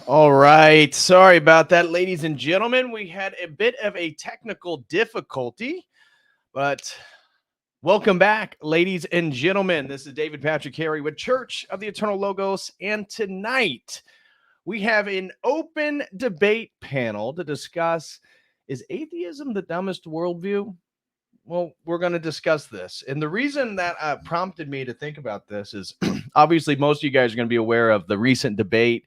All right. Sorry about that, ladies and gentlemen. We had a bit of a technical difficulty, but welcome back, ladies and gentlemen. This is David Patrick Carey with Church of the Eternal Logos. And tonight we have an open debate panel to discuss, is atheism the dumbest worldview? Well, we're going to discuss this. And the reason that prompted me to think about this is obviously most of you guys are going to be aware of the recent debate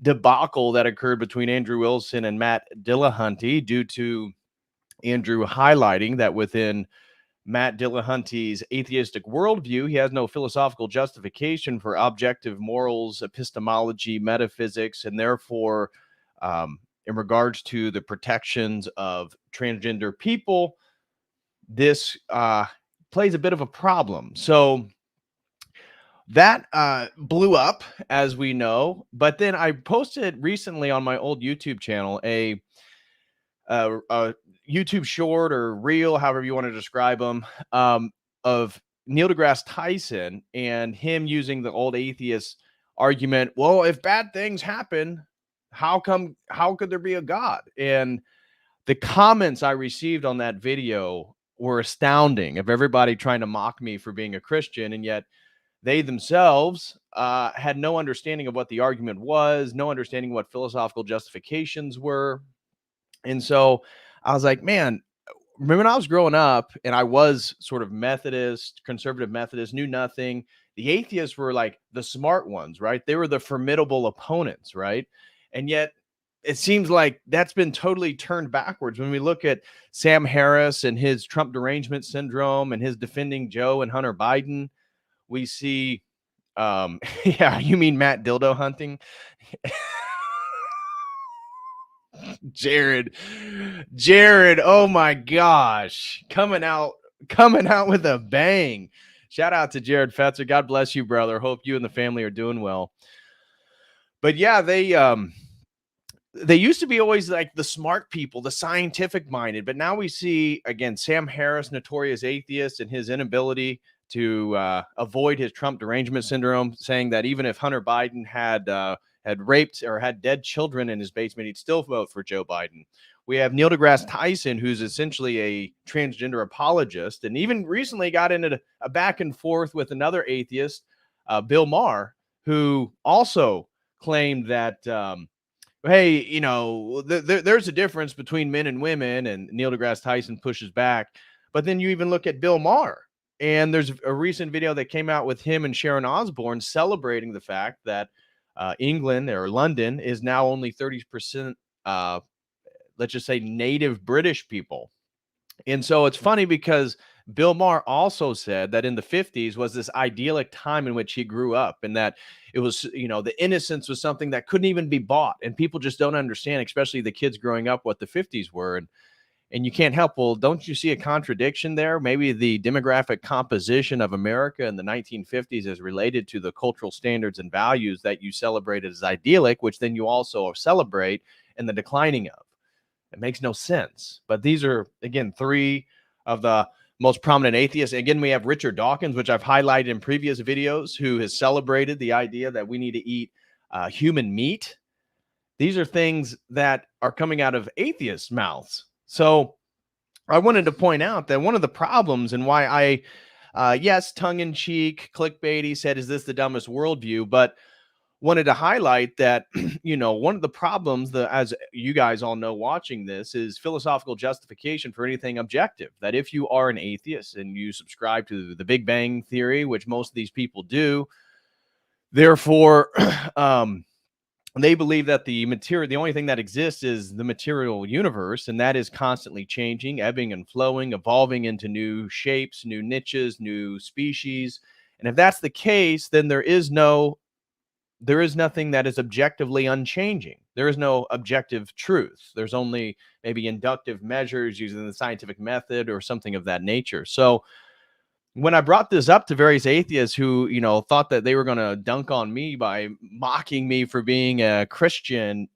debacle that occurred between Andrew Wilson and Matt Dillahunty, due to Andrew highlighting that within Matt Dillahunty's atheistic worldview, he has no philosophical justification for objective morals, epistemology, metaphysics, and therefore, in regards to the protections of transgender people, this plays a bit of a problem. So that blew up, as we know. But then I posted recently on my old YouTube channel a YouTube short or reel, however you want to describe them, of Neil deGrasse Tyson and him using the old atheist argument. Well, if bad things happen, how could there be a God? And the comments I received on that video were astounding, of everybody trying to mock me for being a Christian, and yet they themselves had no understanding of what the argument was, no understanding what philosophical justifications were. And so I was like, man, remember when I was growing up and I was sort of Methodist, conservative Methodist, knew nothing. The atheists were like the smart ones, right? They were the formidable opponents, right? And yet it seems like that's been totally turned backwards. When we look at Sam Harris and his Trump derangement syndrome and his defending Joe and Hunter Biden, we see, yeah, you mean Matt dildo hunting? Jared, oh my gosh, coming out with a bang. Shout out to Jared Fetzer. God bless you, brother. Hope you and the family are doing well. But yeah, they used to be always like the smart people, the scientific minded, but now we see again Sam Harris, notorious atheist, and his inability to avoid his Trump derangement syndrome, saying that even if Hunter Biden had raped or had dead children in his basement, he'd still vote for Joe Biden. We have Neil deGrasse Tyson, who's essentially a transgender apologist, and even recently got into a back and forth with another atheist, Bill Maher, who also claimed that hey, there's a difference between men and women, and Neil deGrasse Tyson pushes back. But then you even look at Bill Maher, and there's a recent video that came out with him and Sharon Osbourne celebrating the fact that England or London is now only 30%, let's just say, native British people. And so it's funny because Bill Maher also said that in the 50s was this idyllic time in which he grew up, and that it was, the innocence was something that couldn't even be bought. And people just don't understand, especially the kids growing up, what the 50s were. And you can't help, well, don't you see a contradiction there? Maybe the demographic composition of America in the 1950s is related to the cultural standards and values that you celebrated as idyllic, which then you also celebrate in the declining of. It makes no sense. But these are, again, three of the most prominent atheists. Again, we have Richard Dawkins, which I've highlighted in previous videos, who has celebrated the idea that we need to eat human meat. These are things that are coming out of atheists' mouths. So I wanted to point out that one of the problems and why yes, tongue-in-cheek, clickbaity, said, is this the dumbest worldview? But wanted to highlight that, one of the problems, as you guys all know watching this, is philosophical justification for anything objective. That if you are an atheist and you subscribe to the Big Bang Theory, which most of these people do, therefore, they believe that the only thing that exists is the material universe, and that is constantly changing, ebbing and flowing, evolving into new shapes, new niches, new species. And if that's the case, then there is nothing that is objectively unchanging. There is no objective truth. There's only maybe inductive measures using the scientific method or something of that nature. So when I brought this up to various atheists who, thought that they were going to dunk on me by mocking me for being a Christian,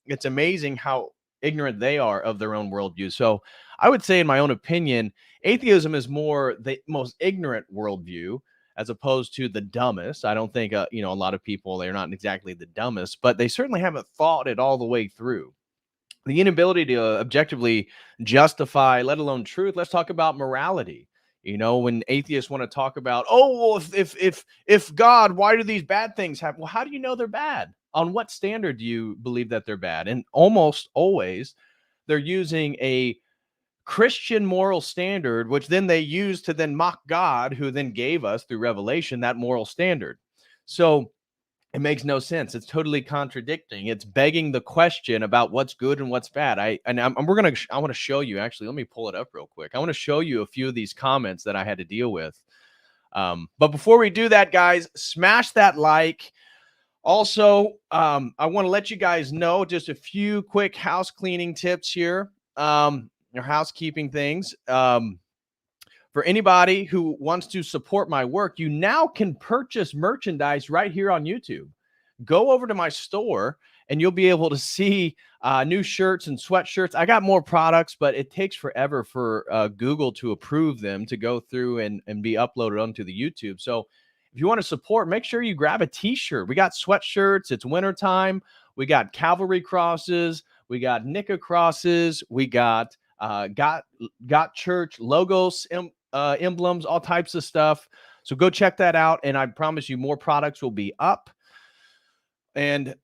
it's amazing how ignorant they are of their own worldview. So I would say, in my own opinion, atheism is more the most ignorant worldview, as opposed to the dumbest. I don't think, a lot of people, they're not exactly the dumbest, but they certainly haven't thought it all the way through. The inability to objectively justify, let alone truth. Let's talk about morality. When atheists want to talk about, oh, well, if God, why do these bad things happen? Well, how do you know they're bad? On what standard do you believe that they're bad? And almost always they're using a Christian moral standard, which then they use to then mock God, who then gave us through revelation that moral standard. So it makes no sense. It's totally contradicting. It's begging the question about what's good and what's bad. I want to show you, actually. Let me pull it up real quick. I want to show you a few of these comments that I had to deal with. But before we do that, guys, smash that like. Also, I want to let you guys know just a few quick house cleaning tips here. Or housekeeping things. For anybody who wants to support my work, you now can purchase merchandise right here on YouTube. Go over to my store and you'll be able to see new shirts and sweatshirts. I got more products, but it takes forever for Google to approve them to go through and be uploaded onto the YouTube. So if you want to support, make sure you grab a t-shirt. We got sweatshirts. It's wintertime. We got cavalry crosses. We got Nika crosses. We got church logos, emblems, all types of stuff. So go check that out. And I promise you more products will be up. And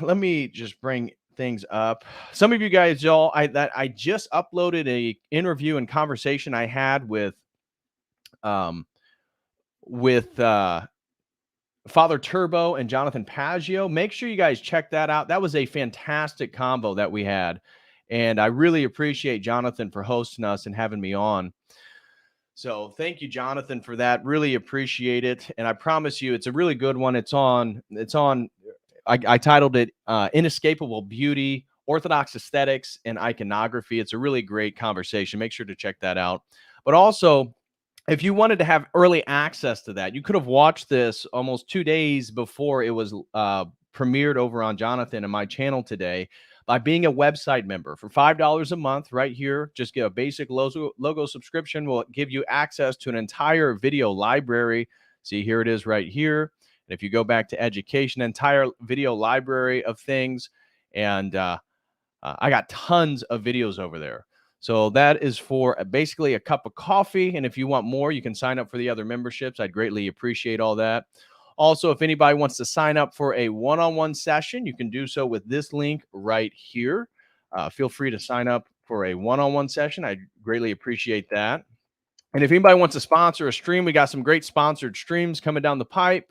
let me just bring things up. Some of you guys, I just uploaded a interview and conversation I had with Father Turbo and Jonathan Paggio. Make sure you guys check that out. That was a fantastic convo that we had. And I really appreciate Jonathan for hosting us and having me on. So thank you, Jonathan, for that. Really appreciate it. And I promise you, it's a really good one. I titled it Inescapable Beauty, Orthodox Aesthetics, and Iconography. It's a really great conversation. Make sure to check that out. But also, if you wanted to have early access to that, you could have watched this almost 2 days before it was premiered over on Jonathan and my channel today by being a website member for $5 a month right here. Just get a basic logo subscription will give you access to an entire video library. See, here it is right here. And if you go back to education, entire video library of things. And I got tons of videos over there. So that is for basically a cup of coffee. And if you want more, you can sign up for the other memberships. I'd greatly appreciate all that. Also, if anybody wants to sign up for a one-on-one session, you can do so with this link right here. Feel free to sign up for a one-on-one session. I'd greatly appreciate that. And if anybody wants to sponsor a stream, we got some great sponsored streams coming down the pipe.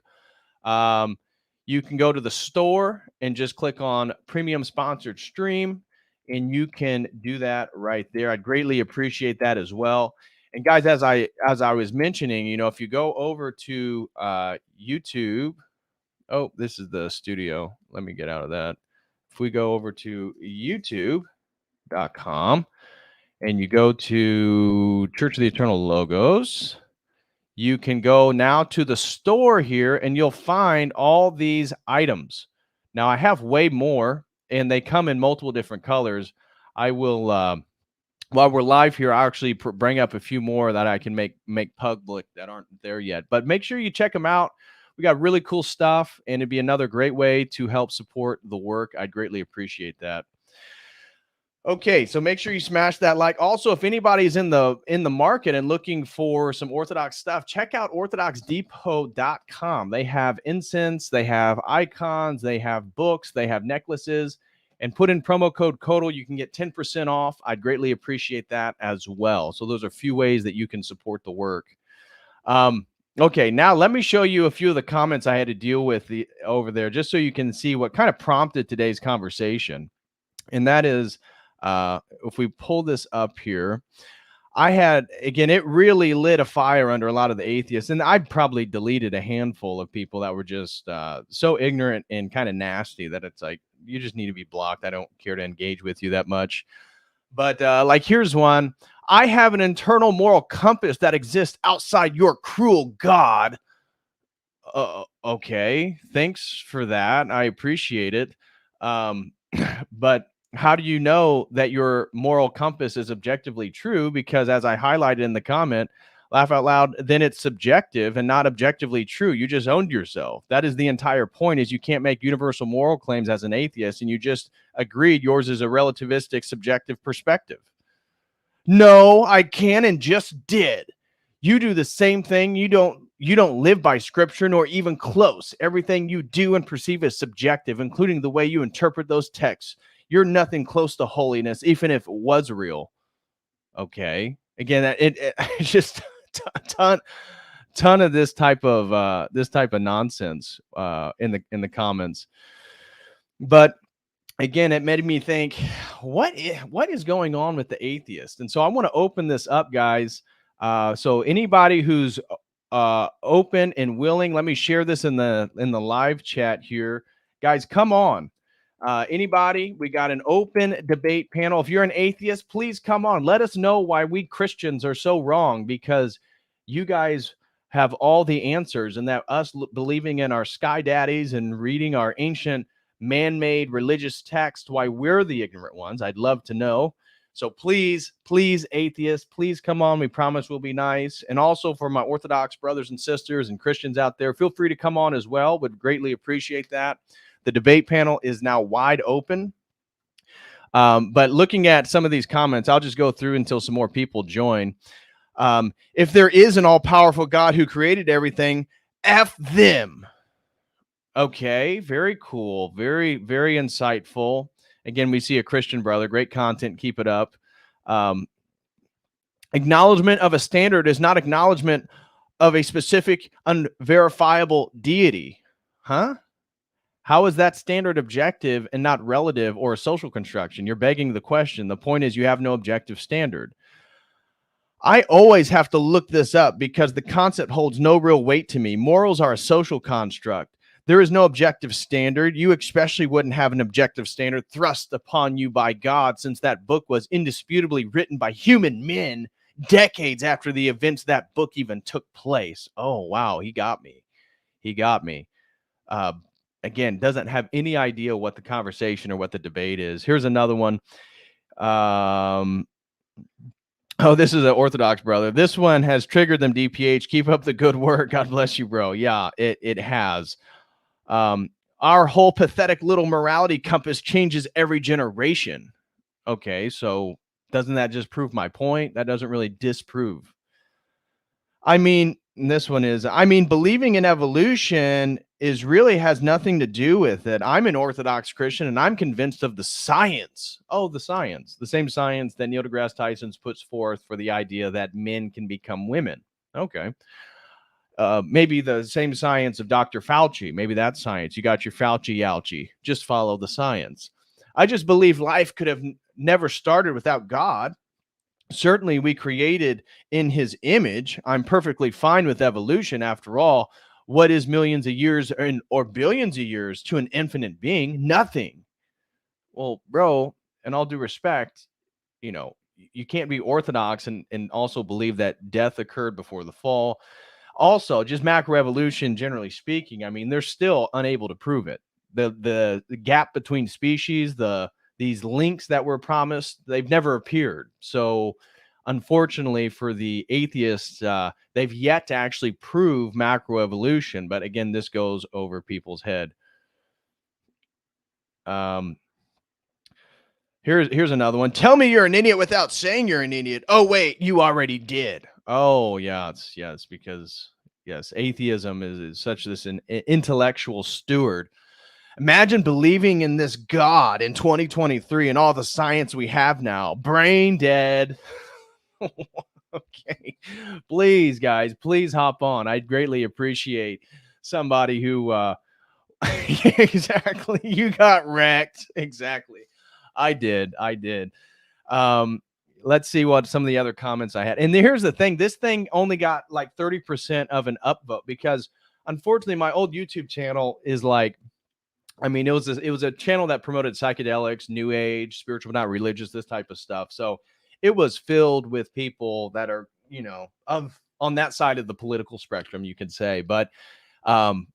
You can go to the store and just click on premium sponsored stream, and you can do that right there. I'd greatly appreciate that as well. And guys, as I was mentioning, you know, if you go over to YouTube, oh, this is the studio. Let me get out of that. If we go over to youtube.com and you go to Church of the Eternal Logos, you can go now to the store here and you'll find all these items. Now I have way more and they come in multiple different colors. I will, while we're live here, I'll actually bring up a few more that I can make public that aren't there yet. But make sure you check them out. We got really cool stuff, and it'd be another great way to help support the work. I'd greatly appreciate that. Okay, so make sure you smash that like. Also, if anybody's in the market and looking for some Orthodox stuff, check out orthodoxdepot.com. They have incense, they have icons, they have books, they have necklaces, and put in promo code COTEL. You can get 10% off. I'd greatly appreciate that as well. So those are a few ways that you can support the work. Okay, now let me show you a few of the comments I had to deal with over there, just so you can see what kind of prompted today's conversation. And that is, if we pull this up here, I had, again, it really lit a fire under a lot of the atheists. And I probably deleted a handful of people that were just so ignorant and kind of nasty that it's like, you just need to be blocked. I don't care to engage with you that much. But like, here's one. I have an internal moral compass that exists outside your cruel God. Okay, thanks for that. I appreciate it. But how do you know that your moral compass is objectively true? Because as I highlighted in the comment, laugh out loud, then it's subjective and not objectively true. You just owned yourself. That is the entire point, is you can't make universal moral claims as an atheist, and you just agreed yours is a relativistic subjective perspective. No, I can and just did. You do the same thing. You don't live by scripture, nor even close. Everything you do and perceive is subjective, including the way you interpret those texts. You're nothing close to holiness, even if it was real. Okay. Again, it's just a ton of this type of nonsense in the comments. But again, it made me think, what is going on with the atheist? And so I want to open this up, guys. So anybody who's open and willing, let me share this in the live chat here, guys. Come on, anybody. We got an open debate panel. If you're an atheist, please come on. Let us know why we Christians are so wrong, because you guys have all the answers, and that us believing in our sky daddies and reading our ancient man-made religious text, why we're the ignorant ones. I'd love to know. So please, atheists, please come on. We promise we'll be nice. And also for my Orthodox brothers and sisters and Christians out there, feel free to come on as well. Would greatly appreciate that. The debate panel is now wide open. But looking at some of these comments, I'll just go through until some more people join. If there is an all-powerful God who created everything, F them. Okay, very cool. Very, very insightful. Again, we see a Christian brother. Great content. Keep it up. Acknowledgement of a standard is not acknowledgement of a specific unverifiable deity. Huh? How is that standard objective and not relative or a social construction? You're begging the question. The point is you have no objective standard. I always have to look this up because the concept holds no real weight to me. Morals are a social construct. There is no objective standard. You especially wouldn't have an objective standard thrust upon you by God, since that book was indisputably written by human men decades after the events that book even took place. Oh, wow. He got me. He got me. Again, doesn't have any idea what the conversation or what the debate is. Here's another one. Oh, this is an Orthodox brother. This one has triggered them, DPH. Keep up the good work. God bless you, bro. Yeah, it has. Our whole pathetic little morality compass changes every generation. Okay, so doesn't that just prove my point? That doesn't really disprove. I mean, this one is, believing in evolution is really has nothing to do with it. I'm an Orthodox Christian and I'm convinced of the science. Oh, the science, the same science that Neil deGrasse Tyson puts forth for the idea that men can become women. Okay. Maybe the same science of Dr. Fauci. Maybe that's science. You got your Fauci-ouchie. Just follow the science. I just believe life could have never started without God. Certainly we created in his image. I'm perfectly fine with evolution. After all, what is millions of years or billions of years to an infinite being? Nothing. Well, bro, in all due respect, you can't be Orthodox and also believe that death occurred before the fall. Also, just macroevolution, generally speaking, they're still unable to prove it. The gap between species, these links that were promised, they've never appeared. So unfortunately for the atheists, they've yet to actually prove macroevolution. But again, this goes over people's head. Here's another one. Tell me you're an idiot without saying you're an idiot. Oh, wait, you already did. Oh, yeah, it's because, yes, atheism is such an intellectual steward. Imagine believing in this God in 2023 and all the science we have now. Brain dead. Okay. Please, guys, please hop on. I'd greatly appreciate somebody who exactly. You got wrecked. Exactly. I did. Let's see what some of the other comments I had. And here's the thing. This thing only got like 30% of an upvote because unfortunately my old YouTube channel is like, it was a channel that promoted psychedelics, new age, spiritual, but not religious, this type of stuff. So it was filled with people that are, on that side of the political spectrum, you could say. But I'm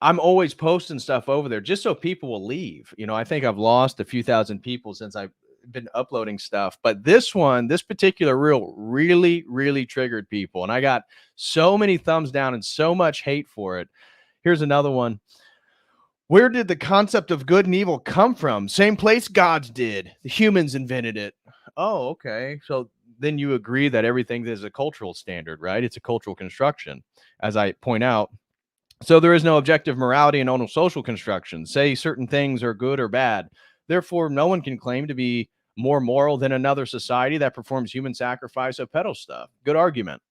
always posting stuff over there just so people will leave. I think I've lost a few thousand people since I've been uploading stuff. But this particular reel really, really triggered people. And I got so many thumbs down and so much hate for it. Here's another one. Where did the concept of good and evil come from? Same place gods did. The humans invented it. Oh, okay. So then you agree that everything is a cultural standard, right? It's a cultural construction, as I point out. So there is no objective morality and only social construction. Say certain things are good or bad. Therefore, no one can claim to be more moral than another society that performs human sacrifice of pedo stuff. Good argument.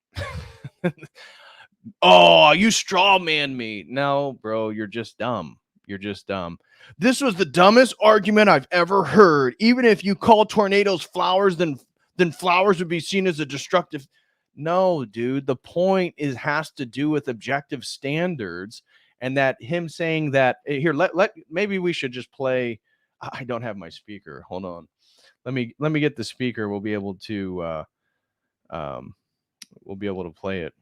Oh, you straw man me. No, bro, you're just dumb. You're just dumb. This was the dumbest argument I've ever heard. Even if you call tornadoes flowers, then flowers would be seen as a destructive. No, dude, the point has to do with objective standards, and that him saying that here, maybe we should just play. I don't have my speaker. Hold on. Let me get the speaker. We'll be able to play it.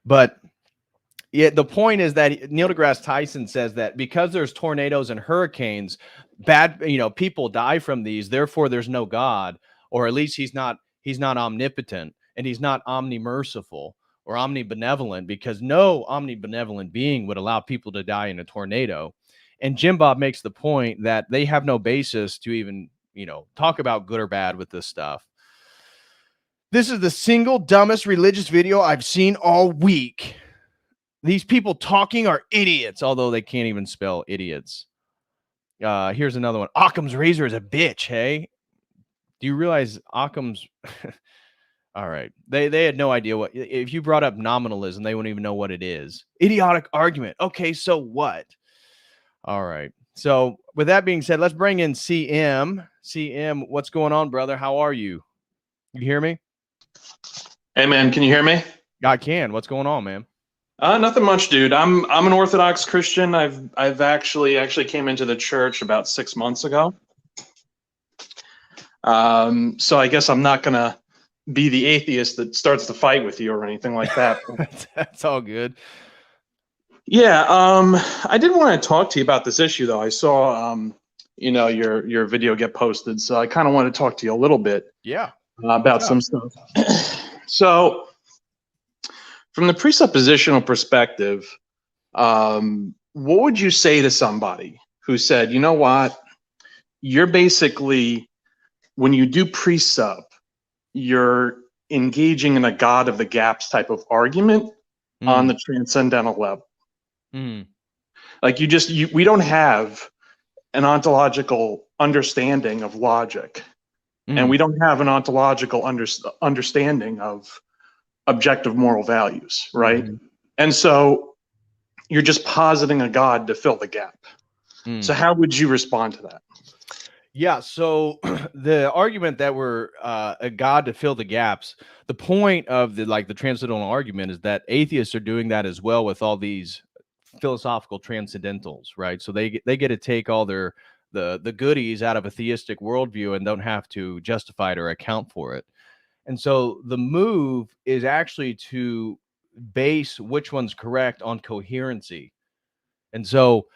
But yeah, the point is that Neil deGrasse Tyson says that because there's tornadoes and hurricanes, people die from these. Therefore, there's no God, or at least he's not omnipotent, and he's not omnimerciful or omnibenevolent, because no omnibenevolent being would allow people to die in a tornado. And Jim Bob makes the point that they have no basis to even, talk about good or bad with this stuff. This is the single dumbest religious video I've seen all week. These people talking are idiots, although they can't even spell idiots. Here's another one. Occam's razor is a bitch, hey? Do you realize Occam's... All right. They had no idea what... If you brought up nominalism, they wouldn't even know what it is. Idiotic argument. Okay, so what? All right. So with that being said, let's bring in CM. CM, what's going on, brother? How are you? You hear me? Hey, man, can you hear me? I can. What's going on, man? Nothing much, dude. I'm an Orthodox Christian. I've actually came into the church about 6 months ago. So I guess I'm not going to be the atheist that starts the fight with you or anything like that. That's all good. Yeah, I did want to talk to you about this issue, though. I saw, your video get posted, so I kind of want to talk to you a little bit Yeah. about some stuff. So, from the presuppositional perspective, what would you say to somebody who said, you know what, you're basically, when you do presup, you're engaging in a God of the gaps type of argument on the transcendental level. Like we don't have an ontological understanding of logic, and we don't have an ontological understanding of objective moral values, right? And so you're just positing a God to fill the gap. So how would you respond to that? Yeah, so the argument that we're a God to fill the gaps, the point of the transcendental argument is that atheists are doing that as well with all these philosophical transcendentals, right? So they get to take all their the goodies out of a theistic worldview and don't have to justify it or account for it. And so the move is actually to base which one's correct on coherency. And so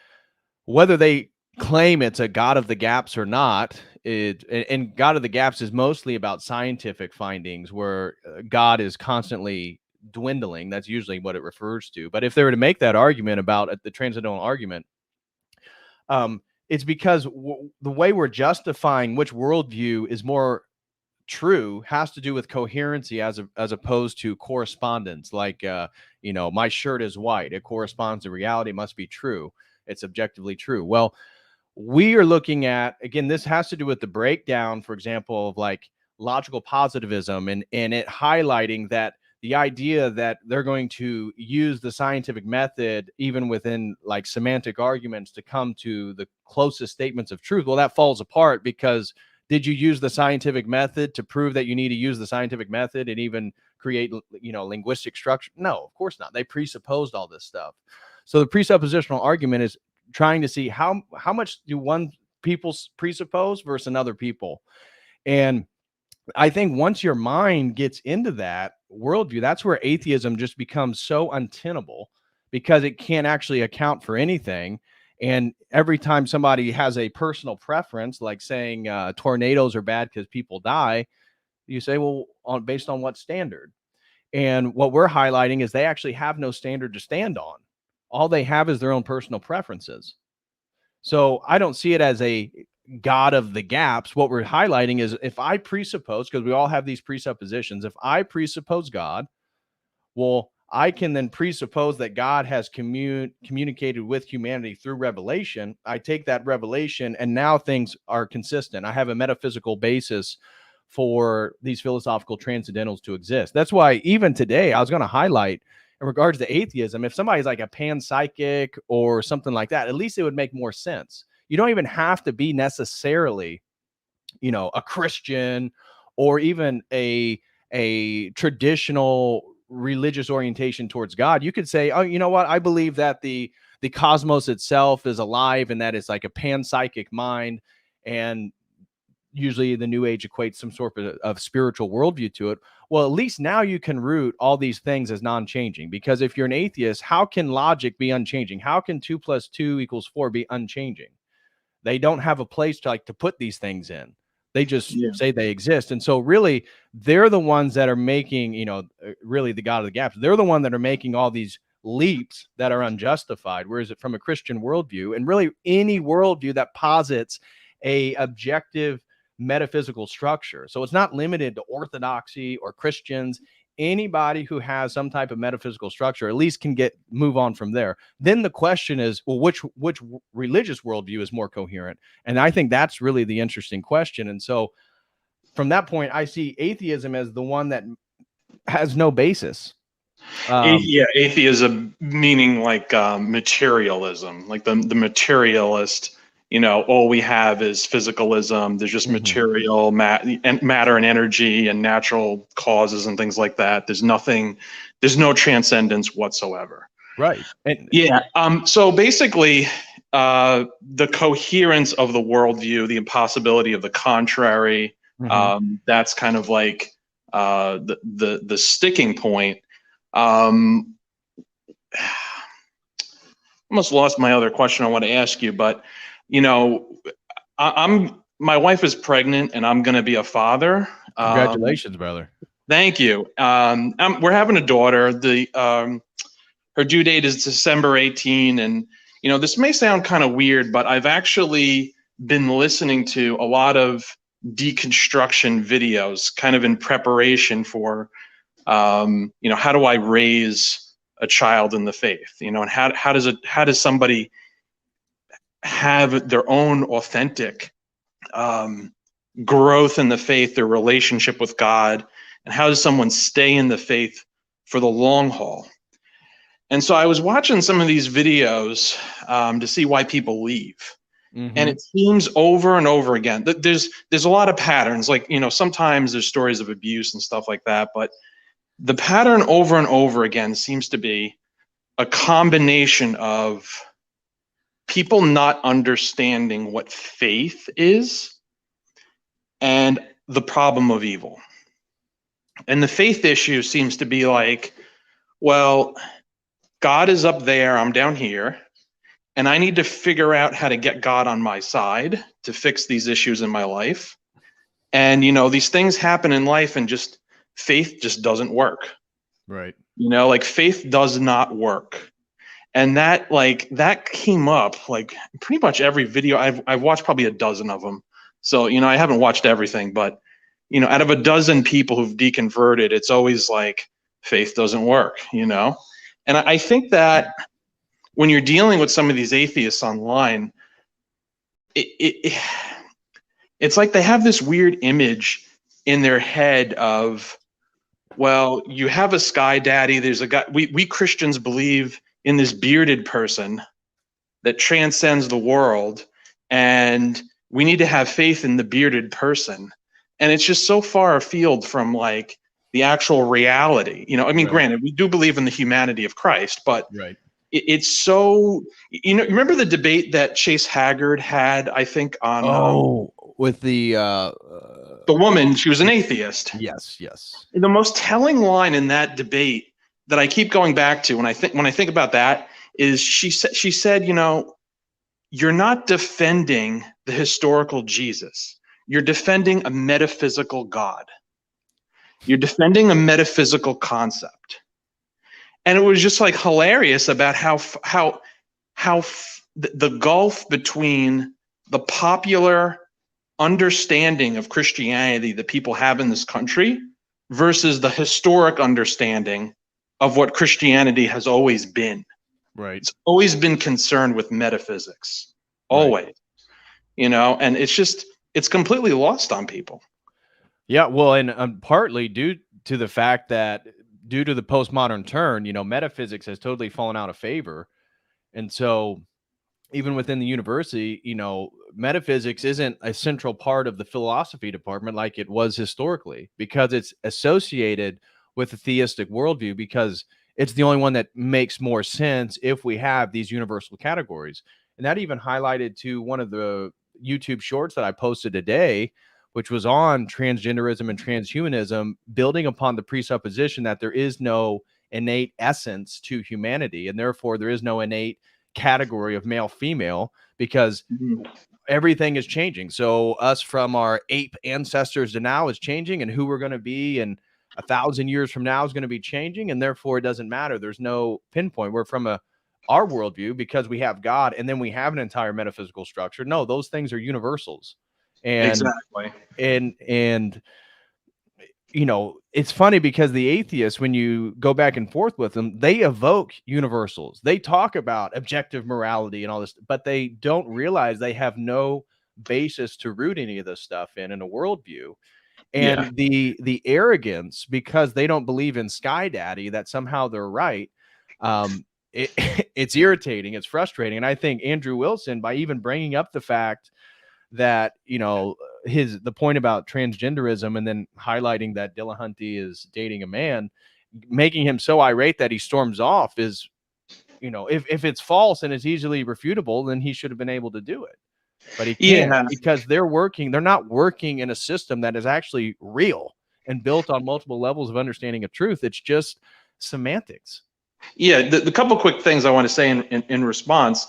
whether they claim it's a God of the gaps or not, and God of the gaps is mostly about scientific findings where God is constantly dwindling. That's usually what it refers to. But if they were to make that argument about the transcendental argument, it's because the way we're justifying which worldview is more true has to do with coherency as opposed to correspondence. Like, my shirt is white. It corresponds to reality. It must be true. It's objectively true. Well, we are looking at, again, this has to do with the breakdown, for example, of like logical positivism and it highlighting that the idea that they're going to use the scientific method, even within like semantic arguments, to come to the closest statements of truth. Well, that falls apart because did you use the scientific method to prove that you need to use the scientific method and even create, linguistic structure? No, of course not. They presupposed all this stuff. So the presuppositional argument is trying to see how much do one people presuppose versus another people. And I think once your mind gets into that worldview, that's where atheism just becomes so untenable because it can't actually account for anything. And every time somebody has a personal preference, like saying tornadoes are bad because people die, you say, well, based on what standard? And what we're highlighting is they actually have no standard to stand on. All they have is their own personal preferences. So I don't see it as a God of the gaps. What we're highlighting is if I presuppose, because we all have these presuppositions, if I presuppose God, well, I can then presuppose that God has communicated with humanity through revelation. I take that revelation and now things are consistent. I have a metaphysical basis for these philosophical transcendentals to exist. That's why even today, I was going to highlight in regards to atheism, if somebody's like a panpsychic or something like that, at least it would make more sense. You don't even have to be necessarily, a Christian or even a traditional religious orientation towards God. You could say, oh, you know what? I believe that the cosmos itself is alive and that it's like a panpsychic mind. And usually the New Age equates some sort of spiritual worldview to it. Well, at least now you can root all these things as non-changing, because if you're an atheist, how can logic be unchanging? How can 2 + 2 = 4 be unchanging? They don't have a place to put these things in. They just say they exist. And so really, they're the ones that are making, really the God of the gaps. They're the one that are making all these leaps that are unjustified. Whereas from a Christian worldview, and really any worldview that posits a objective metaphysical structure. So it's not limited to orthodoxy or Christians. Anybody who has some type of metaphysical structure at least can move on from there. Then the question is, well, which religious worldview is more coherent? And I think that's really the interesting question. And so from that point, I see atheism as the one that has no basis. Atheism meaning like materialism, like the materialist. All we have is physicalism. There's just material, matter and energy and natural causes and things like that. There's no transcendence whatsoever. Right. So basically, the coherence of the worldview, the impossibility of the contrary, That's kind of like the sticking point. Almost lost my other question I want to ask you, but my wife is pregnant and I'm going to be a father. Congratulations, brother. Thank you. We're having a daughter. Her due date is December 18, and this may sound kind of weird, but I've actually been listening to a lot of deconstruction videos, kind of in preparation for, how do I raise a child in the faith? And how does somebody have their own authentic growth in the faith, their relationship with God, and how does someone stay in the faith for the long haul? And so I was watching some of these videos to see why people leave. And it seems over and over again that there's a lot of patterns. Like, sometimes there's stories of abuse and stuff like that, but the pattern over and over again seems to be a combination of people not understanding what faith is and the problem of evil. And the faith issue seems to be like, well, God is up there, I'm down here, and I need to figure out how to get God on my side to fix these issues in my life. And, these things happen in life and just faith just doesn't work. Right. Like faith does not work. And that came up like pretty much every video. I've watched probably a dozen of them. So, I haven't watched everything, but, out of a dozen people who've deconverted, it's always like faith doesn't work, And I think that when you're dealing with some of these atheists online, it's like they have this weird image in their head of, well, you have a sky daddy. There's a guy. We Christians believe in this bearded person that transcends the world, and we need to have faith in the bearded person. And it's just so far afield from like the actual reality. Granted, we do believe in the humanity of Christ, but it's so, remember the debate that Chase Haggard had, I think, on with the woman, she was an atheist. Yes. The most telling line in that debate that I keep going back to when I think about that is she said, you're not defending the historical Jesus. You're defending a metaphysical God. You're defending a metaphysical concept. And it was just like hilarious about how the gulf between the popular understanding of Christianity that people have in this country versus the historic understanding of what Christianity has always been. Right. It's always been concerned with metaphysics, always, and it's completely lost on people. Yeah. Well, and partly due to the fact that due to the postmodern turn, metaphysics has totally fallen out of favor. And so even within the university, metaphysics isn't a central part of the philosophy department like it was historically, because it's associated with a theistic worldview, because it's the only one that makes more sense if we have these universal categories. And that even highlighted to one of the YouTube shorts that I posted today, which was on transgenderism and transhumanism, building upon the presupposition that there is no innate essence to humanity, and therefore there is no innate category of male female, because everything is changing. So us from our ape ancestors to now is changing, and who we're going to be in 1,000 years from now is going to be changing, and therefore it doesn't matter. There's no pinpoint. We're from our worldview, because we have God and then we have an entire metaphysical structure. No, those things are universals. And exactly. And it's funny because the atheists, when you go back and forth with them, they evoke universals. They talk about objective morality and all this, but they don't realize they have no basis to root any of this stuff in a worldview. And the arrogance, because they don't believe in Sky Daddy, that somehow they're right. It's irritating. It's frustrating. And I think Andrew Wilson, by even bringing up the fact that, the point about transgenderism, and then highlighting that Dillahunty is dating a man, making him so irate that he storms off, is, if it's false and it's easily refutable, then he should have been able to do it. but he can't Yeah. because they're not working in a system that is actually real and built on multiple levels of understanding of truth. It's just semantics. Yeah, the couple quick things I want to say in response.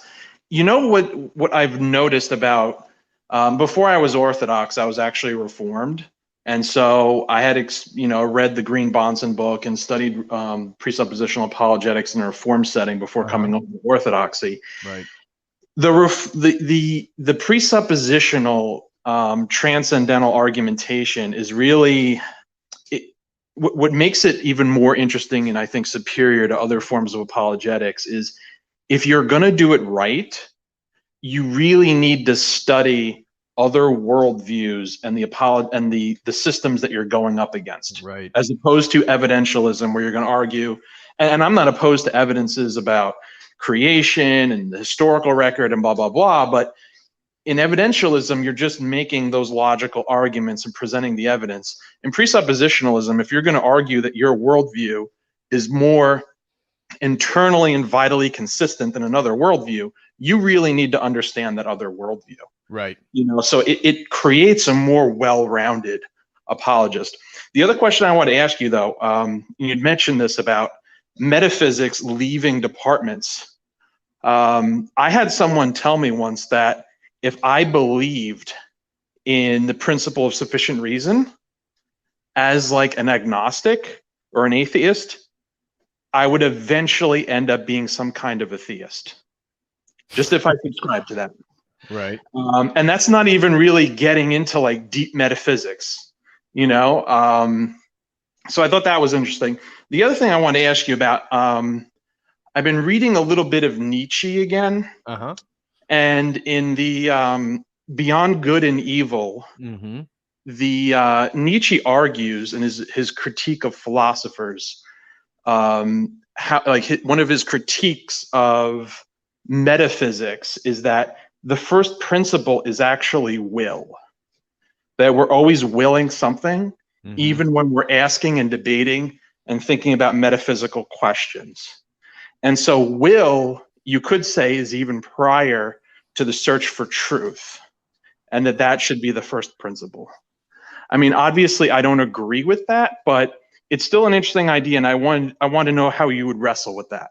You know what I've noticed about before I was Orthodox, I was actually Reformed, and so I had read the Green Bonson book and studied presuppositional apologetics in a Reformed setting before coming over to Orthodoxy. Right. The presuppositional transcendental argumentation is really what makes it even more interesting, and I think superior to other forms of apologetics, is if you're going to do it right, you really need to study other worldviews and the systems that you're going up against, right? As opposed to evidentialism, where you're going to argue. And I'm not opposed to evidences about creation and the historical record and blah blah blah, but in evidentialism, you're just making those logical arguments and presenting the evidence. In presuppositionalism, if you're going to argue that your worldview is more internally and vitally consistent than another worldview, you really need to understand that other worldview. Right. So it creates a more well-rounded apologist. The other question I want to ask you, though, you'd mentioned this about metaphysics leaving departments. I had someone tell me once that if I believed in the principle of sufficient reason as like an agnostic or an atheist, I would eventually end up being some kind of a theist, just if I subscribe to that. Right. And that's not even really getting into like deep metaphysics, So I thought that was interesting. The other thing I want to ask you about, I've been reading a little bit of Nietzsche again. And in the Beyond Good and Evil, the Nietzsche argues in his critique of philosophers, how one of his critiques of metaphysics is that the first principle is actually will. That we're always willing something, even when we're asking and debating and thinking about metaphysical questions. And so will, you could say, is even prior to the search for truth, and that should be the first principle. I mean, obviously, I don't agree with that, but it's still an interesting idea, and I want to know how you would wrestle with that.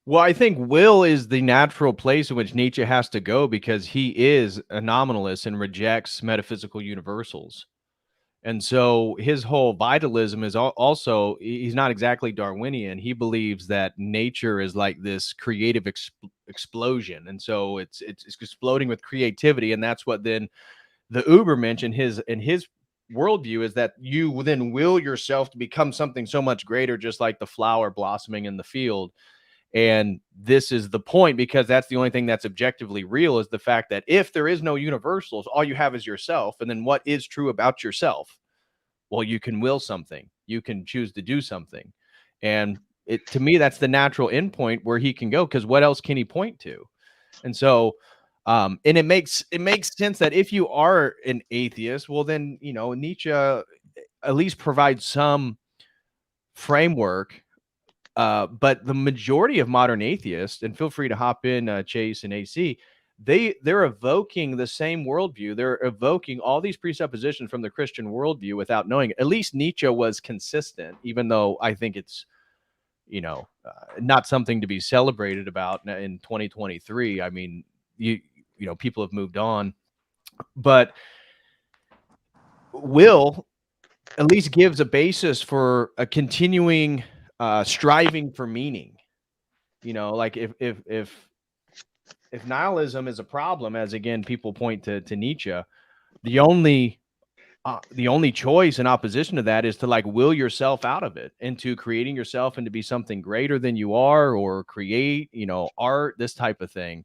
Well, I think will is the natural place in which Nietzsche has to go because he is a nominalist and rejects metaphysical universals. And so his whole vitalism is also, he's not exactly Darwinian. He believes that nature is like this creative explosion. And so it's exploding with creativity. And that's what then the Ubermensch in his worldview is, that you then will yourself to become something so much greater, just like the flower blossoming in the field. And this is the point, because that's the only thing that's objectively real, is the fact that if there is no universals, all you have is yourself. And then what is true about yourself? Well, you can will something, you can choose to do something. And to me, that's the natural endpoint where he can go, because what else can he point to? And so, and it makes sense that if you are an atheist, well, then, Nietzsche at least provides some framework. But the majority of modern atheists, and feel free to hop in, Chase and AC, they're evoking the same worldview. They're evoking all these presuppositions from the Christian worldview without knowing it. At least Nietzsche was consistent, even though I think it's, not something to be celebrated about in 2023. I mean, people have moved on, but will at least gives a basis for a continuing striving for meaning. Like if nihilism is a problem, as again people point to Nietzsche, the only choice in opposition to that is to like will yourself out of it into creating yourself and to be something greater than you are, or create art, this type of thing.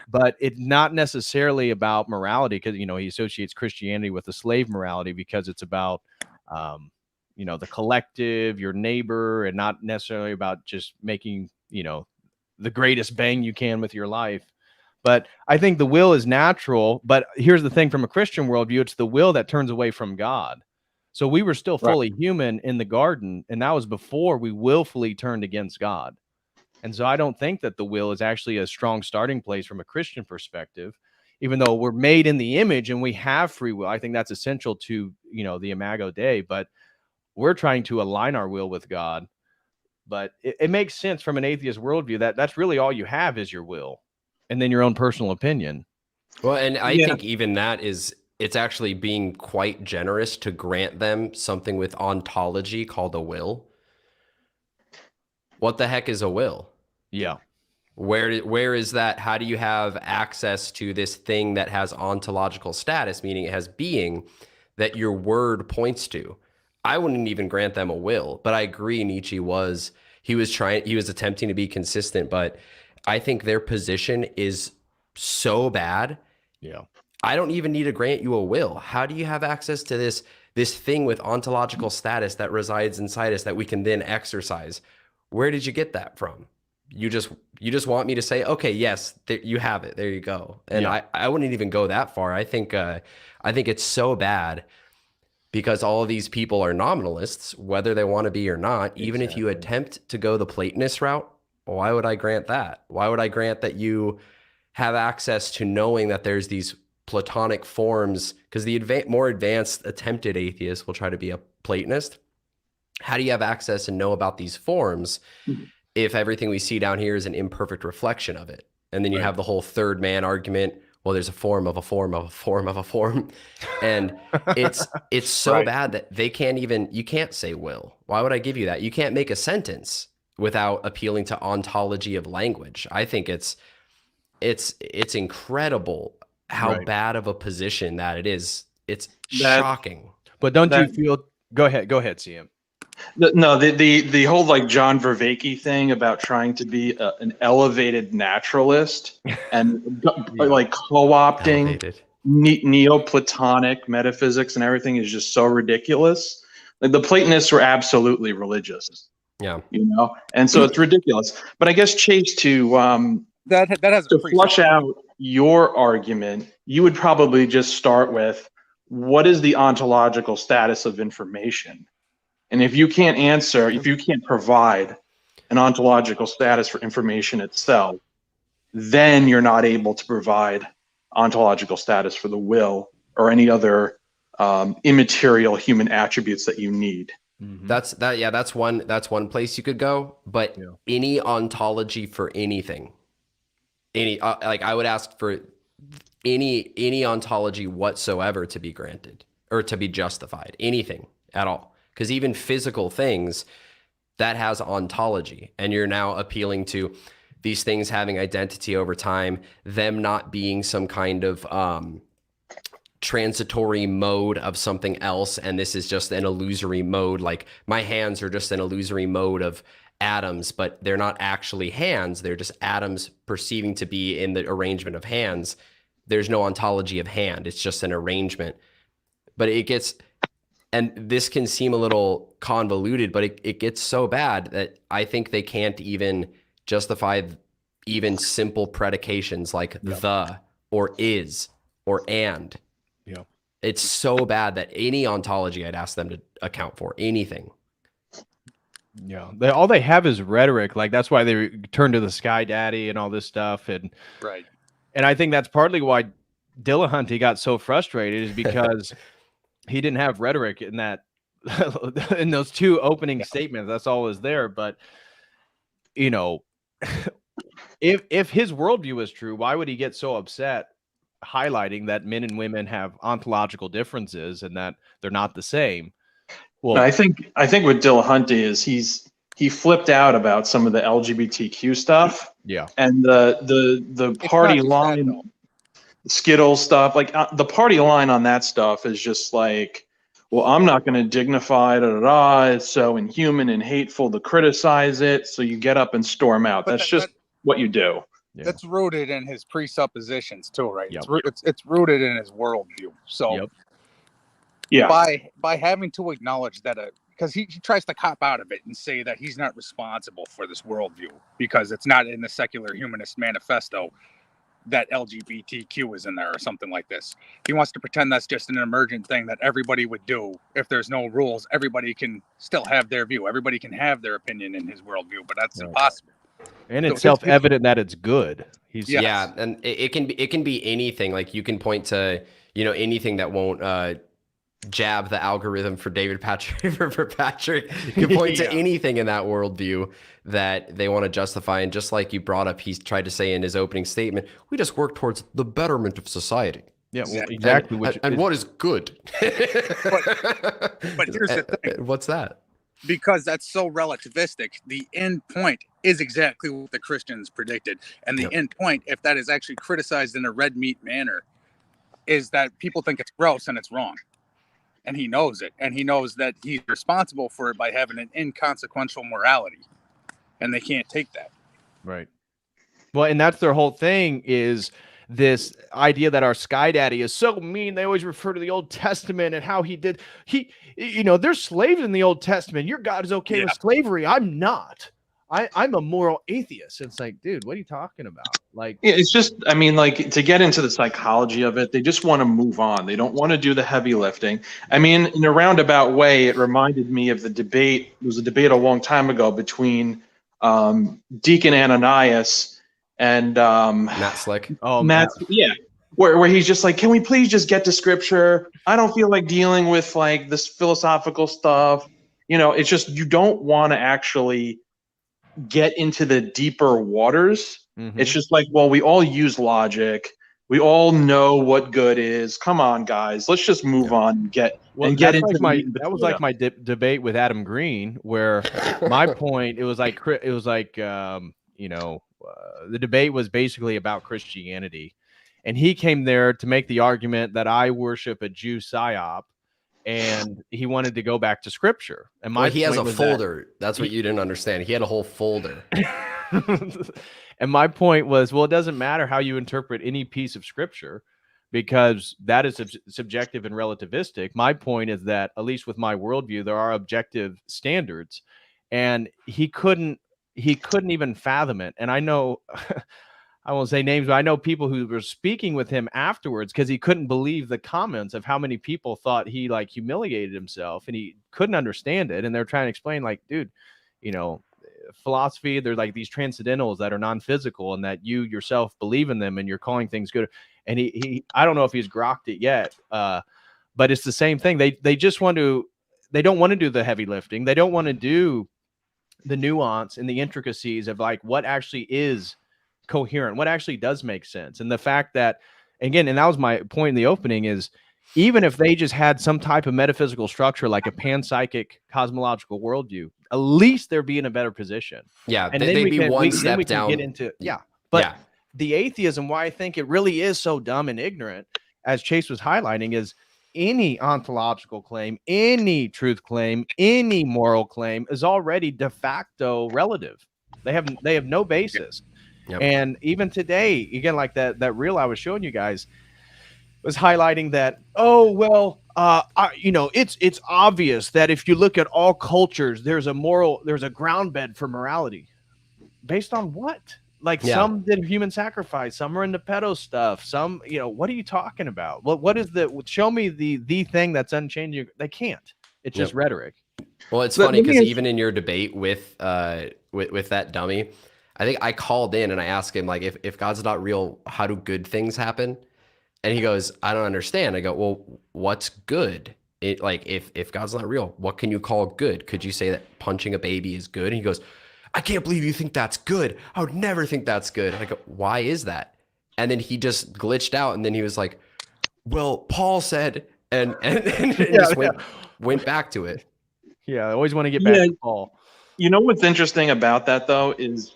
But it's not necessarily about morality, because he associates Christianity with the slave morality, because it's about the collective, your neighbor, and not necessarily about just making the greatest bang you can with your life. But I think the will is natural. But here's the thing, from a Christian worldview, it's the will that turns away from God. So we were still fully human in the garden, and that was before we willfully turned against God. And so I don't think that the will is actually a strong starting place from a Christian perspective. even though we're made in the image and we have free will. I think that's essential to, the Imago Dei, but we're trying to align our will with God. But it makes sense from an atheist worldview that that's really all you have is your will and then your own personal opinion. Well, and I think even that it's actually being quite generous to grant them something with ontology called a will. What the heck is a will? Yeah. Where is that? How do you have access to this thing that has ontological status, meaning it has being, that your word points to? I wouldn't even grant them a will, but I agree Nietzsche was attempting to be consistent, but I think their position is so bad. Yeah. I don't even need to grant you a will. How do you have access to this thing with ontological status that resides inside us that we can then exercise? Where did you get that from? You just want me to say, okay, yes, you have it. There you go. And Yeah. I wouldn't even go that far. I think it's so bad because all of these people are nominalists, whether they want to be or not. Even if you attempt to go the Platonist route, why would I grant that? Why would I grant that you have access to knowing that there's these Platonic forms? Because the more advanced attempted atheist will try to be a Platonist. How do you have access and know about these forms if everything we see down here is an imperfect reflection of it? And then you have the whole third man argument. Well, there's a form of a form of a form of a form. And it's so bad that you can't say will. Why would I give you that? You can't make a sentence without appealing to ontology of language. I think it's incredible how bad of a position that it is. It's shocking. But don't you feel, go ahead, CM. The whole like John Vervaeke thing about trying to be an elevated naturalist and like co-opting Neoplatonic metaphysics and everything is just so ridiculous. Like the Platonists were absolutely religious. Yeah. And so it's ridiculous. But I guess Chase, to that has to flush out your argument, you would probably just start with, what is the ontological status of information? And if you can't provide an ontological status for information itself, then you're not able to provide ontological status for the will or any other immaterial human attributes that you need. Mm-hmm. That's one place you could go, but any ontology for anything, like I would ask for any ontology whatsoever to be granted or to be justified, anything at all. Because even physical things, that has ontology. And you're now appealing to these things having identity over time, them not being some kind of transitory mode of something else. And this is just an illusory mode. Like my hands are just an illusory mode of atoms, but they're not actually hands. They're just atoms perceiving to be in the arrangement of hands. There's no ontology of hand. It's just an arrangement. But it gets... And this can seem a little convoluted, but it gets so bad that I think they can't even justify even simple predications like the or is or and. Yeah. It's so bad that any ontology I'd ask them to account for, anything. Yeah. All they have is rhetoric. Like that's why they turn to the Sky Daddy and all this stuff. And I think that's partly why Dillahunty got so frustrated, is because he didn't have rhetoric in that in those two opening statements. That's all is there. But if his worldview is true, why would he get so upset highlighting that men and women have ontological differences and that they're not the same? Well, I think with Dillahunty is he flipped out about some of the LGBTQ stuff. Yeah. And the party line, Skittles stuff, like the party line on that stuff is just like, well, I'm not going to dignify, it's so inhuman and hateful to criticize it. So you get up and storm out. But that's just what you do. Yeah. That's rooted in his presuppositions too, right? Yep. It's rooted in his worldview. So by having to acknowledge that, because he tries to cop out of it and say that he's not responsible for this worldview because it's not in the Secular Humanist Manifesto that LGBTQ is in there or something like this. He wants to pretend that's just an emergent thing that everybody would do. If there's no rules, everybody can still have their view. Everybody can have their opinion in his worldview, but that's impossible. And So it's self-evident that it's good. He's Yes. Yeah, and it can be anything. Like you can point to, you know, anything that won't jab the algorithm for David Patrick for Patrick. You can point to Yeah. anything in that worldview that they want to justify. And just like you brought up, he's tried to say in his opening statement, we just work towards the betterment of society. Yeah, well, Exactly. exactly. And what is good? But here's the thing. What's that? Because that's so relativistic, the end point is exactly what the Christians predicted. And the Yep. end point, if that is actually criticized in a red meat manner, is that people think it's gross and it's wrong. And he knows it. And he knows that he's responsible for it by having an inconsequential morality. And they can't take that. Right. Well, and that's their whole thing, is this idea that our sky daddy is so mean. They always refer to the Old Testament and how you know, there's slaves in the Old Testament. Your God is okay with slavery. I'm not. I'm a moral atheist. It's like, dude, what are you talking about? Like, Yeah, it's just, I mean, like, to get into the psychology of it, they just want to move on. They don't want to do the heavy lifting. I mean, in a roundabout way, it reminded me of the debate. There was a debate a long time ago between Deacon Ananias and Matt Slick. oh, Matt, yeah, where he's just like, can we please just get to scripture? I don't feel like dealing with like this philosophical stuff. You know, it's just, you don't want to actually get into the deeper waters. Mhm. It's just like, well, we all use logic. We all know what good is. Come on, guys, let's just move on and get Well, get that's into like my, the that was like my debate with Adam Green, where my point, it was like you know, the debate was basically about Christianity, and he came there to make the argument that I worship a Jew psyop, and he wanted to go back to scripture. And my He has point a was folder. That's what you didn't understand. He had a whole folder. and my point was, well, it doesn't matter how you interpret any piece of scripture, because that is subjective and relativistic. My point is that, at least with my worldview, there are objective standards, and he couldn't even fathom it. And I know, I won't say names, but I know people who were speaking with him afterwards because he couldn't believe the comments of how many people thought he like humiliated himself, and he couldn't understand it. And they're trying to explain, like, dude, you know, philosophy, they're like these transcendentals that are non-physical, and that you yourself believe in them, and you're calling things good. And he I don't know if he's grokked it yet, but it's the same thing. They just want to, they don't want to do the heavy lifting. They don't want to do the nuance and the intricacies of like what actually is coherent, what actually does make sense. And the fact that, again, and that was my point in the opening, is even if they just had some type of metaphysical structure like a panpsychic cosmological worldview, at least they'd be in a better position. Yeah, And they'd be one then step we can down. get into, but yeah. the atheism, why I think it really is so dumb and ignorant, as Chase was highlighting, is any ontological claim, any truth claim, any moral claim is already de facto relative. They have no basis. Yep. And even today, again, like that reel I was showing you guys was highlighting that, oh, well, you know, it's obvious that if you look at all cultures, there's a ground bed for morality. Based on what? Like, some did human sacrifice, some are into pedo stuff, some, you know, what are you talking about? What is show me the thing that's unchanging? They can't. It's just rhetoric. Well, it's funny because even in your debate with that dummy, I think I called in and I asked him, like, if God's not real, how do good things happen? And he goes, I don't understand. I go, well, what's good? Like, if God's not real, what can you call good? Could you say that punching a baby is good? And he goes, I can't believe you think that's good. I would never think that's good. And I go, why is that? And then he just glitched out. And then he was like, well, Paul said, and just went back to it. Yeah, I always want to get back to Paul. You know what's interesting about that, though, is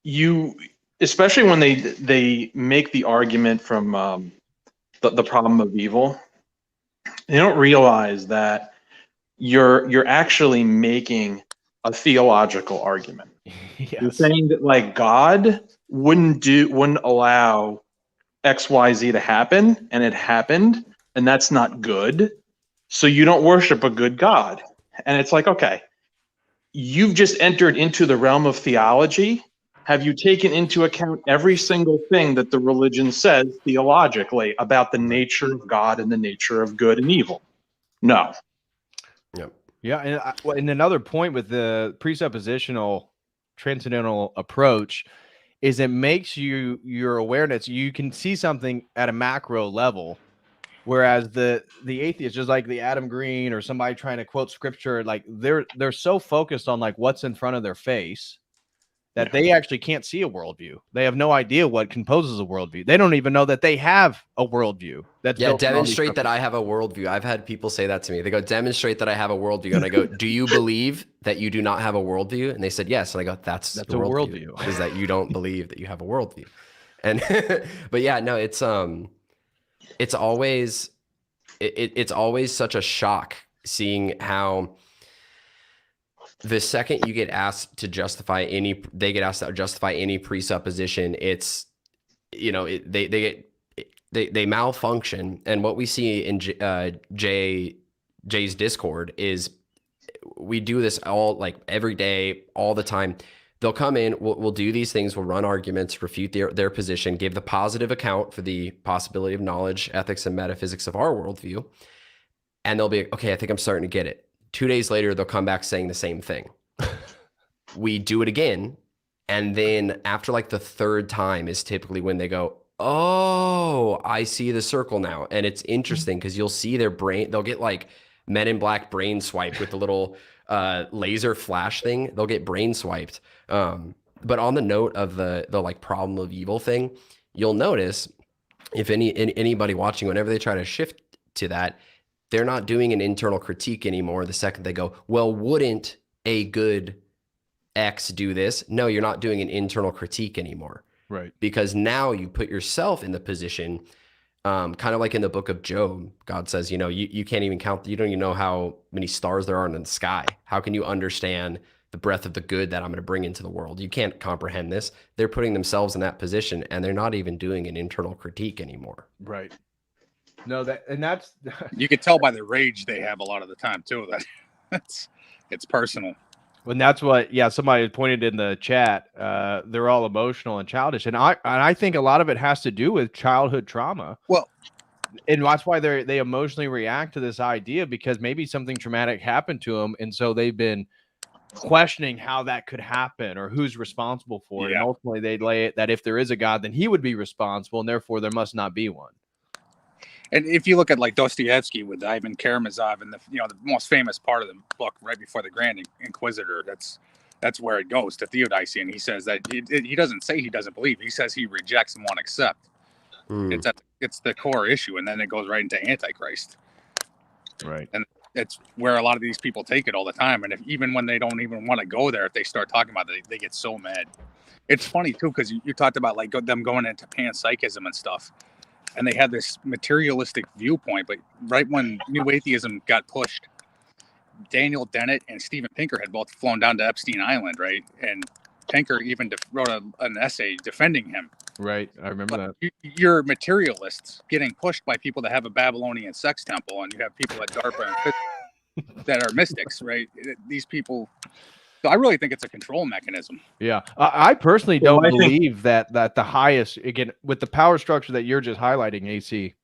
you, especially when they make the argument from the problem of evil, they don't realize that you're actually making a theological argument. Yes. You're saying that, like, God wouldn't allow XYZ to happen, and it happened, and that's not good. So you don't worship a good God. And it's like, okay, you've just entered into the realm of theology. Have you taken into account every single thing that the religion says theologically about the nature of God and the nature of good and evil? No. Yep. Yeah, and another point with the presuppositional transcendental approach is it makes your awareness, you can see something at a macro level, whereas the atheist, just like the Adam Green or somebody trying to quote scripture, like they're so focused on like what's in front of their face that they actually can't see a worldview. They have no idea what composes a worldview. They don't even know that they have a worldview. That's built on all these demonstrate that I have a worldview. I've had people say that to me. They go, demonstrate that I have a worldview. And I go, do you believe that you do not have a worldview? And they said, yes. And I go, that's a your worldview. Is that you don't believe that you have a worldview. And, but yeah, no, it's always, it's always such a shock seeing how the second you get asked to justify any presupposition, it's, you know, they malfunction. And what we see in Jay's Discord is we do this all, like, every day, all the time. They'll come in, we'll do these things, we'll run arguments, refute their position, give the positive account for the possibility of knowledge, ethics, and metaphysics of our worldview. And they'll be like, okay, I think I'm starting to get it. 2 days later, they'll come back saying the same thing. We do it again. And then after like the third time is typically when they go, oh, I see the circle now. And it's interesting because you'll see their brain, they'll get like Men in Black brain swipe with the little laser flash thing. They'll get brain swiped. But on the note of the like problem of evil thing, you'll notice if anybody watching, whenever they try to shift to that, they're not doing an internal critique anymore. The second they go, well, wouldn't a good X do this? No, you're not doing an internal critique anymore. Right. Because now you put yourself in the position, kind of like in the book of Job, God says, you know, you can't even count, you don't even know how many stars there are in the sky. How can you understand the breadth of the good that I'm going to bring into the world? You can't comprehend this. They're putting themselves in that position and they're not even doing an internal critique anymore. Right. No, that's You could tell by the rage they have a lot of the time too, that it's personal. And that's what, somebody pointed in the chat. They're all emotional and childish, and I think a lot of it has to do with childhood trauma. Well, and that's why they emotionally react to this idea, because maybe something traumatic happened to them, and so they've been questioning how that could happen or who's responsible for it. And ultimately, they lay it that if there is a God, then he would be responsible, and therefore there must not be one. And if you look at like Dostoevsky with Ivan Karamazov and the most famous part of the book right before the Grand Inquisitor, that's where it goes to theodicy, and he says that he doesn't say he doesn't believe. He says he rejects and won't accept. It's the core issue, and then it goes right into Antichrist. Right. And it's where a lot of these people take it all the time. And even when they don't even want to go there, if they start talking about it, they get so mad. It's funny too, because you talked about like them going into panpsychism and stuff. And they had this materialistic viewpoint, but right when New Atheism got pushed, Daniel Dennett and Steven Pinker had both flown down to Epstein Island, right? And Pinker even wrote an essay defending him. Right, I remember that. You're materialists getting pushed by people that have a Babylonian sex temple, and you have people at DARPA and that are mystics, right? These people... So I really think it's a control mechanism. Yeah, I personally don't believe that the highest, again, with the power structure that you're just highlighting, AC,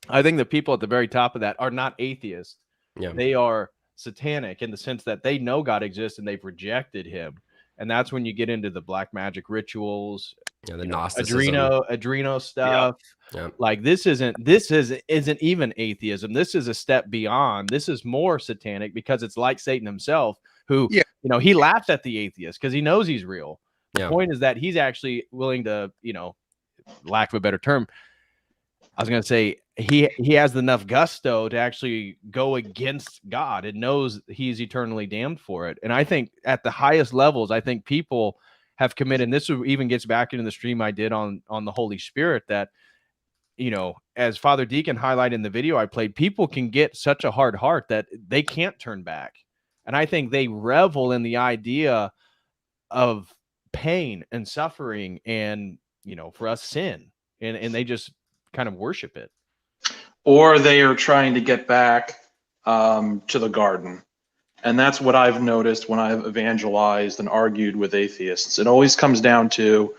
I think the people at the very top of that are not atheists. Yeah. They are satanic in the sense that they know God exists and they've rejected him. And that's when you get into the black magic rituals, the Gnosticism, Adreno stuff. Yeah. Like this isn't even atheism. This is a step beyond. This is more satanic because it's like Satan himself, who, he laughs at the atheist because he knows he's real. The point is that he's actually willing to, lack of a better term, I was going to say he has enough gusto to actually go against God and knows he's eternally damned for it. And I think at the highest levels, I think people have committed, and this even gets back into the stream I did on the Holy Spirit, that, as Father Deacon highlighted in the video I played, people can get such a hard heart that they can't turn back. And I think they revel in the idea of pain and suffering and, for us, sin. And they just kind of worship it. Or they are trying to get back to the garden. And that's what I've noticed when I've evangelized and argued with atheists. It always comes down to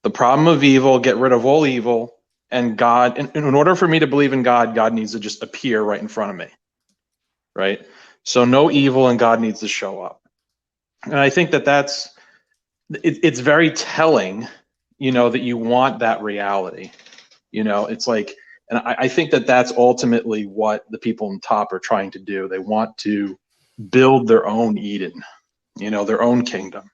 the problem of evil, get rid of all evil, and God. In order for me to believe in God, God needs to just appear right in front of me, right? So no evil, and God needs to show up. And I think that's it's very telling, that you want that reality. It's like, and I think that that's ultimately what the people on top are trying to do. They want to build their own Eden, their own kingdom.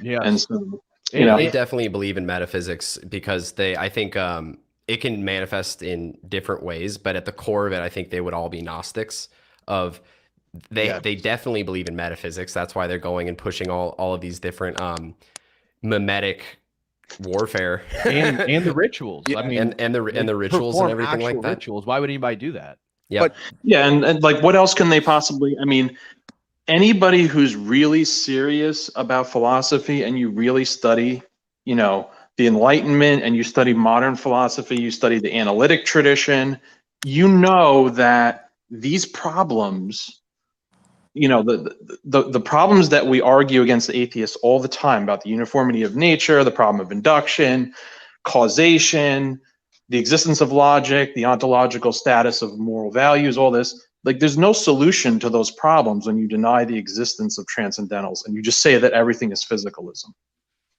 Yeah. And so, they definitely believe in metaphysics because I think it can manifest in different ways, but at the core of it, I think they would all be Gnostics. They definitely believe in metaphysics. That's why they're going and pushing all of these different mimetic warfare and the rituals. I mean, and the rituals and everything like that. Rituals. Why would anybody do that? Yeah. But and like, what else can they possibly? I mean, anybody who's really serious about philosophy and you really study, the Enlightenment, and you study modern philosophy, you study the analytic tradition, that these problems, the problems that we argue against the atheists all the time about the uniformity of nature, the problem of induction, causation, the existence of logic, the ontological status of moral values, all this, like, there's no solution to those problems when you deny the existence of transcendentals and you just say that everything is physicalism.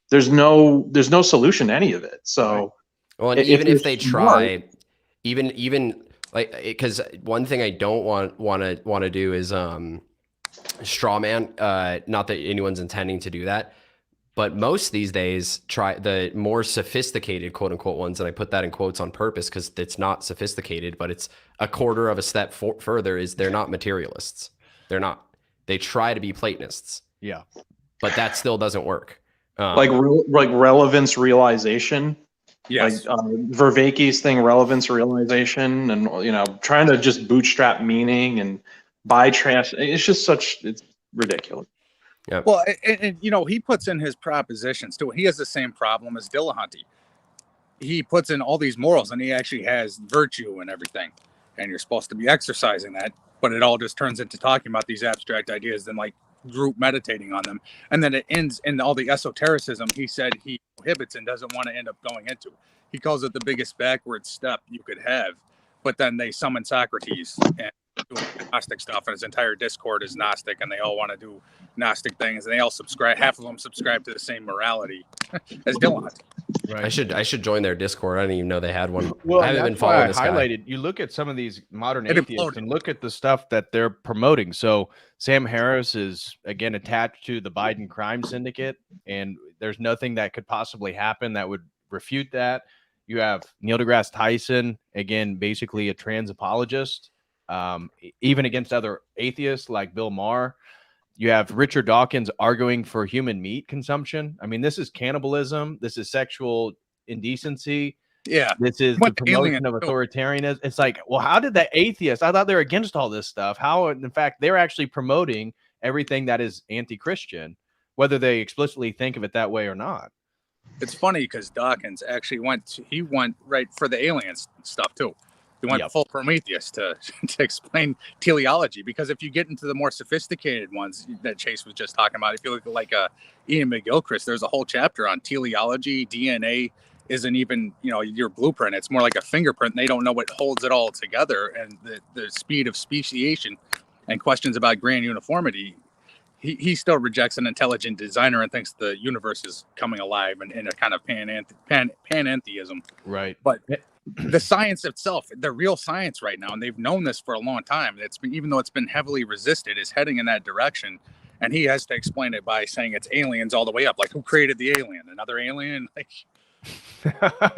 There's no solution to any of it. So, well, and even if they try, even like, because one thing I don't want to do is straw man. Not that anyone's intending to do that, but most these days try the more sophisticated, quote unquote, ones, and I put that in quotes on purpose because it's not sophisticated, but it's a quarter of a step further. Is they're not materialists. They're not. They try to be Platonists. Yeah, but that still doesn't work. Like relevance realization. Yes. Like Vervaeke's thing, relevance realization, and trying to just bootstrap meaning and buy trash. It's just it's ridiculous. Yeah. Well, and he puts in his propositions too. He has the same problem as Dillahunty. He puts in all these morals, and he actually has virtue and everything, and you're supposed to be exercising that, but it all just turns into talking about these abstract ideas and like group meditating on them, and then it ends in all the esotericism he said he prohibits and doesn't want to end up going into. He calls it the biggest backward step you could have, but then they summon Socrates and doing Gnostic stuff, and his entire Discord is Gnostic, and they all want to do Gnostic things, and they all subscribe. Half of them subscribe to the same morality as Dylan. right. I should join their Discord. I didn't even know they had one. Well, I haven't been following this guy. You look at some of these modern atheists and look at the stuff that they're promoting. So Sam Harris is again attached to the Biden crime syndicate, and there's nothing that could possibly happen that would refute that. You have Neil deGrasse Tyson, again, basically a trans apologist, even against other atheists like Bill Maher. You have Richard Dawkins arguing for human meat consumption. I mean, this is cannibalism. This is sexual indecency. Yeah. This is the promotion of authoritarianism. It's like, well, how did the atheists? I thought they're against all this stuff. How, in fact, they're actually promoting everything that is anti-Christian, whether they explicitly think of it that way or not. It's funny because Dawkins actually went right for the aliens stuff too. He went full Prometheus to explain teleology, because if you get into the more sophisticated ones that Chase was just talking about, if you look at like Ian McGilchrist, there's a whole chapter on teleology. DNA isn't even, your blueprint. It's more like a fingerprint. And they don't know what holds it all together, and the speed of speciation and questions about grand uniformity. He still rejects an intelligent designer and thinks the universe is coming alive and in a kind of panentheism. Right. But the science itself, the real science right now, and they've known this for a long time, it's been, even though it's been heavily resisted, is heading in that direction. And he has to explain it by saying it's aliens all the way up. Like, who created the alien? Another alien? Like,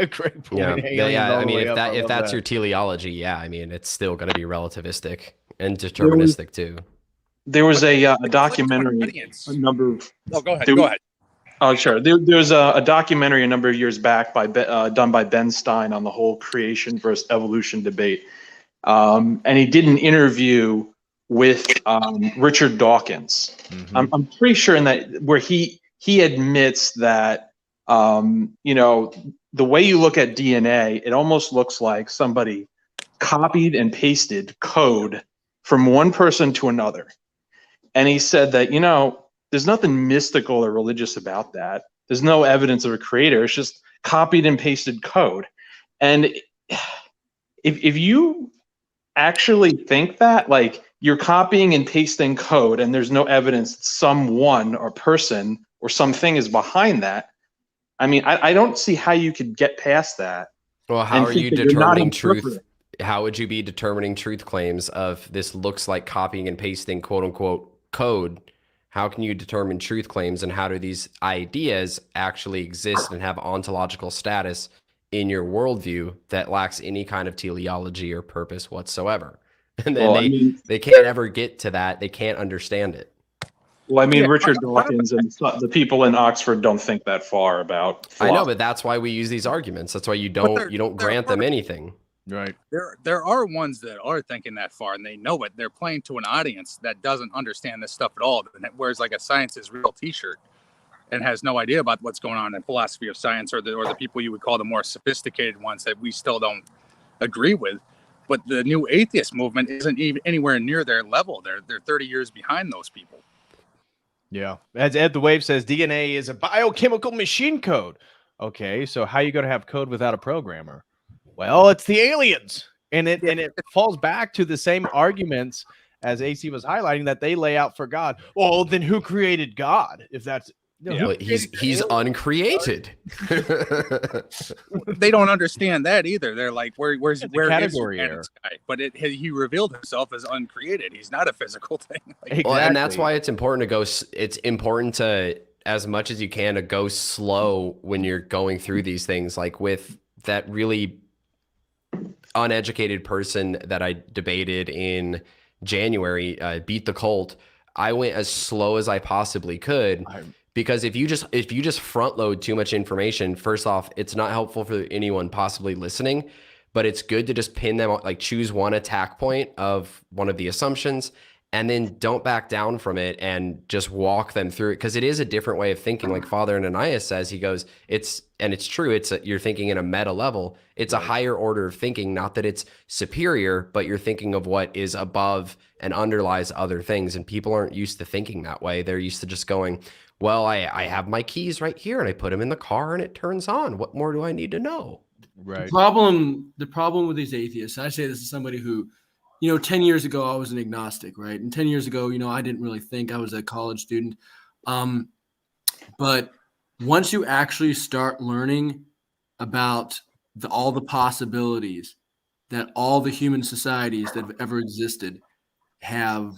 great point. Yeah. I mean, if that's your teleology, I mean, it's still going to be relativistic and deterministic too. There was a documentary a number of. Oh, go ahead. Oh, sure. There's a documentary a number of years back done by Ben Stein on the whole creation versus evolution debate, and he did an interview with Richard Dawkins. Mm-hmm. I'm pretty sure in that where he admits that the way you look at DNA, it almost looks like somebody copied and pasted code from one person to another. And he said that, there's nothing mystical or religious about that. There's no evidence of a creator. It's just copied and pasted code. And if you actually think that, like, you're copying and pasting code and there's no evidence that someone or person or something is behind that, I mean, I don't see how you could get past that. Well, how and are think you that you're not determining truth? interpreting. How would you be determining truth claims of this looks like copying and pasting quote unquote code? How can you determine truth claims, and how do these ideas actually exist and have ontological status in your worldview that lacks any kind of teleology or purpose whatsoever? And then Well, I mean, they can't ever get to that. They can't understand it. well, I mean, Yeah, Richard Dawkins and the people in Oxford don't think that far about I know, philosophy. but that's why we use these arguments. That's why you But don't grant them anything. Right. there are ones that are thinking that far and they know it. They're playing to an audience that doesn't understand this stuff at all. And it wears like a science is real t-shirt and has no idea about what's going on in philosophy of science, or the people you would call the more sophisticated ones that we still don't agree with. But the new atheist movement isn't even anywhere near their level. They're 30 years behind those people. Yeah. As Ed the Wave says, DNA is a biochemical machine code. Okay, so how are you going to have code without a programmer? Well, it's the aliens. And it falls back to the same arguments as AC was highlighting that they lay out for God. Well, then who created God? If that's Well, he's uncreated. They don't understand that either. They're like, where is category your error. guy? But he revealed himself as uncreated. He's not a physical thing. Like, Exactly. Well, and that's why it's important to go. It's important to, as much as you can, to go slow when you're going through these things. Like with that really uneducated person that I debated in January, Beat the Cult. I went as slow as I possibly could. Because if you just front load too much information, first off, it's not helpful for anyone possibly listening, but it's good to just pin them, like choose one attack point of one of the assumptions and then don't back down from it and just walk them through it. Because it is a different way of thinking. Like Father Ananias says, he goes, it's true. You're thinking in a meta level. It's a higher order of thinking, not that it's superior, but you're thinking of what is above and underlies other things. And people aren't used to thinking that way. They're used to just going, well, I have my keys right here and I put them in the car and it turns on. What more do I need to know? Right. The problem with these atheists, I say this as somebody who, 10 years ago, I was an agnostic, right? And 10 years ago, I didn't really think. I was a college student. But once you actually start learning about all the possibilities that all the human societies that have ever existed have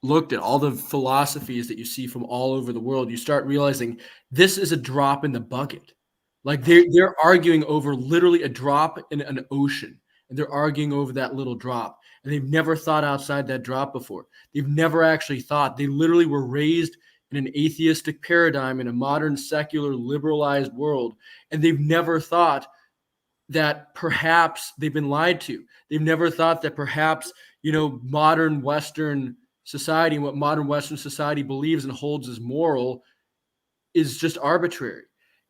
looked at, all the philosophies that you see from all over the world, you start realizing this is a drop in the bucket. Like they're arguing over literally a drop in an ocean, and they're arguing over that little drop. And they've never thought outside that drop before. They've never actually thought. They literally were raised in an atheistic paradigm in a modern, secular, liberalized world. And they've never thought that perhaps they've been lied to. They've never thought that perhaps, modern Western society and what modern Western society believes and holds as moral is just arbitrary.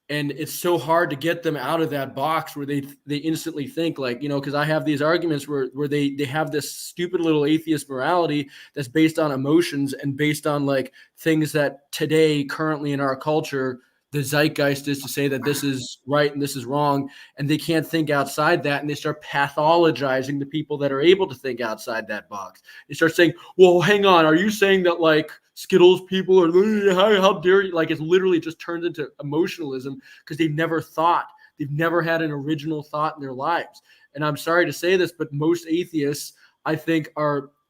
And it's so hard to get them out of that box where they instantly think like, because I have these arguments where they have this stupid little atheist morality that's based on emotions and based on like things that today, currently in our culture, the zeitgeist is to say that this is right and this is wrong. And they can't think outside that. And they start pathologizing the people that are able to think outside that box. They start saying, well, hang on. Are you saying that like Skittles people are, how dare you? Like, it's literally just turned into emotionalism because they've never thought. They've never had an original thought in their lives. And I'm sorry to say this, but most atheists, I think,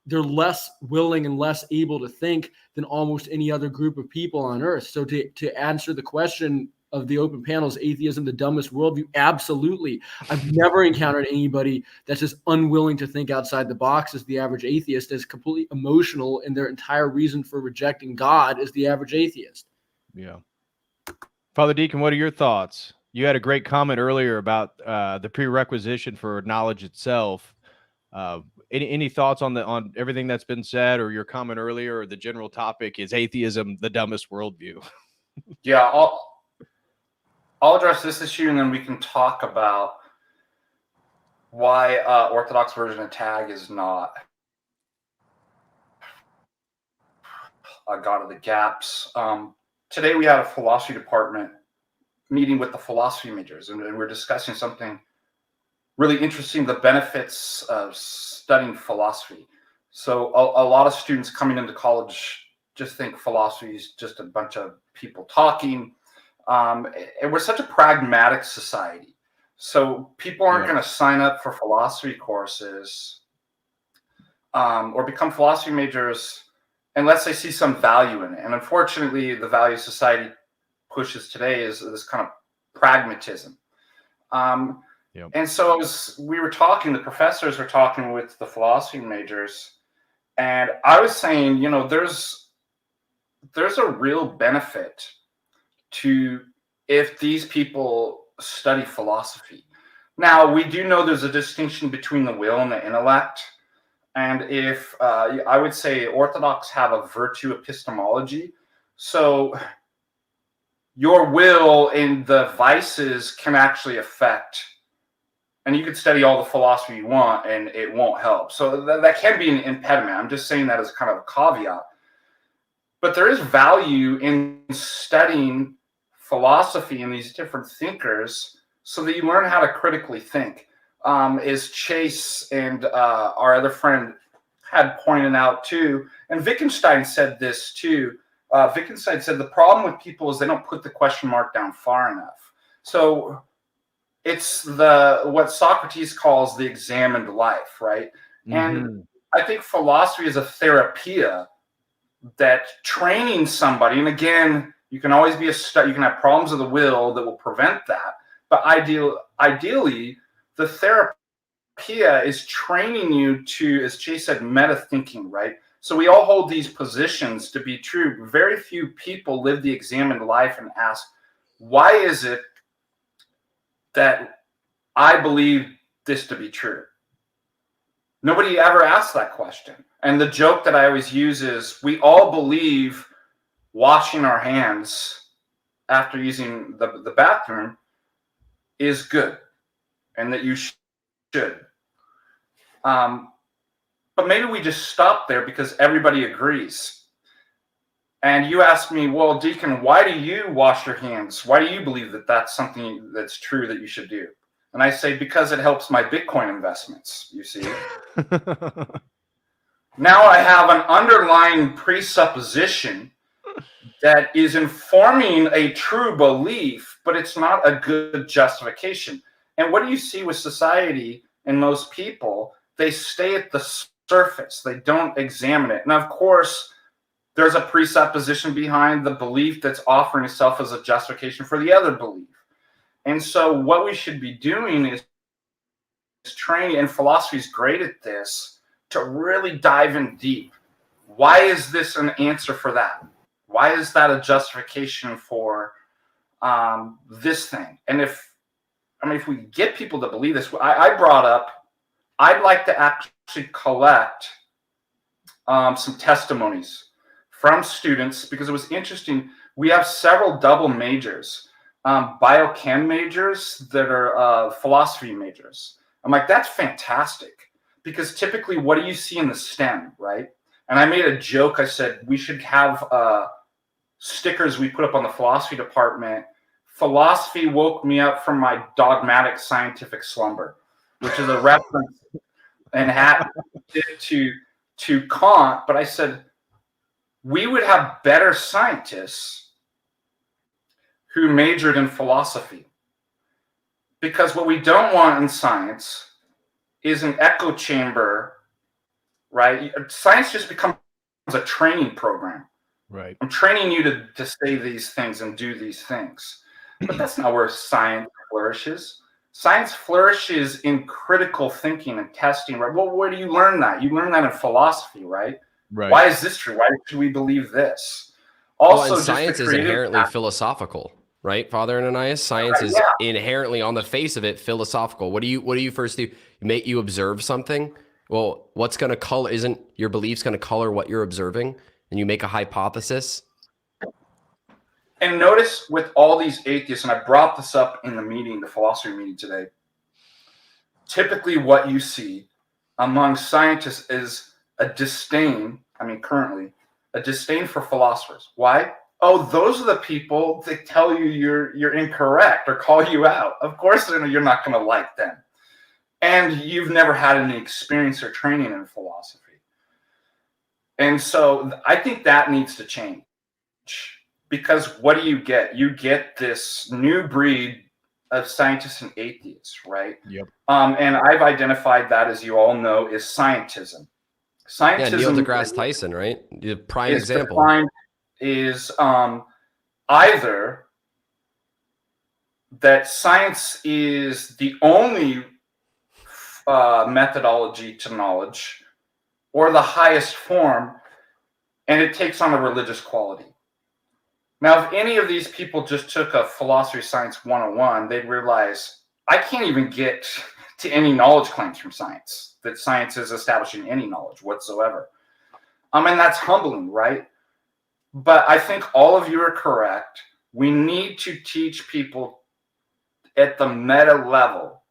they're less willing and less able to think than almost any other group of people on earth. So to answer the question of the open panel, is atheism the dumbest worldview? Absolutely. I've never encountered anybody that's just unwilling to think outside the box as the average atheist, is completely emotional, and their entire reason for rejecting God is the average atheist. Yeah. Father Deacon, what are your thoughts? You had a great comment earlier about the prerequisition for knowledge itself. Any thoughts on everything that's been said, or your comment earlier, or the general topic, is atheism the dumbest worldview? Yeah, I'll address this issue, and then we can talk about why Orthodox version of tag is not a God of the gaps. Today we had a philosophy department meeting with the philosophy majors, and we're discussing something really interesting, the benefits of studying philosophy. So a lot of students coming into college just think philosophy is just a bunch of people talking. And we're such a pragmatic society. So people aren't going to sign up for philosophy courses or become philosophy majors unless they see some value in it. And unfortunately, the value society pushes today is this kind of pragmatism. And so as we were talking, the professors were talking with the philosophy majors, and I was saying, you know, there's a real benefit to if these people study philosophy. Now, we do know there's a distinction between the will and the intellect. And if I would say Orthodox have a virtue epistemology. So your will and the vices can actually affect, and you could study all the philosophy you want and it won't help. So that can be an impediment. I'm just saying that as kind of a caveat. But there is value in studying philosophy and these different thinkers so that you learn how to critically think. As Chase and our other friend had pointed out too, and Wittgenstein said this too. Wittgenstein said the problem with people is they don't put the question mark down far enough. So it's what Socrates calls the examined life, right? And I think philosophy is a therapia that training somebody, and again, you can always be you can have problems of the will that will prevent that. But ideally, the therapia is training you to, as Chase said, meta thinking, right? So we all hold these positions to be true. Very few people live the examined life and ask, why is it that I believe this to be true? Nobody ever asks that question. And the joke that I always use is we all believe washing our hands after using the bathroom is good and that you should. But maybe we just stop there because everybody agrees. And you ask me, well, Deacon, why do you wash your hands? Why do you believe that that's something that's true that you should do? And I say, because it helps my Bitcoin investments, you see. Now I have an underlying presupposition that is informing a true belief, but it's not a good justification. And what do you see with society and most people? They stay at the surface. They don't examine it. And of course, there's a presupposition behind the belief that's offering itself as a justification for the other belief. And so what we should be doing is training, and philosophy is great at this, to really dive in deep. Why is this an answer for that? Why is that a justification for this thing? And if we get people to believe this, I brought up, I'd like to actually collect some testimonies from students, because it was interesting. We have several double majors, biochem majors that are philosophy majors. I'm like, that's fantastic, because typically what do you see in the STEM, right? And I made a joke. I said we should have stickers we put up on the philosophy department. Philosophy woke me up from my dogmatic scientific slumber, which is a reference and hat to Kant. But I said we would have better scientists who majored in philosophy, because what we don't want in science is an echo chamber, right? Science just becomes a training program. Right. I'm training you to say these things and do these things. But that's not where science flourishes. Science flourishes in critical thinking and testing, right? Well, where do you learn that? You learn that in philosophy, right? Right. Why is this true? Why should we believe this? Also, well, science is inherently philosophical, right, Father Ananias? Science is inherently, on the face of it, philosophical. What do you first do? You observe something. Well, what's going to color? Isn't your beliefs going to color what you're observing? And you make a hypothesis. And notice with all these atheists, and I brought this up in the meeting, the philosophy meeting today, typically what you see among scientists is a disdain, currently, a disdain for philosophers. Why? Oh, those are the people that tell you you're incorrect or call you out. Of course, you're not going to like them. And you've never had any experience or training in philosophy. And so I think that needs to change, because what do you get? You get this new breed of scientists and atheists, right? Yep. And I've identified that, as you all know, is scientism. Yeah, Neil Scientism deGrasse Tyson, right? The prime is example. defined is either that science is the only methodology to knowledge, or the highest form, and it takes on a religious quality. Now, if any of these people just took a philosophy of science 101, they'd realize, I can't even get to any knowledge claims from science, that science is establishing any knowledge whatsoever. And that's humbling, right? But I think all of you are correct. We need to teach people at the meta level,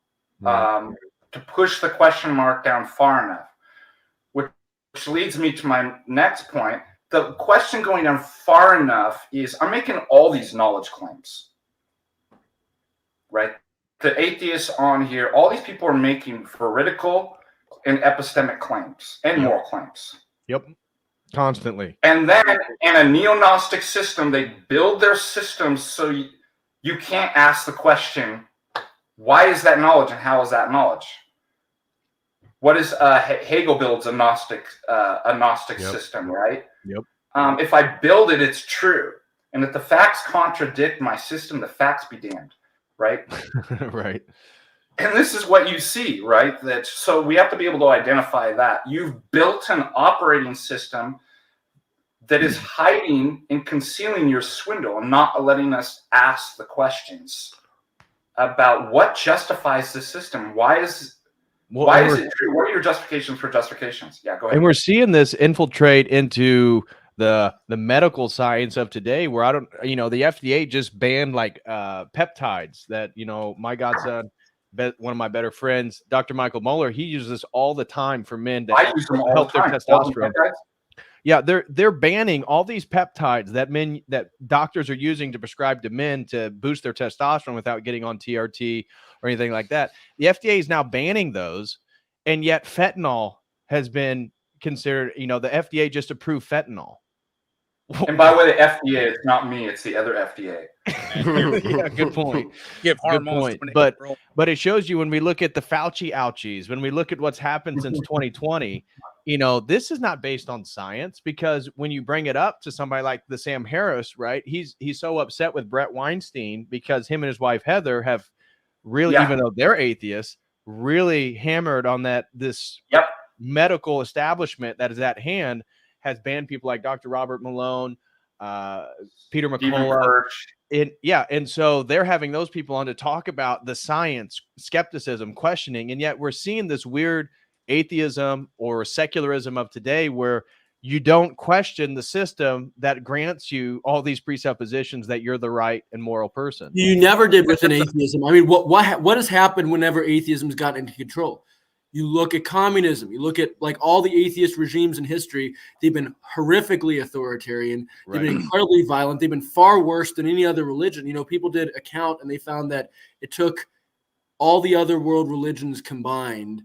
to push the question mark down far enough, which leads me to my next point. The question going down far enough is, I'm making all these knowledge claims, right? The atheists on here, all these people are making veridical and epistemic claims and moral claims. Yep. Constantly. And then in a neo-Gnostic system, they build their systems so you can't ask the question, why is that knowledge and how is that knowledge? What is Hegel builds a Gnostic system, right? Yep. If I build it, it's true. And if the facts contradict my system, the facts be damned, right? Right. And this is what you see, right? So we have to be able to identify that. You've built an operating system that is hiding and concealing your swindle and not letting us ask the questions about what justifies the system. Why is it true? What are your justifications for justifications? Yeah, go ahead. And we're seeing this infiltrate into the medical science of today, where the FDA just banned like peptides that, my godson, one of my better friends, Dr. Michael Moeller, he uses this all the time for men to help their testosterone. Yeah, they're banning all these peptides that doctors are using to prescribe to men to boost their testosterone without getting on TRT or anything like that. The FDA is now banning those, and yet fentanyl has been considered. The FDA just approved fentanyl. And by the way, the FDA, it's not me; it's the other FDA. Yeah, good point. Give hormones. Good point. But it shows you, when we look at the Fauci ouchies, when we look at what's happened since 2020. This is not based on science, because when you bring it up to somebody like the Sam Harris, right? He's so upset with Brett Weinstein because him and his wife Heather have really, even though they're atheists, really hammered on this medical establishment that is at hand has banned people like Dr. Robert Malone, Peter McCullough. And so they're having those people on to talk about the science, skepticism, questioning, and yet we're seeing this weird atheism or secularism of today where you don't question the system that grants you all these presuppositions that you're the right and moral person. You never did within atheism. I mean, what has happened whenever atheism's gotten into control? You look at communism, you look at like all the atheist regimes in history, they've been horrifically authoritarian, they've been incredibly violent, they've been far worse than any other religion. People did a count and they found that it took all the other world religions combined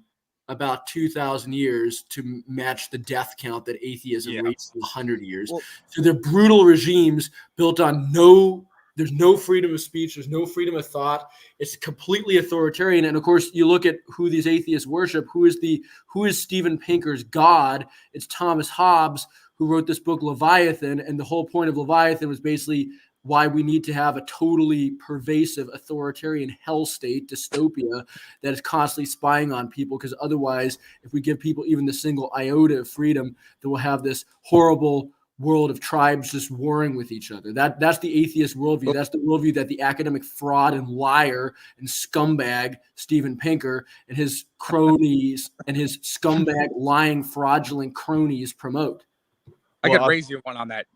about 2,000 years to match the death count that atheism reached in 100 years. So they're brutal regimes built on there's no freedom of speech, there's no freedom of thought. It's completely authoritarian. And of course, you look at who these atheists worship. Who is Steven Pinker's God? It's Thomas Hobbes, who wrote this book Leviathan. And the whole point of Leviathan was basically why we need to have a totally pervasive authoritarian hell state, dystopia, that is constantly spying on people, because otherwise, if we give people even the single iota of freedom, then we'll have this horrible world of tribes just warring with each other. That's the atheist worldview. That's the worldview that the academic fraud and liar and scumbag Steven Pinker and his cronies and his scumbag lying fraudulent cronies promote. I could raise you one on that,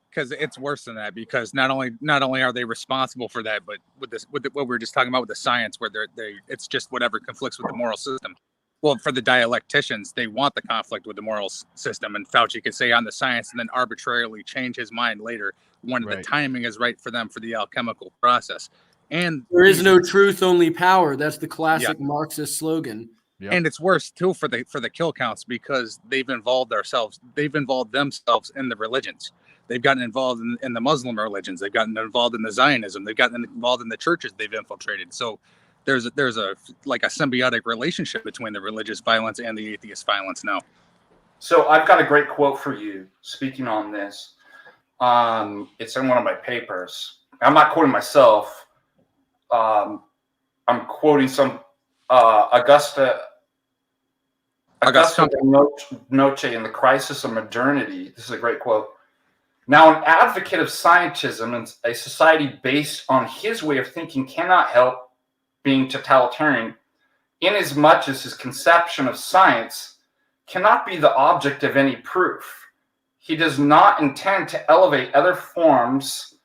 because it's worse than that. Because not only are they responsible for that, but with what we were just talking about with the science, where it's just whatever conflicts with the moral system. Well, for the dialecticians, they want the conflict with the moral system, and Fauci could say on the science and then arbitrarily change his mind later when the timing is right for them for the alchemical process. And there is no truth, only power. That's the classic Marxist slogan. Yep. And it's worse too for the kill counts because they've involved themselves in the religions. They've gotten involved in the Muslim religions. They've gotten involved in the Zionism. They've gotten involved in the churches they've infiltrated. So there's a like a symbiotic relationship between the religious violence and the atheist violence now. So I've got a great quote for you speaking on this. It's in one of my papers. I'm not quoting myself. I'm quoting some Augusta Noce in The Crisis of Modernity. This is a great quote. Now, an advocate of scientism and a society based on his way of thinking cannot help being totalitarian, inasmuch as his conception of science cannot be the object of any proof. He does not intend to elevate other forms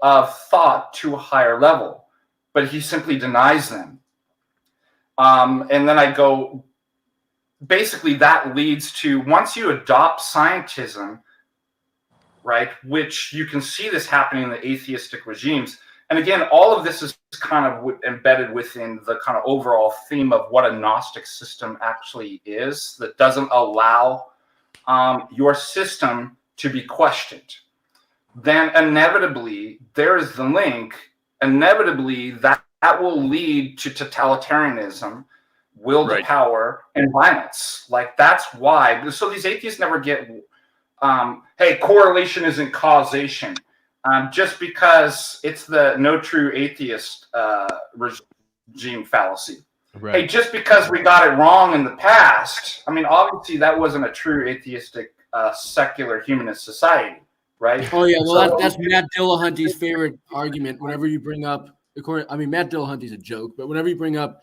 of thought to a higher level, but he simply denies them. And then I go, basically that leads to, once you adopt scientism, right, which you can see this happening in the atheistic regimes. And again, all of this is kind of embedded within the kind of overall theme of what a Gnostic system actually is, that doesn't allow your system to be questioned. Then inevitably, there is the link. Inevitably, that will lead to totalitarianism, will to power, and violence. Like, that's why. So these atheists never get, hey, correlation isn't causation. Just because it's the no true atheist regime fallacy. Right. Hey, just because we got it wrong in the past, I mean, obviously that wasn't a true atheistic, secular humanist society, right? Oh yeah, well so, that's Matt Dillahunty's favorite argument. Whenever you bring up, I mean, Matt Dillahunty's a joke, but whenever you bring up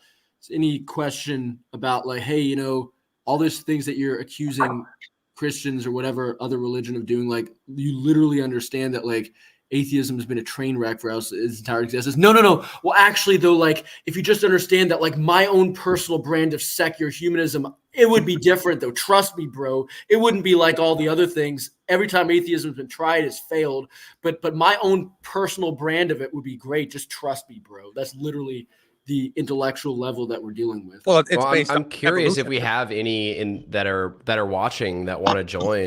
any question about like, hey, you know, all these things that you're accusing Christians or whatever other religion of doing, like, you literally understand that like atheism has been a train wreck for us its entire existence. No. Well, actually, though, like, if you just understand that, like, my own personal brand of secular humanism, it would be different, though. Trust me, bro. It wouldn't be like all the other things. Every time atheism has been tried, it's failed. But my own personal brand of it would be great. Just trust me, bro. That's literally the intellectual level that we're dealing with. Well, I'm curious if we have any that are watching that want to join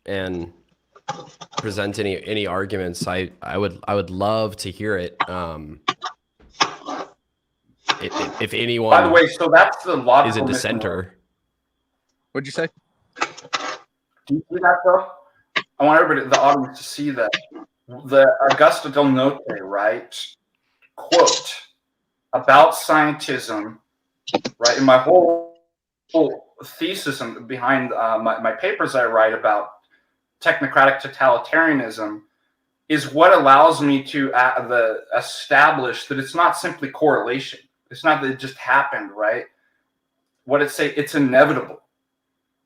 and present any arguments. I would love to hear it. If anyone, by the way, so that's the logical is a dissenter. What'd you say? Do you see that though? I want everybody, the audience, to see that the Augusta Del Noce, right, quote about scientism, right, in my whole thesis and behind my papers I write about technocratic totalitarianism, is what allows me to establish that it's not simply correlation. It's not that it just happened, right? What it say, it's inevitable.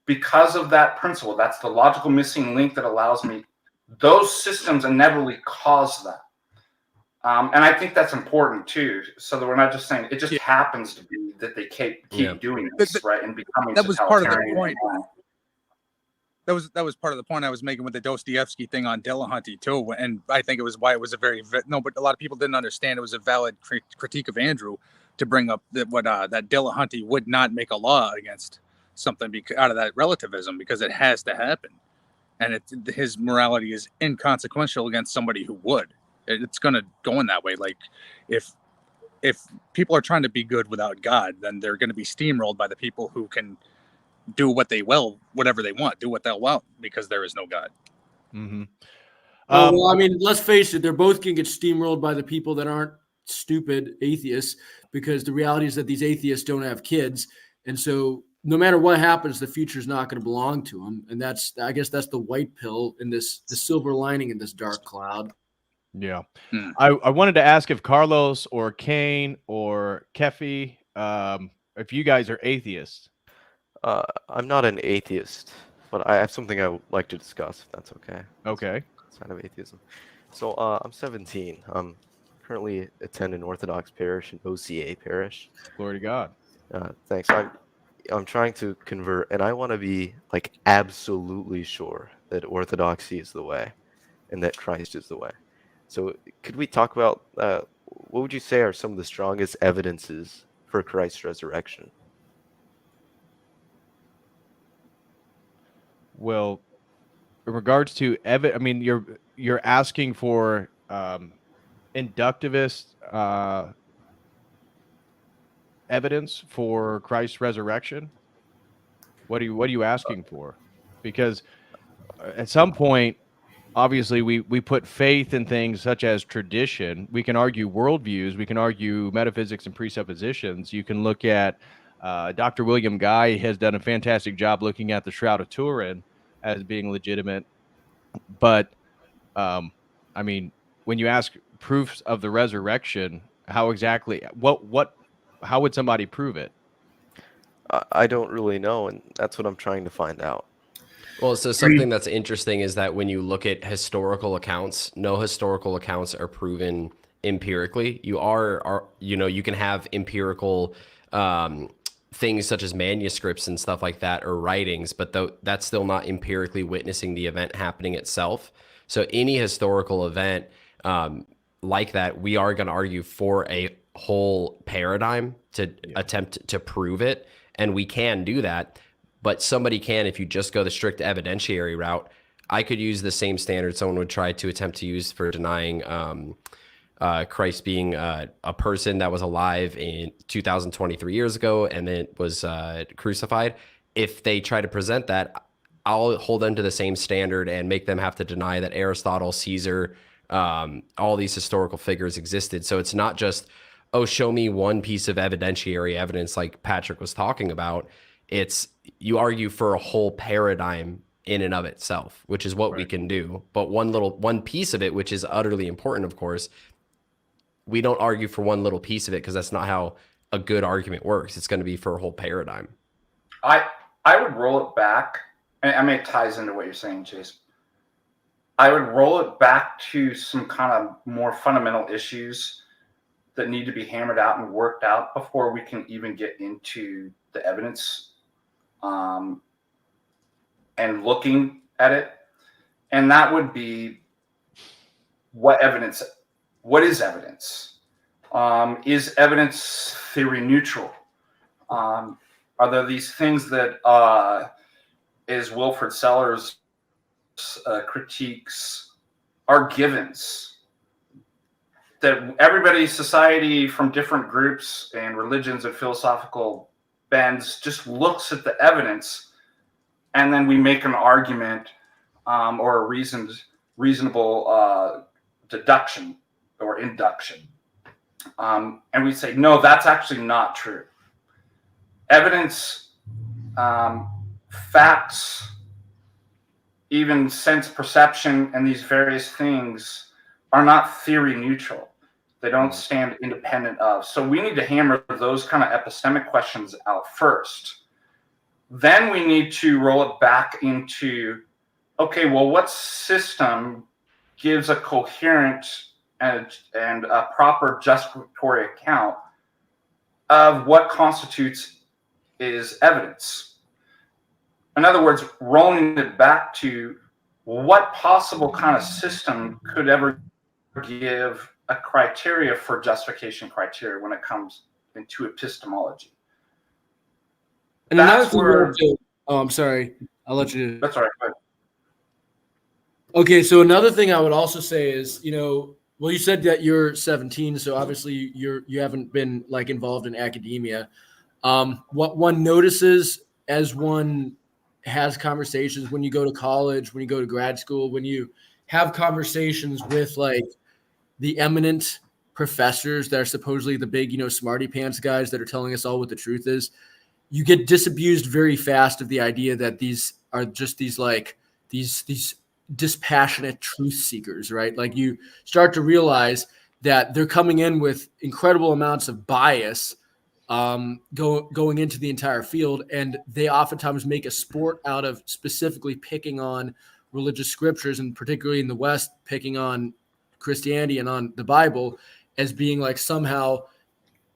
Because of that principle, that's the logical missing link that allows me, those systems inevitably cause that. And I think that's important too, so that we're not just saying it just happens to be that they keep doing this, right, and becoming that was part of the point. That was part of the point I was making with the Dostoevsky thing on Dillahunty too, and I think it was why it was a but a lot of people didn't understand it was a valid critique of Andrew to bring up that that Dillahunty would not make a law against something out of that relativism because it has to happen, and his morality is inconsequential against somebody who would. It's going to go in that way. Like, if people are trying to be good without God, then they're going to be steamrolled by the people who can do whatever they want, do what they'll want, because there is no God. Mm-hmm. Well, I mean, let's face it, they're both going to get steamrolled by the people that aren't stupid atheists, because the reality is that these atheists don't have kids. And so no matter what happens, the future is not going to belong to them. And I guess that's the white pill in the silver lining in this dark cloud. Yeah. I wanted to ask if Carlos or Kane or Kefi, if you guys are atheists. I'm not an atheist, but I have something I would like to discuss, if that's okay. Okay. Side of atheism. So I'm 17. I'm currently attend an Orthodox parish, an OCA parish. Glory to God. Thanks. I'm trying to convert, and I want to be like absolutely sure that Orthodoxy is the way, and that Christ is the way. So could we talk about what would you say are some of the strongest evidences for Christ's resurrection? well, in regards to I mean, you're asking for inductivist evidence for Christ's resurrection. What are you asking for? Because at some point, obviously, we put faith in things such as tradition. We can argue worldviews. We can argue metaphysics and presuppositions. You can look at Dr. William Guy has done a fantastic job looking at the Shroud of Turin as being legitimate. But I mean, when you ask proofs of the resurrection, how exactly how would somebody prove it? I don't really know, and that's what I'm trying to find out. Well, so something that's interesting is that when you look at historical accounts, no historical accounts are proven empirically. You you can have empirical things such as manuscripts and stuff like that, or writings, but that's still not empirically witnessing the event happening itself. So any historical event like that, we are going to argue for a whole paradigm to attempt to prove it. And we can do that. But somebody can, if you just go the strict evidentiary route. I could use the same standard someone would try to attempt to use for denying Christ being a person that was alive in 2023 years ago and then was crucified. If they try to present that, I'll hold them to the same standard and make them have to deny that Aristotle, Caesar, all these historical figures existed. So it's not just, oh, show me one piece of evidentiary evidence like Patrick was talking about. It's you argue for a whole paradigm in and of itself, which is what we can do. But one piece of it, which is utterly important, of course, we don't argue for one little piece of it because that's not how a good argument works. It's going to be for a whole paradigm. I would roll it back. I mean, it ties into what you're saying, Chase. I would roll it back to some kind of more fundamental issues that need to be hammered out and worked out before we can even get into the evidence and looking at it. And that would be what is evidence? Is evidence theory neutral? Are there these things that, as Wilfred Sellers critiques, are givens? That everybody, society from different groups and religions and philosophical bends just looks at the evidence and then we make an argument or a reasonable deduction or induction. And we say, no, that's actually not true. Evidence, facts, even sense perception, and these various things are not theory neutral. They don't stand independent of. So we need to hammer those kind of epistemic questions out first. Then we need to roll it back into, okay, well, what system gives a coherent and a proper justificatory account of what constitutes is evidence? In other words, rolling it back to what possible kind of system could ever give a criteria for justification criteria when it comes into epistemology. And that's where, I'm sorry, I'll let you. That's all right. Go ahead. Okay, so another thing I would also say is, well, you said that you're 17, so obviously you haven't been like involved in academia. What one notices as one has conversations when you go to college, when you go to grad school, when you have conversations with like the eminent professors that are supposedly the big, smarty pants guys that are telling us all what the truth is, you get disabused very fast of the idea that these are just these dispassionate truth seekers, right? Like you start to realize that they're coming in with incredible amounts of bias going into the entire field. And they oftentimes make a sport out of specifically picking on religious scriptures, and particularly in the West, picking on Christianity and on the Bible as being like somehow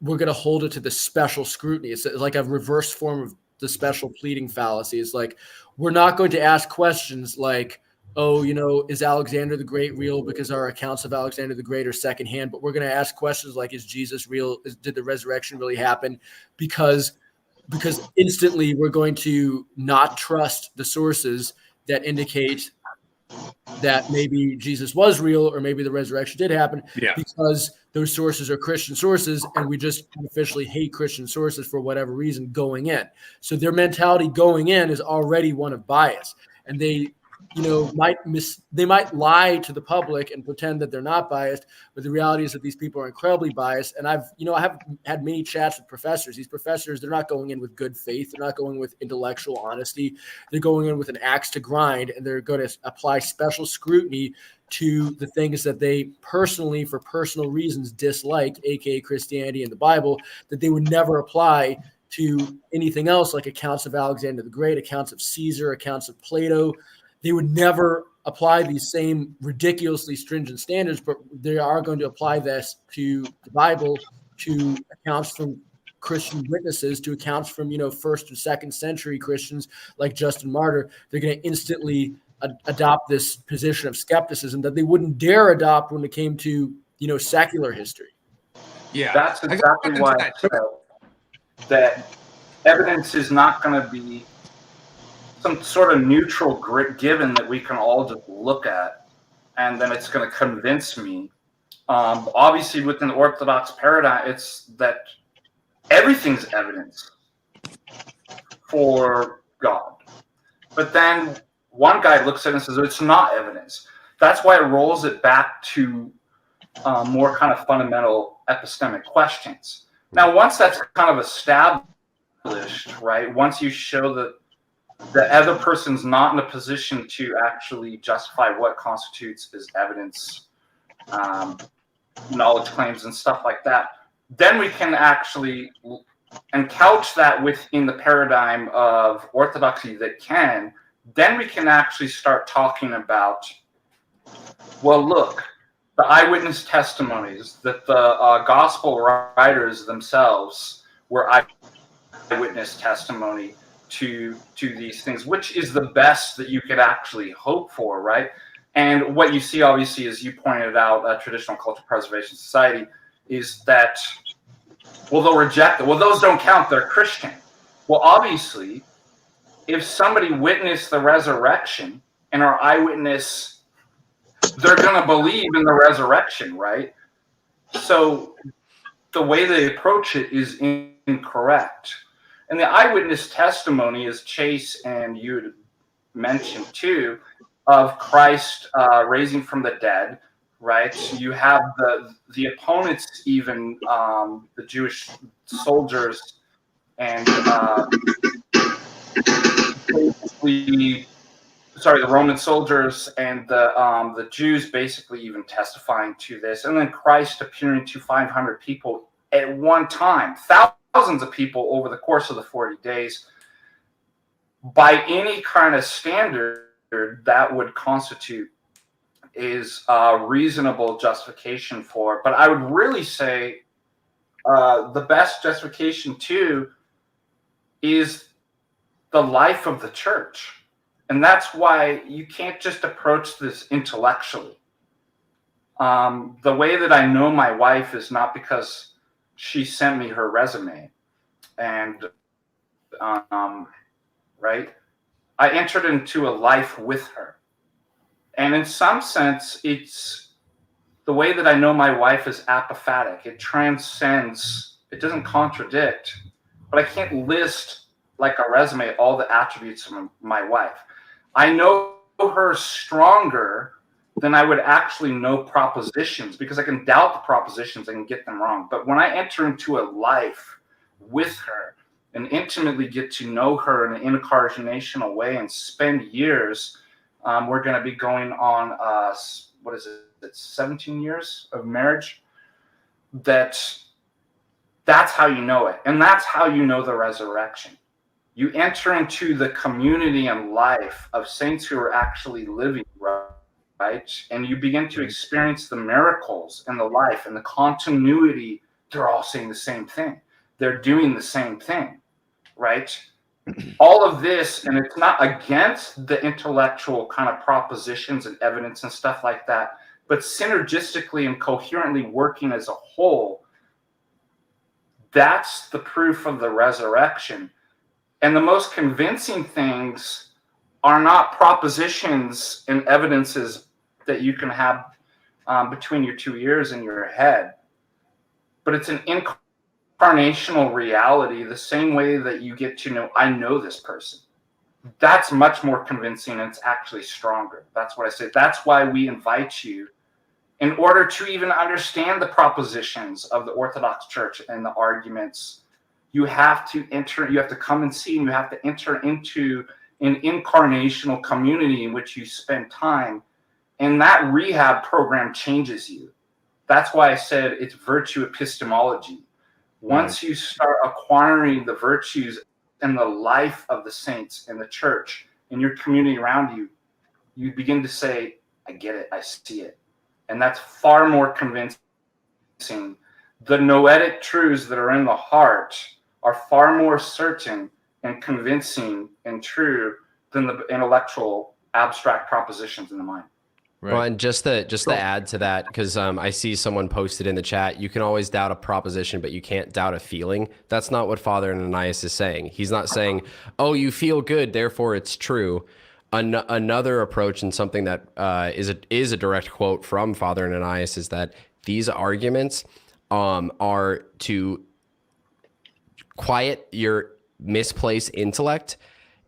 we're going to hold it to the special scrutiny. It's like a reverse form of the special pleading fallacy. It's like, we're not going to ask questions like, oh, is Alexander the Great real because our accounts of Alexander the Great are secondhand? But we're going to ask questions like, is Jesus real? Did the resurrection really happen? Because instantly we're going to not trust the sources that indicate that maybe Jesus was real or maybe the resurrection did happen, because those sources are Christian sources, and we just officially hate Christian sources for whatever reason going in. So their mentality going in is already one of bias, and they might lie to the public and pretend that they're not biased, but the reality is that these people are incredibly biased. And I have had many chats with professors. These professors, they're not going in with good faith. They're not going with intellectual honesty. They're going in with an axe to grind, and they're going to apply special scrutiny to the things that they personally, for personal reasons, dislike, aka Christianity and the Bible, that they would never apply to anything else, like accounts of Alexander the Great, accounts of Caesar, accounts of Plato. They would never apply these same ridiculously stringent standards, but they are going to apply this to the Bible, to accounts from Christian witnesses, to accounts from, first and second century Christians like Justin Martyr. They're going to instantly adopt this position of skepticism that they wouldn't dare adopt when it came to, secular history. Yeah, That's exactly why I said that evidence is not going to be some sort of neutral grit given that we can all just look at, and then it's going to convince me. Obviously, within the Orthodox paradigm, it's that everything's evidence for God. But then one guy looks at it and says, it's not evidence. That's why it rolls it back to more kind of fundamental epistemic questions. Now, once that's kind of established, right, once you show that the other person's not in a position to actually justify what constitutes as evidence, knowledge claims and stuff like that, then we can actually and couch that within the paradigm of orthodoxy then we can actually start talking about, well, look, the eyewitness testimonies that the gospel writers themselves were eyewitness testimony to these things, which is the best that you could actually hope for, right? And what you see, obviously, as you pointed out, Traditional Cultural Preservation Society, is that, well, they'll reject it. Well, those don't count. They're Christian. Well, obviously, if somebody witnessed the resurrection and are eyewitness, they're going to believe in the resurrection, right? So the way they approach it is incorrect. And the eyewitness testimony, as Chase and you had mentioned too, of Christ raising from the dead, right? You have the opponents, even the Jewish soldiers and the Roman soldiers and the Jews basically even testifying to this, and then Christ appearing to 500 people at one time, thousands of people over the course of the 40 days. By any kind of standard that would constitute is a reasonable justification for it. But I would really say the best justification too is the life of the church. And that's why you can't just approach this intellectually. The way that I know my wife is not because she sent me her resume and right, I entered into a life with her. And in some sense, it's the way that I know my wife is apophatic. It transcends, it doesn't contradict, but I can't list like a resume all the attributes of my wife. I know her stronger than I would actually know propositions, because I can doubt the propositions, I can get them wrong. But when I enter into a life with her and intimately get to know her in an incarnational way and spend years, we're going to be going on, 17 years of marriage. That's how you know it. And that's how you know the resurrection. You enter into the community and life of saints who are actually living, right? And you begin to experience the miracles and the life and the continuity. They're all saying the same thing. They're doing the same thing, right? All of this, and it's not against the intellectual kind of propositions and evidence and stuff like that, but synergistically and coherently working as a whole, that's the proof of the resurrection. And the most convincing things are not propositions and evidences that you can have between your two ears in your head, but it's an incarnational reality, the same way that you get to know, I know this person. That's much more convincing, and it's actually stronger. That's what I say. That's why we invite you, in order to even understand the propositions of the Orthodox Church and the arguments, you have to come and see, and you have to enter into an incarnational community in which you spend time, and that rehab program changes you. That's why I said it's virtue epistemology. Once you start acquiring the virtues and the life of the saints in the church, in your community around you, you begin to say, I get it, I see it. And that's far more convincing. The noetic truths that are in the heart are far more certain and convincing and true than the intellectual abstract propositions in the mind. Right. Well, and just to add to that, because I see someone posted in the chat, you can always doubt a proposition, but you can't doubt a feeling. That's not what Father Ananias is saying. He's not saying, oh, you feel good, therefore it's true. Another approach, and something that is a direct quote from Father Ananias, is that these arguments are to quiet your misplaced intellect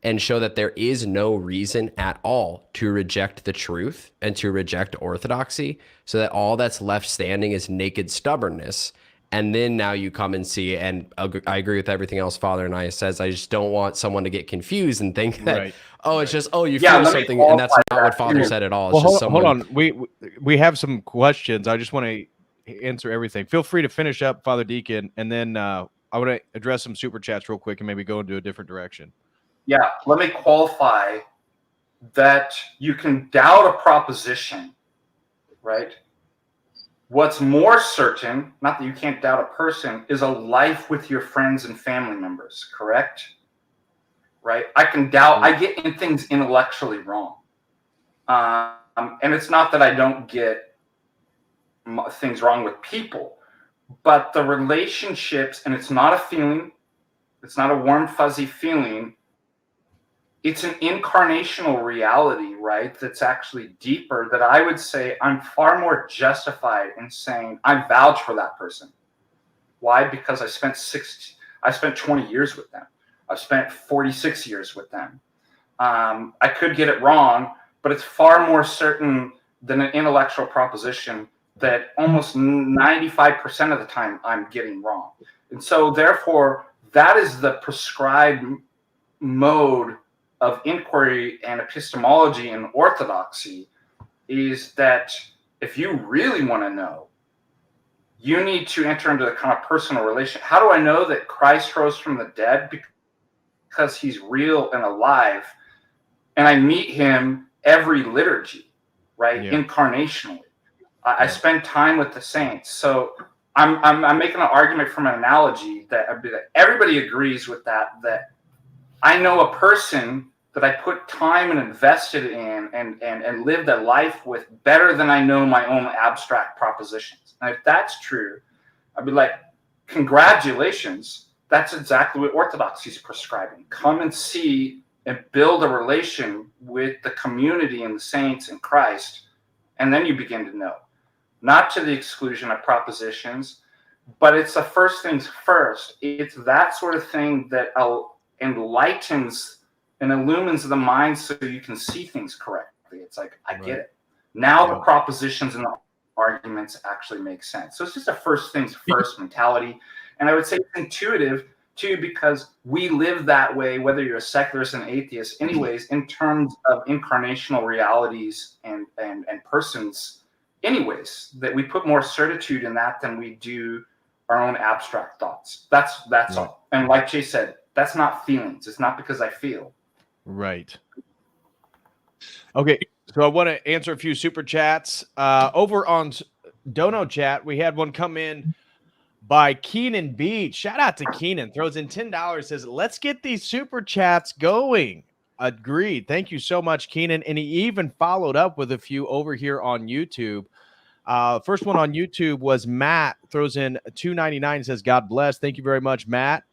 and show that there is no reason at all to reject the truth and to reject orthodoxy, so that all that's left standing is naked stubbornness. And then now you come and see, and I agree with everything else Father Ananias says. I just don't want someone to get confused and think that, it's just, you feel something, and that's not what Father said at all. It's just hold on. We have some questions. I just want to answer everything. Feel free to finish up, Father Deacon, and then I want to address some super chats real quick and maybe go into a different direction. Yeah, let me qualify that you can doubt a proposition, right? What's more certain, not that you can't doubt a person, is a life with your friends and family members, correct? Right? I can doubt, I get things intellectually wrong. And it's not that I don't get things wrong with people, but the relationships, and it's not a feeling, it's not a warm, fuzzy feeling. It's an incarnational reality, right? That's actually deeper, that I would say I'm far more justified in saying I vouch for that person. Why? Because I spent 20 years with them. I've spent 46 years with them. I could get it wrong, but it's far more certain than an intellectual proposition that almost 95% of the time I'm getting wrong. And so therefore, that is the prescribed mode of inquiry and epistemology and orthodoxy, is that if you really want to know, you need to enter into the kind of personal relation. How do I know that Christ rose from the dead? Because he's real and alive, and I meet him every liturgy, right? Incarnationally. I spend time with the saints. So I'm making an argument from an analogy that everybody agrees with, that I know a person that I put time and invested in and lived a life with better than I know my own abstract propositions. And if that's true, I'd be like, congratulations. That's exactly what orthodoxy is prescribing. Come and see and build a relation with the community and the saints in Christ, and then you begin to know. Not to the exclusion of propositions, but it's the first things first. It's that sort of thing that enlightens and illumines the mind so you can see things correctly. It's like, I get it. Now the propositions and the arguments actually make sense. So it's just a first things first mentality. And I would say it's intuitive too, because we live that way, whether you're a secularist and atheist, anyways, in terms of incarnational realities and persons, anyways, that we put more certitude in that than we do our own abstract thoughts. That's all. And like Jay said, that's not feelings. It's not because I feel. Right. Okay. So I want to answer a few super chats. Over on Dono chat, we had one come in by Keenan Beach. Shout out to Keenan. Throws in $10. Says, let's get these super chats going. Agreed. Thank you so much, Keenan. And he even followed up with a few over here on YouTube. First one on YouTube was Matt. Throws in $2.99. Says, God bless. Thank you very much, Matt.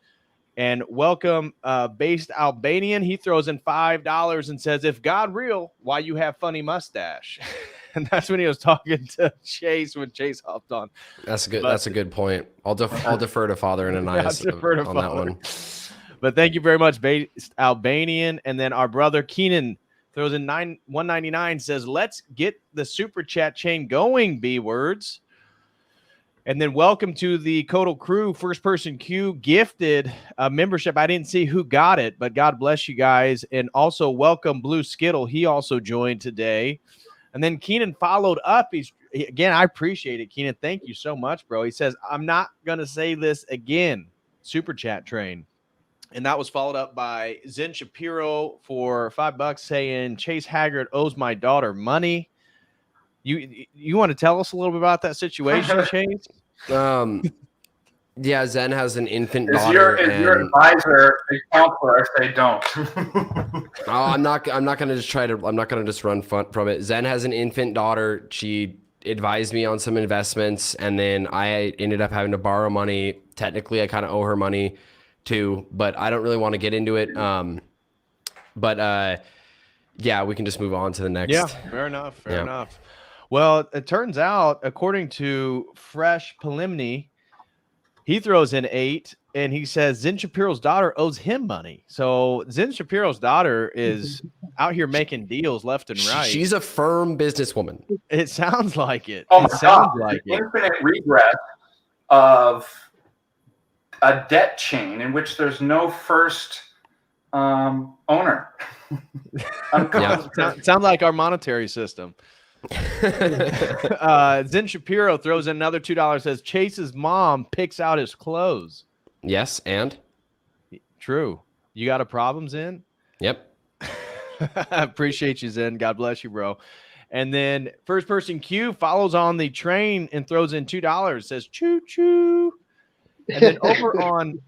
And welcome, Based Albanian. He throws in $5 and says, if God real, why you have funny mustache? And that's when he was talking to Chase when Chase hopped on. That's good. That's a good point. I'll defer to Father Ananias on that one. But thank you very much, Based Albanian. And then our brother Keenan throws in 199, says, let's get the super chat chain going, B words. And then welcome to the COTEL crew, first person Q gifted a membership. I didn't see who got it, but God bless you guys. And also welcome Blue Skittle. He also joined today. And then Keenan followed up. Again, I appreciate it, Keenan. Thank you so much, bro. He says, I'm not going to say this again. Super chat train. And that was followed up by Zen Shapiro for $5 saying Chase Haggard owes my daughter money. You want to tell us a little bit about that situation, Chase? Yeah, Zen has an infant Is daughter. your advisor a counselor if they don't? I'm not gonna just run from it. Zen has an infant daughter. She advised me on some investments, and then I ended up having to borrow money. Technically, I kind of owe her money too, but I don't really want to get into it. Yeah, we can just move on to the next. Yeah, fair enough. Fair enough. Well, it turns out, according to Fresh Pelimni, he throws in 8, and he says Zen Shapiro's daughter owes him money. So Zen Shapiro's daughter is out here making deals left and right. She's a firm businesswoman. It sounds like it. Oh, it sounds like it. Infinite regress of a debt chain in which there's no first owner. Sounds like our monetary system. Zen Shapiro throws in another $2, says Chase's mom picks out his clothes. Yes, and true. You got a problem, Zen? Yep. I appreciate you, Zen. God bless you, bro. And then first person Q follows on the train and throws in $2, says choo choo. And then over on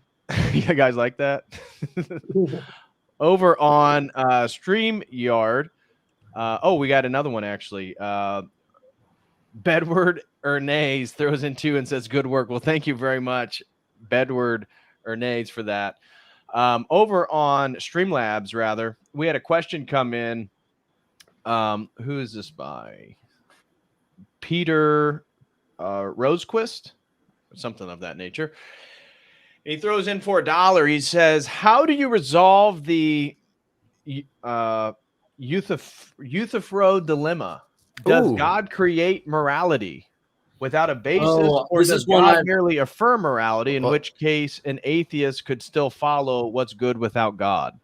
you guys like that? Over on StreamYard. We got another one actually. Bedward Ernez throws in 2 and says, good work. Well, thank you very much, Bedward Ernez, for that. Over on Streamlabs, rather, we had a question come in. Who is this by? Peter Rosequist, or something of that nature. And he throws in for $1. He says, how do you resolve the Euthyphro dilemma? Does God create morality without a basis, or does God merely affirm morality, in which case an atheist could still follow what's good without God?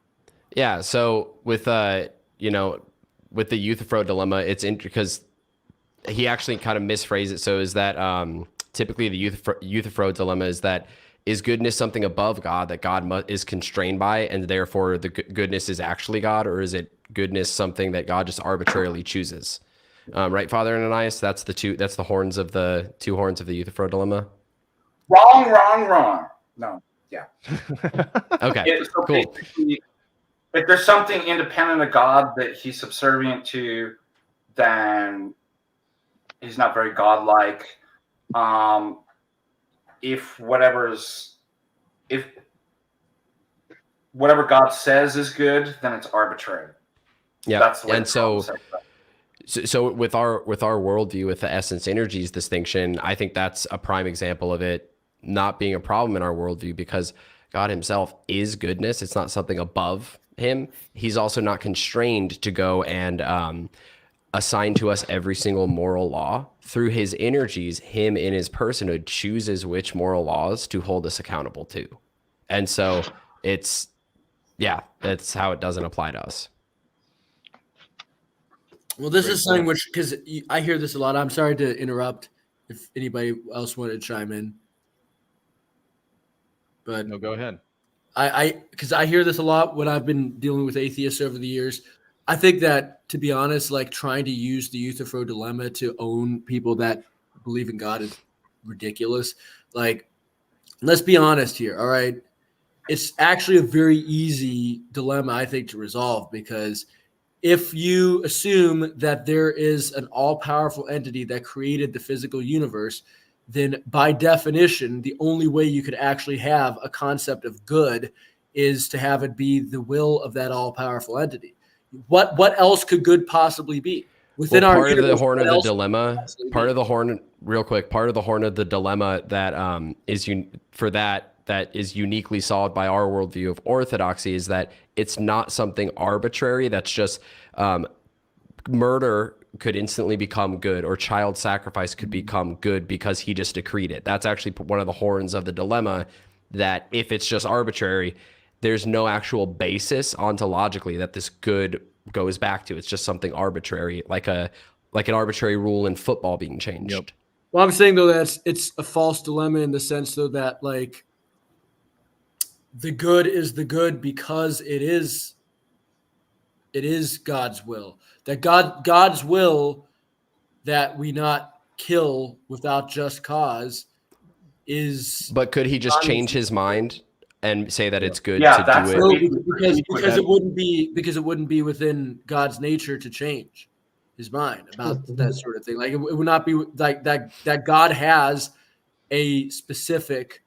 Yeah, so with with the Euthyphro dilemma, it's because he actually kind of misphrased it. So is that typically the Euthyphro dilemma is that, is goodness something above God that God is constrained by, and therefore the goodness is actually God, or is it goodness something that God just arbitrarily chooses? Right, Father Ananias? That's the two horns of the Euthyphro dilemma. Wrong. No, yeah. Okay, so cool. If there's something independent of God that he's subservient to, then he's not very godlike. If whatever God says is good, then it's arbitrary. Yeah, that's the way. And so with our worldview, with the essence energies distinction, I think that's a prime example of it not being a problem in our worldview, because God himself is goodness. It's not something above him. He's also not constrained to go and assign to us every single moral law. Through his energies, him in his personhood chooses which moral laws to hold us accountable to. And so that's how it doesn't apply to us. Well, this is something which, because I hear this a lot. I'm sorry to interrupt if anybody else wanted to chime in. But no, go ahead. Because I hear this a lot when I've been dealing with atheists over the years. I think that, to be honest, like trying to use the Euthyphro dilemma to own people that believe in God is ridiculous. Like, let's be honest here, all right? It's actually a very easy dilemma, I think, to resolve, because if you assume that there is an all-powerful entity that created the physical universe, then by definition, the only way you could actually have a concept of good is to have it be the will of that all-powerful entity. What else could good possibly be? Within Well, our part of the universe, horn of what the else could dilemma, possibly part be? of the horn, real quick, part of the horn of the dilemma that that is uniquely solved by our worldview of orthodoxy is that it's not something arbitrary. That's just murder could instantly become good, or child sacrifice could become good because he just decreed it. That's actually one of the horns of the dilemma, that if it's just arbitrary, there's no actual basis ontologically that this good goes back to. It's just something arbitrary, like an arbitrary rule in football being changed. Yep. Well, I'm saying though it's a false dilemma in the sense though that like the good is the good because it is God's will. That God's will that we not kill without just cause is. But could he just change his mind and say that it's good Yeah, to that's do the it? big- because it wouldn't be within God's nature to change his mind about that sort of thing. Like it would not be like that God has a specific,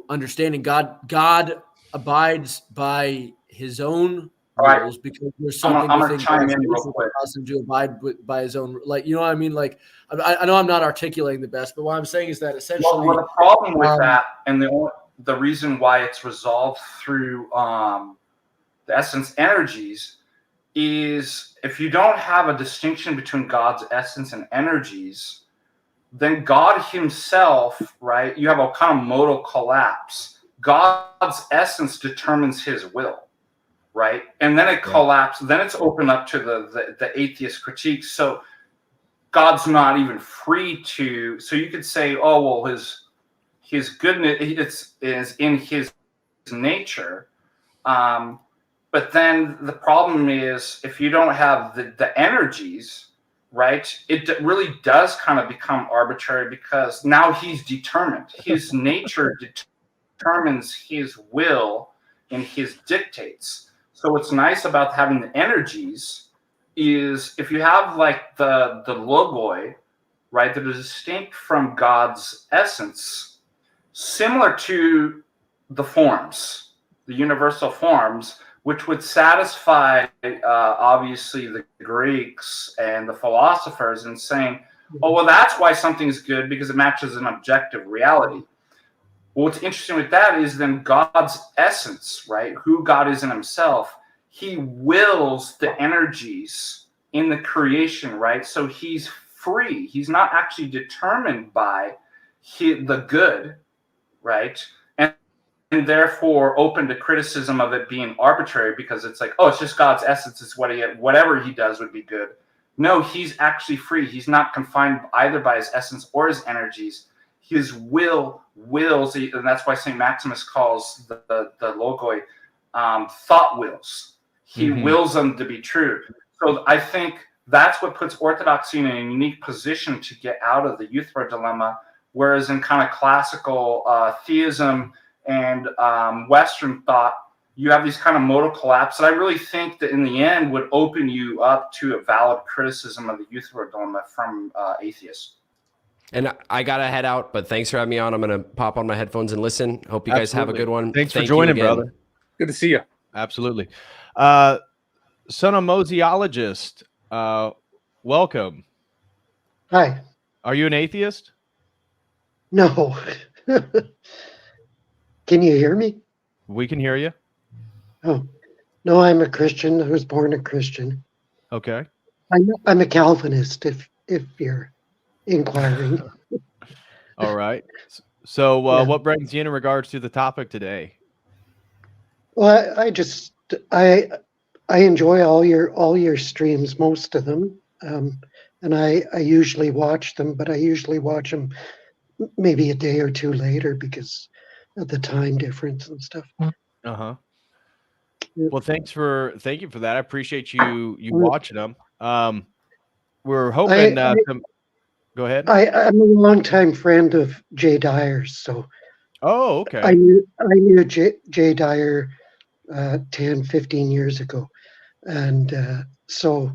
understanding. God abides by his own All right. rules because there's I'm something gonna within chime God's in real nature that quick. allows him to abide by his own. Like, you know what I mean? Like, I know I'm not articulating the best, but what I'm saying is that essentially, Well, the problem with that, and the reason why it's resolved through the essence energies, is if you don't have a distinction between God's essence and energies, then God himself, right? You have a kind of modal collapse. God's essence determines his will, right? And then it collapses. Then it's open up to the atheist critique. So God's not even free to. So you could say, oh well, his goodness is in his nature. But then the problem is if you don't have the energies, right, it really does kind of become arbitrary because now he's determined. His nature determines his will and his dictates. So what's nice about having the energies is if you have like the logoi, right, that is distinct from God's essence, similar to the forms, the universal forms, which would satisfy obviously the Greeks and the philosophers in saying, oh, well, that's why something's good because it matches an objective reality. Well, what's interesting with that is then God's essence, right, who God is in himself, he wills the energies in the creation, right? So he's free. He's not actually determined by the good, right? And therefore open to criticism of it being arbitrary because it's like, oh, it's just God's essence. It's whatever he does would be good. No, he's actually free. He's not confined either by his essence or his energies. His wills, and that's why St. Maximus calls the logoi thought wills. He wills them to be true. So I think that's what puts orthodoxy in a unique position to get out of the Euthyphro dilemma, whereas in kind of classical theism and Western thought, you have these kind of modal collapse that I really think that in the end would open you up to a valid criticism of the Euthyphro dilemma from atheists. And I got to head out, but thanks for having me on. I'm going to pop on my headphones and listen. Hope you guys have a good one. Thanks for joining, brother. Good to see you. Absolutely. Son of Mosiologist, welcome. Hi. Are you an atheist? No. Can you hear me? We can hear you. Oh, no, I'm a Christian. I was born a Christian. Okay. I'm a Calvinist, if you're inquiring. All right. So Yeah. what brings you in regards to the topic today? Well, I enjoy all your streams, most of them, and I usually watch them, but I usually watch them maybe a day or two later because of the time difference and stuff. Uh-huh. Well, thank you for that. I appreciate you watching them. We're hoping go ahead. I'm a longtime friend of Jay Dyer's, so Oh, okay. I knew Jay Dyer 10, 15 years ago, and so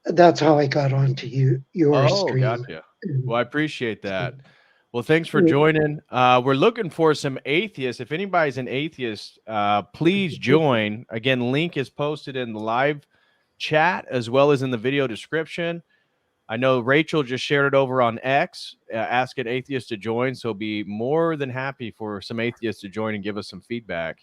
that's how I got onto your stream. Gotcha. Well, I appreciate that. Well, thanks for joining. We're looking for some atheists. If anybody's an atheist, please join. Again, link is posted in the live chat as well as in the video description. I know Rachel just shared it over on X, ask an atheist to join. So be more than happy for some atheists to join and give us some feedback.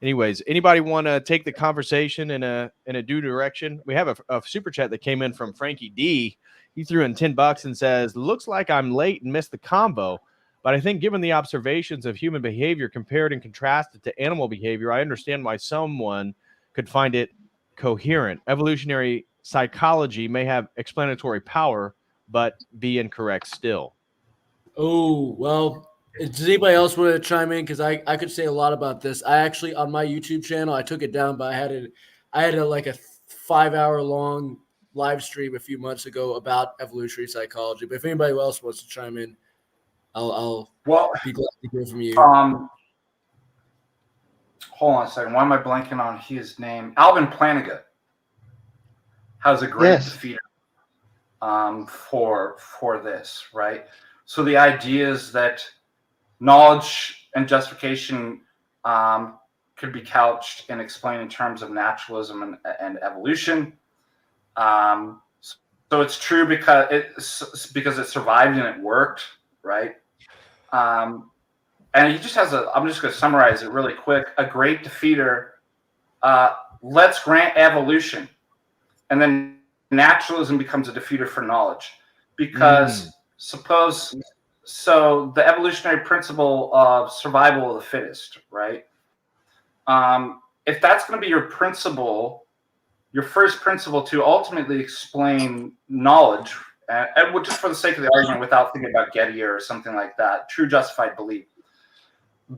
Anyways, anybody want to take the conversation in a due direction? We have a super chat that came in from Frankie D. He threw in $10 and says, "Looks like I'm late and missed the convo, but I think given the observations of human behavior compared and contrasted to animal behavior, I understand why someone could find it coherent. Evolutionary psychology may have explanatory power, but be incorrect still." Oh, well, does anybody else want to chime in? Because I could say a lot about this. I actually, on my YouTube channel, I took it down, but I had like a 5 hour long live stream a few months ago about evolutionary psychology. But if anybody else wants to chime in, I'll be glad to hear from you. Hold on a second. Why am I blanking on his name? Alvin Planiga has a great defeater for this, right? So the idea is that knowledge and justification could be couched and explained in terms of naturalism and evolution. So it's true because it survived and it worked, right? And he just has I'm just going to summarize it really quick. A great defeater, let's grant evolution. And then naturalism becomes a defeater for knowledge. Because so the evolutionary principle of survival of the fittest, right? If that's going to be your principle, your first principle to ultimately explain knowledge, and just for the sake of the argument, without thinking about Getty or something like that, true justified belief,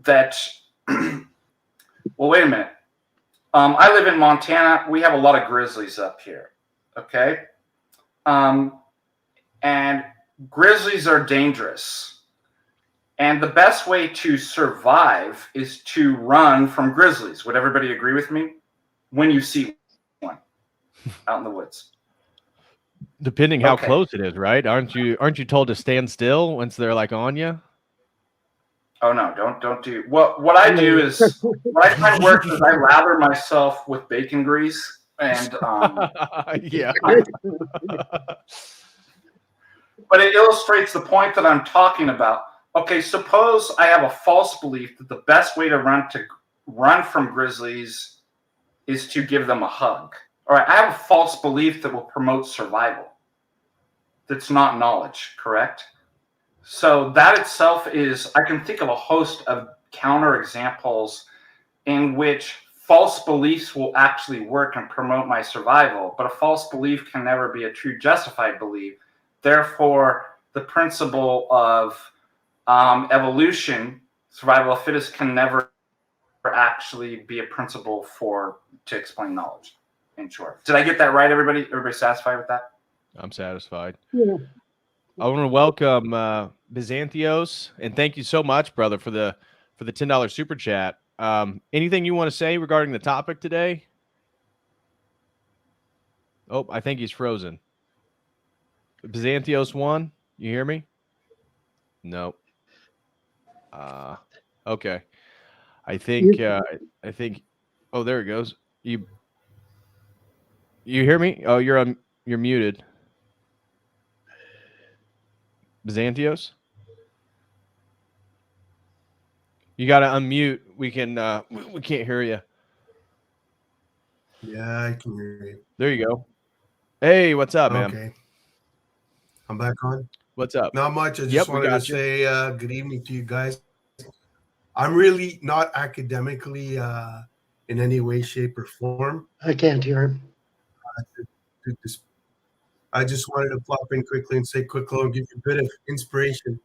that, well, wait a minute. I live in Montana. We have a lot of grizzlies up here, okay? And grizzlies are dangerous. And the best way to survive is to run from grizzlies. Would everybody agree with me? When you see one out in the woods. Depending how close it is, right? Aren't you told to stand still once they're like on you? Oh no, don't do what I do is what I find works is I lather myself with bacon grease and yeah. But it illustrates the point that I'm talking about. Okay, suppose I have a false belief that the best way to run from grizzlies is to give them a hug. All right, I have a false belief that will promote survival. That's not knowledge, correct? So that itself is, I can think of a host of counter examples in which false beliefs will actually work and promote my survival, but a false belief can never be a true justified belief. Therefore, the principle of evolution, survival of the fittest, can never actually be a principle to explain knowledge, in short. Did I get that right, everybody? Everybody satisfied with that? I'm satisfied. Yeah. I want to welcome Byzantios, and thank you so much, brother, for the $10 super chat. Anything you want to say regarding the topic today? Oh, I think he's frozen. Byzantios 1, you hear me? No. Okay. I think. Oh, there it goes. You hear me? Oh, you're muted. Byzantios? You got to unmute. We can't hear you. Yeah, I can hear you. There you go. Hey, what's up, man? Okay. I'm back on. What's up? Not much. I just wanted to say good evening to you guys. I'm really not academically in any way, shape, or form. I can't hear him. I just wanted to pop in quickly and say quick hello and give you a bit of inspiration.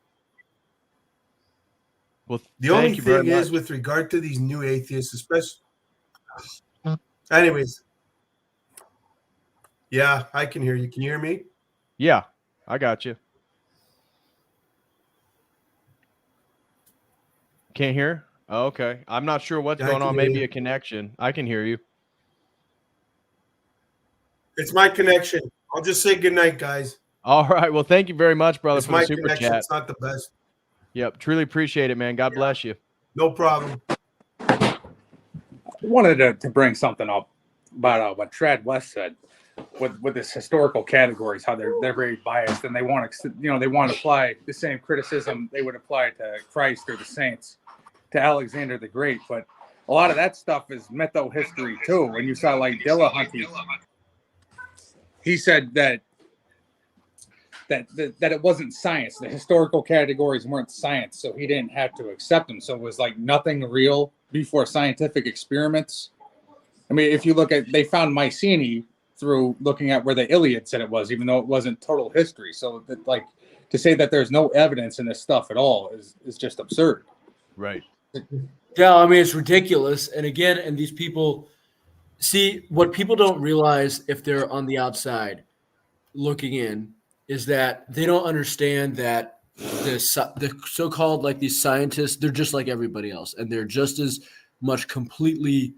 Well, the only thing is with regard to these new atheists, especially. Anyways. Yeah, I can hear you. Can you hear me? Yeah, I got you. Can't hear? Oh, okay. I'm not sure what's going on. Maybe a connection. I can hear you. It's my connection. I'll just say good night, guys. All right. Well, thank you very much, brother, It's for the my super connection. chat. It's not the best. Yep. Truly appreciate it, man. God bless you. No problem. I wanted to bring something up about what Trad West said with this historical categories, how they're very biased, and they want to they want to apply the same criticism they would apply to Christ or the saints to Alexander the Great, but a lot of that stuff is mytho history too. When you saw like Dillahunty, he said that it wasn't science. The historical categories weren't science, so he didn't have to accept them. So it was like nothing real before scientific experiments. I mean, if you look at, they found Mycenae through looking at where the Iliad said it was, even though it wasn't total history. So that, like, to say that there's no evidence in this stuff at all is just absurd. Right. Yeah, I mean, it's ridiculous. And again, and these people see what people don't realize if they're on the outside looking in is that they don't understand that the so-called like these scientists, they're just like everybody else, and they're just as much completely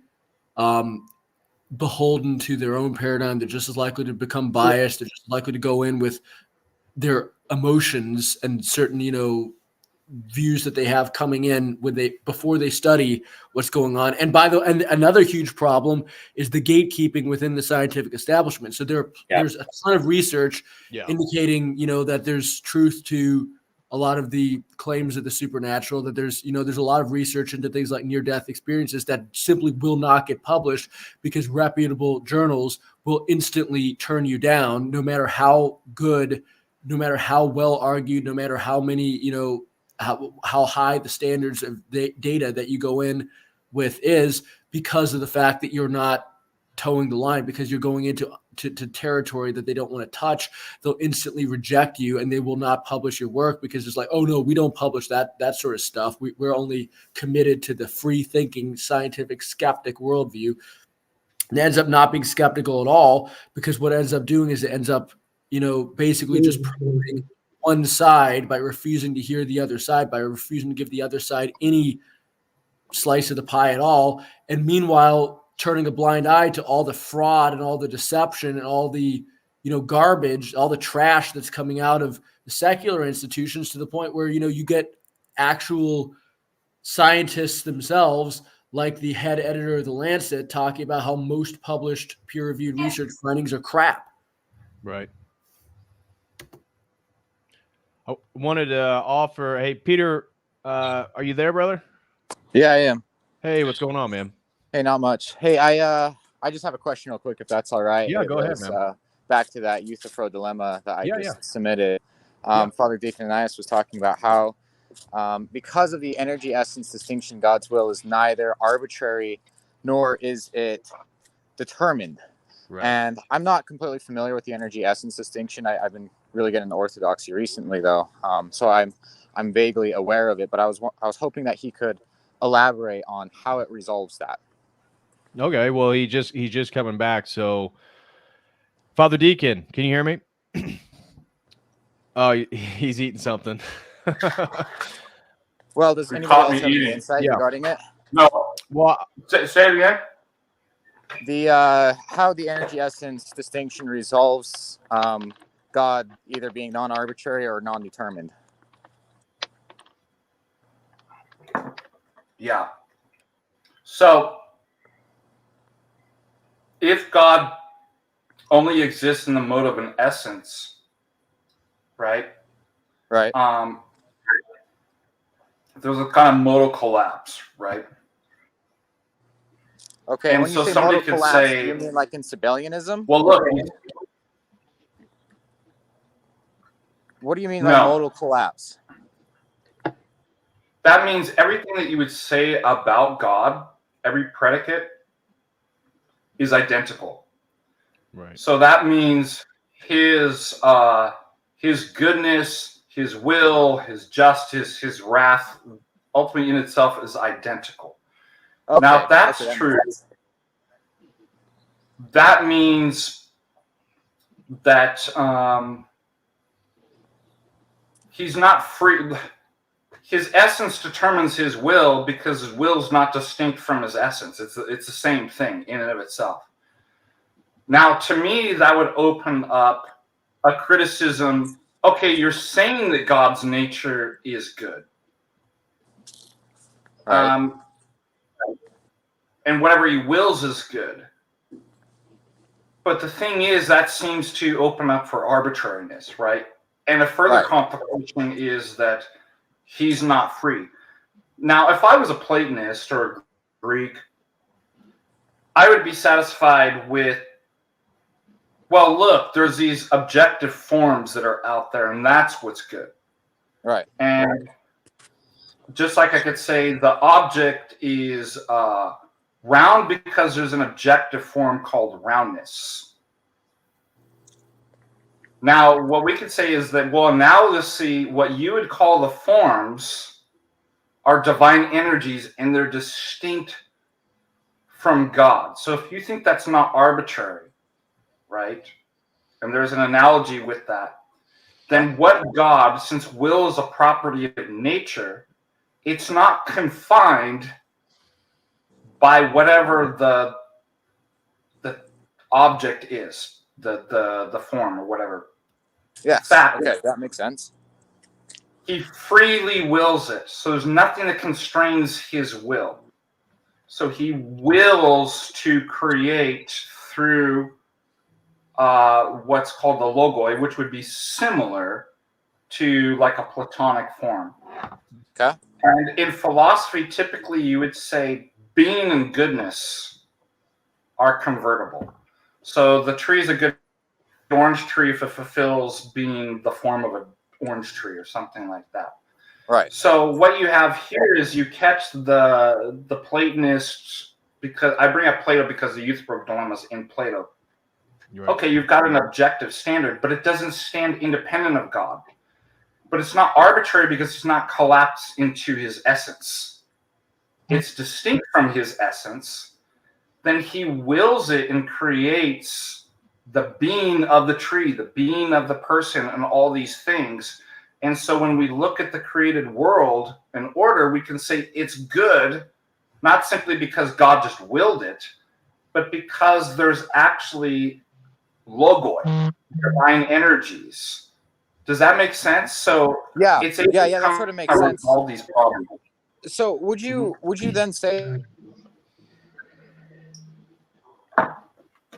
beholden to their own paradigm. They're just as likely to become biased. They're just likely to go in with their emotions and certain, views that they have coming in before they study what's going on. And and another huge problem is the gatekeeping within the scientific establishment. So there's a ton of research indicating, that there's truth to a lot of the claims of the supernatural, that there's a lot of research into things like near-death experiences that simply will not get published because reputable journals will instantly turn you down, no matter how good, no matter how well argued, no matter how many, how high the standards of data that you go in with is, because of the fact that you're not towing the line, because you're going into territory that they don't want to touch. They'll instantly reject you and they will not publish your work because it's like, oh no, we don't publish that sort of stuff. We're only committed to the free thinking, scientific, skeptic worldview. And it ends up not being skeptical at all, because what it ends up doing is it ends up, basically just proving one side by refusing to hear the other side, by refusing to give the other side any slice of the pie at all. And meanwhile, turning a blind eye to all the fraud and all the deception and all the, garbage, all the trash that's coming out of the secular institutions, to the point where, you get actual scientists themselves, like the head editor of the Lancet, talking about how most published peer-reviewed research findings are crap. Right. I wanted to offer, hey, Peter, are you there, brother? Yeah, I am. Hey, what's going on, man? Hey, not much. Hey, I just have a question real quick, if that's all right. Yeah, go ahead, man. Back to that Euthyphro dilemma that I just submitted. Yeah. Father Deacon Ananias was talking about how because of the energy essence distinction, God's will is neither arbitrary nor is it determined. Right. And I'm not completely familiar with the energy essence distinction. I've been really getting into orthodoxy recently, though, so I'm vaguely aware of it. But I was hoping that he could elaborate on how it resolves that. Okay. Well, he's just coming back. So, Father Deacon, can you hear me? Oh, he's eating something. Well, does anybody else have any insight regarding it? No. Well, say it again. The how the energy essence distinction resolves God either being non-arbitrary or non-determined. Yeah. So, if God only exists in the mode of an essence, right? Right. There's a kind of modal collapse, right? Okay. And when so you say somebody modal could collapse, say, do you mean like in Sabellianism? well, look. What do you mean by modal collapse? That means everything that you would say about God, every predicate, is identical. Right. So that means his goodness, his will, his justice, his wrath, ultimately in itself is identical. Okay. Now, if that's true, that means that he's not free. His essence determines his will because his will is not distinct from his essence. It's the same thing in and of itself. Now, to me, that would open up a criticism. Okay, you're saying that God's nature is good. Right. And whatever he wills is good. But the thing is, that seems to open up for arbitrariness, right? And a further Right. complication is that he's not free. Now, if I was a Platonist or a Greek, I would be satisfied with, well, look, there's these objective forms that are out there, and that's what's good. Right. And just like I could say the object is round because there's an objective form called roundness. Now, what we could say is that, well, now let's see what you would call the forms are divine energies, and they're distinct from God. So if you think that's not arbitrary, right, and there's an analogy with that, then what God, since will is a property of nature, it's not confined by whatever the object is, the form or whatever. Yes. Fact. Okay, that makes sense. He freely wills it. So there's nothing that constrains his will. So he wills to create through what's called the logoi, which would be similar to like a Platonic form. Okay. And in philosophy, typically you would say being and goodness are convertible. So the tree is a good orange tree if it fulfills being the form of an orange tree or something like that. Right. So what you have here is you catch the Platonists, because I bring up Plato because the youth broke dilemmas in Plato. Right. Okay, you've got an objective standard, but it doesn't stand independent of God. But it's not arbitrary because it's not collapsed into his essence. It's distinct from his essence. Then he wills it and creates the being of the tree, the being of the person, and all these things. And so when we look at the created world and order, we can say it's good, not simply because God just willed it, but because there's actually logoi, divine energies. Does that make sense? So Yeah, it's yeah, that sort of makes sense. All these problems. So would you then say?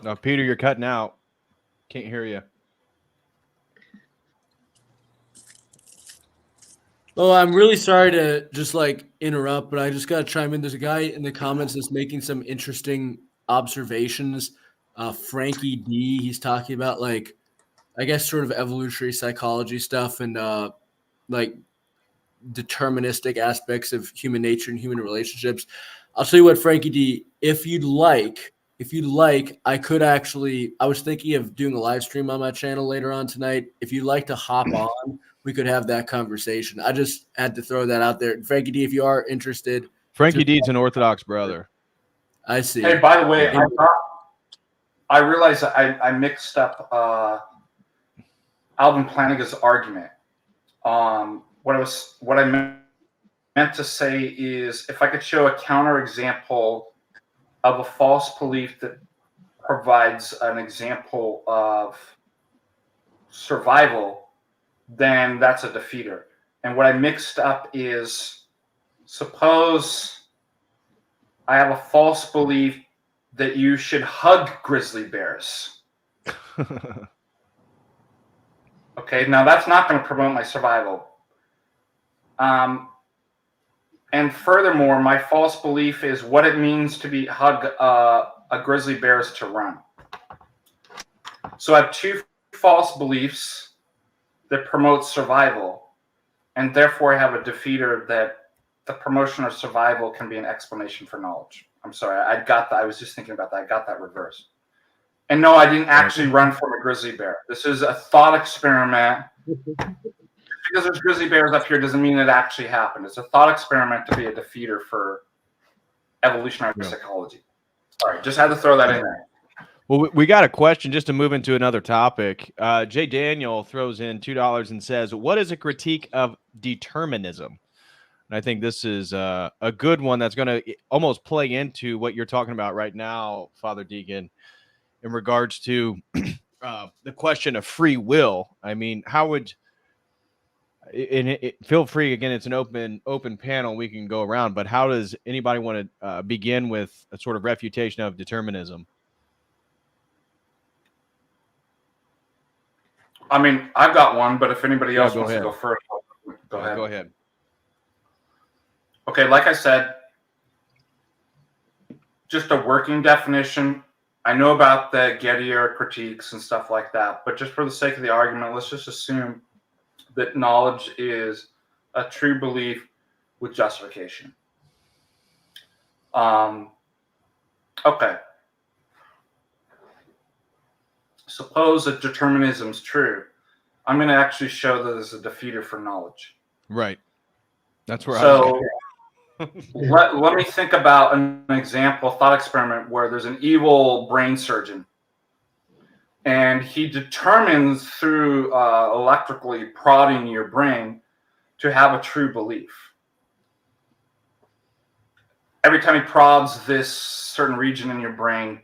No, Peter, you're cutting out. Can't hear you. Oh, I'm really sorry to just like interrupt, but I just got to chime in. There's a guy in the comments that's making some interesting observations. Frankie D, he's talking about like, I guess, sort of evolutionary psychology stuff and like deterministic aspects of human nature and human relationships. I'll tell you what, Frankie D, if you'd like, I could actually, I was thinking of doing a live stream on my channel later on tonight. If you'd like to hop on, we could have that conversation. I just had to throw that out there. Frankie D, if you are interested. Frankie D's an Orthodox brother. I see. Hey, by the way, I realized that I mixed up Alvin Plantinga's argument. What I meant to say is, if I could show a counterexample of a false belief that provides an example of survival, then that's a defeater. And what I mixed up is, suppose I have a false belief that you should hug grizzly bears. Okay, now that's not going to promote my survival. And furthermore, my false belief is what it means to be hug a grizzly bear is to run. So I have two false beliefs that promote survival, and therefore I have a defeater that the promotion of survival can be an explanation for knowledge. I'm sorry, I was just thinking about that. I got that reversed. And no, I didn't actually run from a grizzly bear. This is a thought experiment. Because there's grizzly bears up here doesn't mean it actually happened. It's a thought experiment to be a defeater for evolutionary psychology. Sorry, just had to throw that in there. Well, we got a question just to move into another topic. Jay Daniel throws in $2 and says, what is a critique of determinism? And I think this is a good one that's going to almost play into what you're talking about right now, Father Deacon, in regards to the question of free will. I mean, how would feel free again? It's an open panel. We can go around, but how does anybody want to begin with a sort of refutation of determinism? I mean, I've got one, but if anybody else wants ahead. to go first, go ahead. Go ahead. Okay, like I said, just a working definition. I know about the Gettier critiques and stuff like that, but just for the sake of the argument, let's just assume that knowledge is a true belief with justification. Okay. Suppose that determinism is true. I'm going to actually show that there's a defeater for knowledge. Right. That's where so let me think about an example, thought experiment, where there's an evil brain surgeon. And he determines through electrically prodding your brain to have a true belief. Every time he prods this certain region in your brain,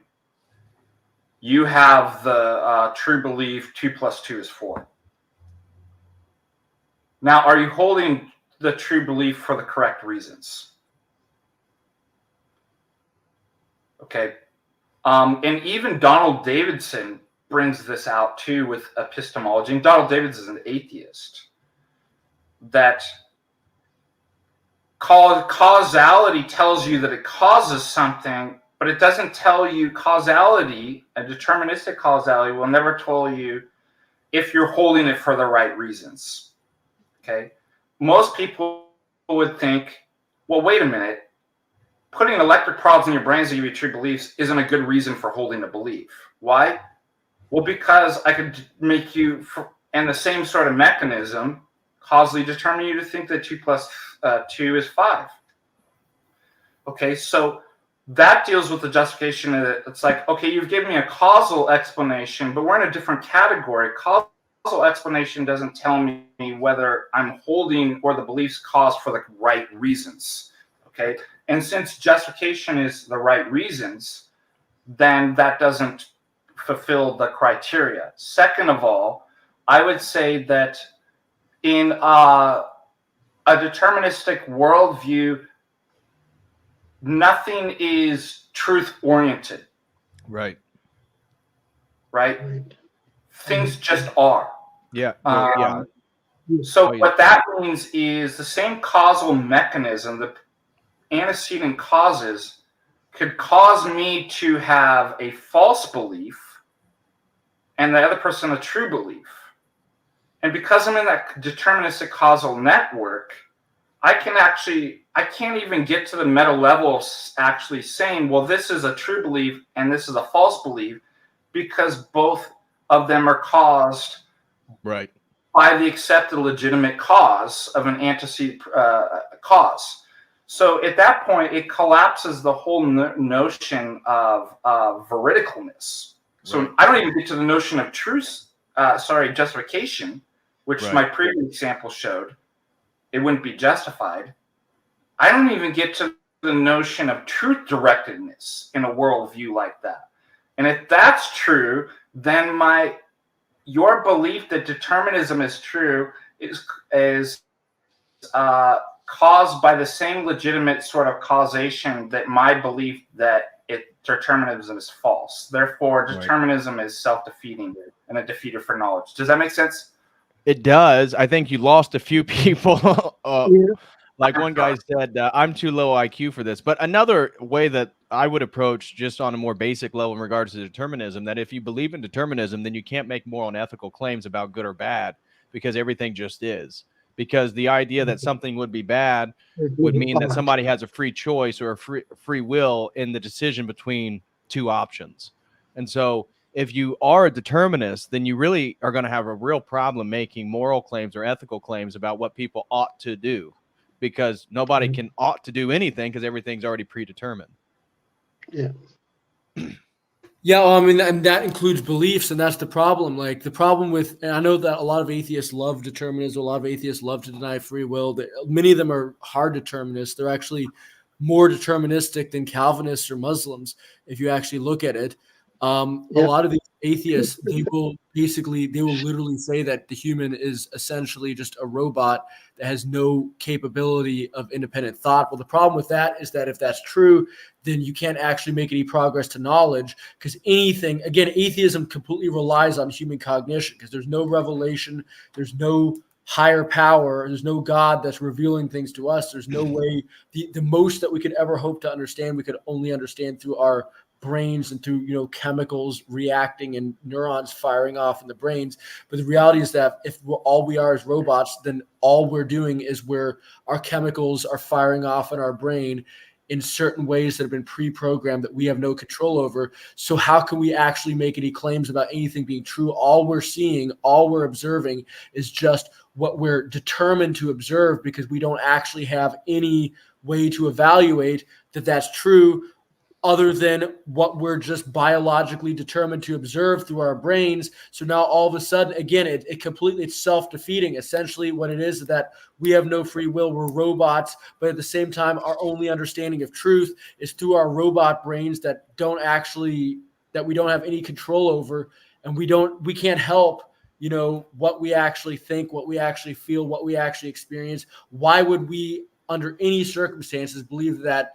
you have the true belief 2 + 2 is 4. Now, are you holding the true belief for the correct reasons? Okay. And even Donald Davidson brings this out too with epistemology. And Donald Davidson is an atheist. That causality tells you that it causes something, but it doesn't tell you causality. A deterministic causality will never tell you if you're holding it for the right reasons. Okay, most people would think, well, wait a minute, putting electric prods in your brains to give you true beliefs isn't a good reason for holding a belief. Why? Well, because I could make you, and the same sort of mechanism, causally determine you to think that 2 + 2 is 5. Okay, so that deals with the justification that it's like, okay, you've given me a causal explanation, but we're in a different category. Causal explanation doesn't tell me whether I'm holding or the beliefs cause for the right reasons. Okay, and since justification is the right reasons, then that doesn't fulfill the criteria. Second of all, I would say that in a deterministic worldview, nothing is truth oriented. Right. Right. Things just are. Yeah. So what that means is the same causal mechanism, the antecedent causes, could cause me to have a false belief and the other person a true belief. And because I'm in that deterministic causal network, I can't even get to the meta level of actually saying, well, this is a true belief and this is a false belief, because both of them are caused right by the accepted legitimate cause of an antecedent cause. So at that point, it collapses the whole notion of veridicalness. So right. I don't even get to the notion of truth, justification, which my previous example showed. It wouldn't be justified. I don't even get to the notion of truth directedness in a worldview like that. And if that's true, then your belief that determinism is true is caused by the same legitimate sort of causation that my belief that determinism is false. Therefore, determinism is self-defeating and a defeater for knowledge. Does that make sense? It does. I think you lost a few people. Like one guy said, I'm too low IQ for this. But another way that I would approach, just on a more basic level in regards to determinism, that if you believe in determinism, then you can't make moral and ethical claims about good or bad, because everything just is. Because the idea that something would be bad would mean that somebody has a free choice or a free will in the decision between two options. And so if you are a determinist, then you really are going to have a real problem making moral claims or ethical claims about what people ought to do, because nobody can ought to do anything because everything's already predetermined. Yeah. Yeah, well, I mean, and that includes beliefs, and that's the problem. Like the problem with, and I know that a lot of atheists love determinism, a lot of atheists love to deny free will. Many of them are hard determinists. They're actually more deterministic than Calvinists or Muslims, if you actually look at it. A lot of these atheists, they will literally say that the human is essentially just a robot that has no capability of independent thought. Well, the problem with that is that if that's true, then you can't actually make any progress to knowledge, because anything, again, atheism completely relies on human cognition, because there's no revelation, there's no higher power, there's no God that's revealing things to us. There's no way, the most that we could ever hope to understand, we could only understand through our brains and through chemicals reacting and neurons firing off in the brains. But the reality is that if all we are is robots, then all we're doing is our chemicals are firing off in our brain in certain ways that have been pre-programmed that we have no control over. So how can we actually make any claims about anything being true? All we're seeing, all we're observing is just what we're determined to observe, because we don't actually have any way to evaluate that that's true, other than what we're just biologically determined to observe through our brains. So now all of a sudden, again, it's self-defeating. Essentially what it is that we have no free will, we're robots, but at the same time, our only understanding of truth is through our robot brains that we don't have any control over, and we can't help what we actually think, what we actually feel, what we actually experience. Why would we, under any circumstances, believe that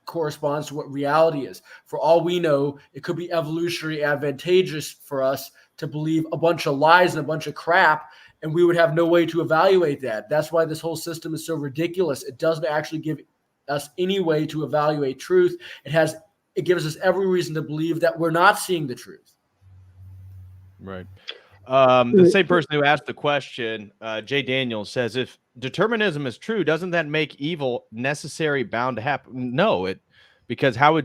corresponds to what reality is? For all we know, it could be evolutionary advantageous for us to believe a bunch of lies and a bunch of crap, and we would have no way to evaluate that. That's why this whole system is so ridiculous. It doesn't actually give us any way to evaluate truth. It gives us every reason to believe that we're not seeing the truth. Right. The same person who asked the question, Jay Daniels, says, if determinism is true, doesn't that make evil necessary, bound to happen? No, because how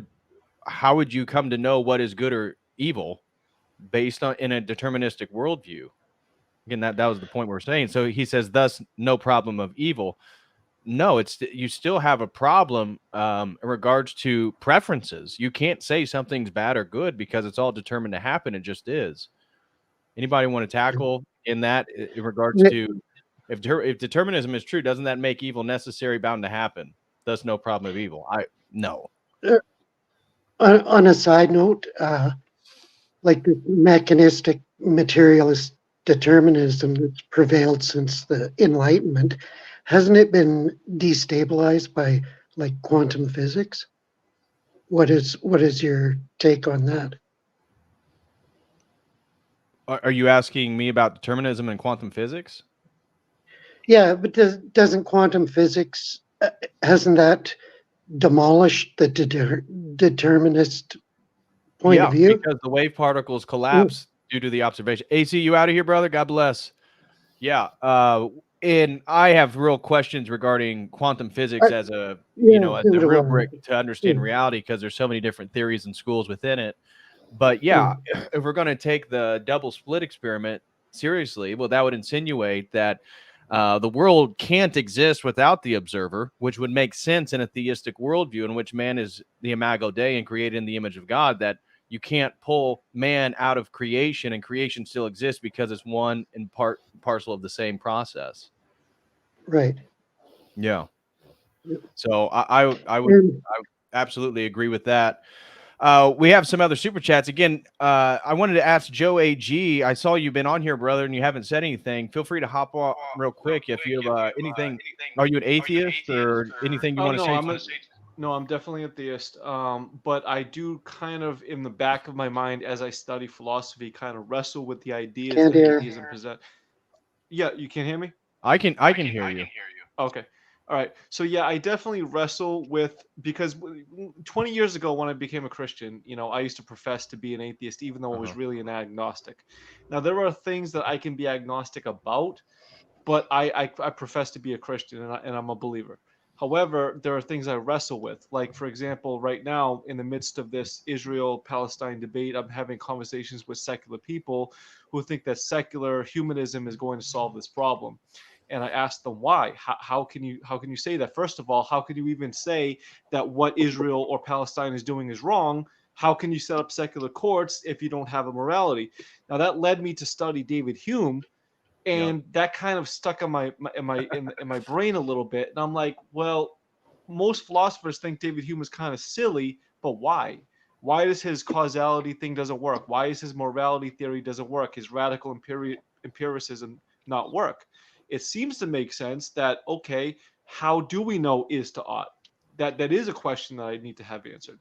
would you come to know what is good or evil based on in a deterministic worldview? Again, that was the point we're saying. So he says, thus no problem of evil. No, you still have a problem in regards to preferences. You can't say something's bad or good because it's all determined to happen. It just is. Anybody want to tackle in that in regards to if determinism is true, doesn't that make evil necessary, bound to happen? Thus, no problem of evil. No. On a side note, like the mechanistic materialist determinism that's prevailed since the Enlightenment, hasn't it been destabilized by like quantum physics? What is your take on that? Are you asking me about determinism and quantum physics? Yeah, but doesn't quantum physics, hasn't that demolished the determinist point of view? Because the wave particles collapse due to the observation. AC, you out of here, brother? God bless. Yeah. And I have real questions regarding quantum physics as a real brick to understand reality, because there's so many different theories and schools within it. But if we're going to take the double split experiment seriously, well, that would insinuate that the world can't exist without the observer, which would make sense in a theistic worldview in which man is the imago Dei and created in the image of God, that you can't pull man out of creation and creation still exists because it's one and parcel of the same process. Right. Yeah. So I would absolutely agree with that. We have some other super chats. Again, I wanted to ask Joe AG. I saw you've been on here, brother, and you haven't said anything. Feel free to hop on real quick if you have anything. Are you an atheist or anything you want to say? No, I'm definitely a theist. But I do kind of, in the back of my mind, as I study philosophy, kind of wrestle with the ideas that atheism present. Yeah, you can hear me? I can hear you. Okay. All right. So yeah, I definitely wrestle with, because 20 years ago when I became a Christian, I used to profess to be an atheist, even though I was really an agnostic. Now there are things that I can be agnostic about, but I profess to be a Christian and I'm a believer. However, there are things I wrestle with. Like, for example, right now, in the midst of this Israel-Palestine debate, I'm having conversations with secular people who think that secular humanism is going to solve this problem. And I asked them why. How can you say that? First of all, how can you even say that what Israel or Palestine is doing is wrong? How can you set up secular courts if you don't have a morality? Now that led me to study David Hume, and that kind of stuck in my brain a little bit. And I'm like, well, most philosophers think David Hume is kind of silly, but why? Why does his causality thing doesn't work? Why is his morality theory doesn't work? His radical empiricism not work? It seems to make sense that, okay, how do we know is to ought? That is a question that I need to have answered.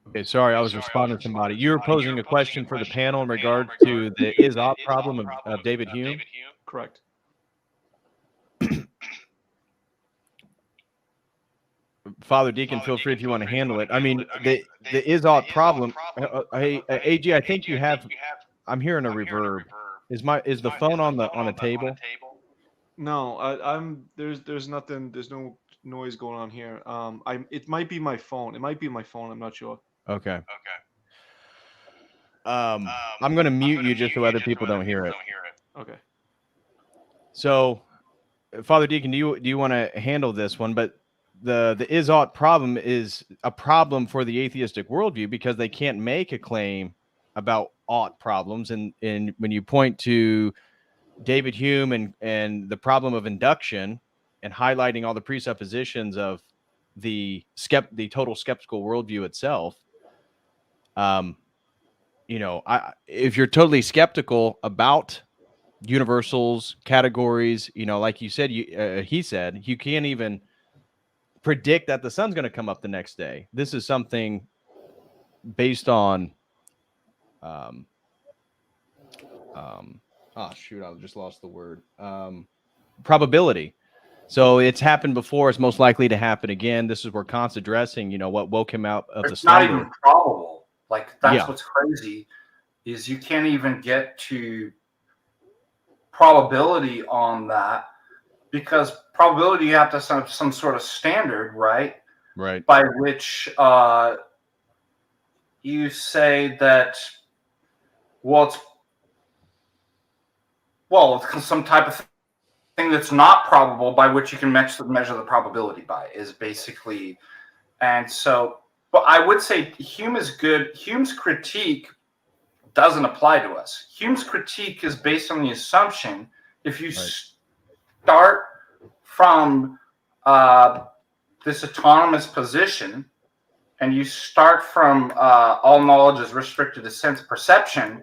Okay, sorry, I was responding to somebody. You were posing a question for the panel in regard to the is-ought problem of David Hume? Correct. Father Deacon, feel free if you want to handle it. I mean, the is-ought problem. Hey, AG, I think you have. I'm hearing a reverb. Is the phone on the table? No, I'm there's nothing. There's no noise going on here. It might be my phone. It might be my phone. I'm not sure. Okay. I'm going to mute you just so other people don't hear it. Okay. So, Father Deacon, do you want to handle this one? But the is-ought problem is a problem for the atheistic worldview because they can't make a claim about ought problems. And when you point to David Hume and the problem of induction and highlighting all the presuppositions of the total skeptical worldview itself, if you're totally skeptical about universals, categories, like you said, he said, you can't even predict that the sun's going to come up the next day. This is something based on, oh shoot, I just lost the word, probability. So it's happened before. It's most likely to happen again. This is where Kant's addressing, what woke him out of the slumber. It's not even probable. Like, that's what's crazy, is you can't even get to probability on that, because probability, you have to have some sort of standard, right? Right. By which you say that, it's some type of thing that's not probable by which you can measure the probability by is basically, and so, but I would say Hume is good. Hume's critique doesn't apply to us. Hume's critique is based on the assumption if you start from this autonomous position and you start from all knowledge is restricted to sense perception,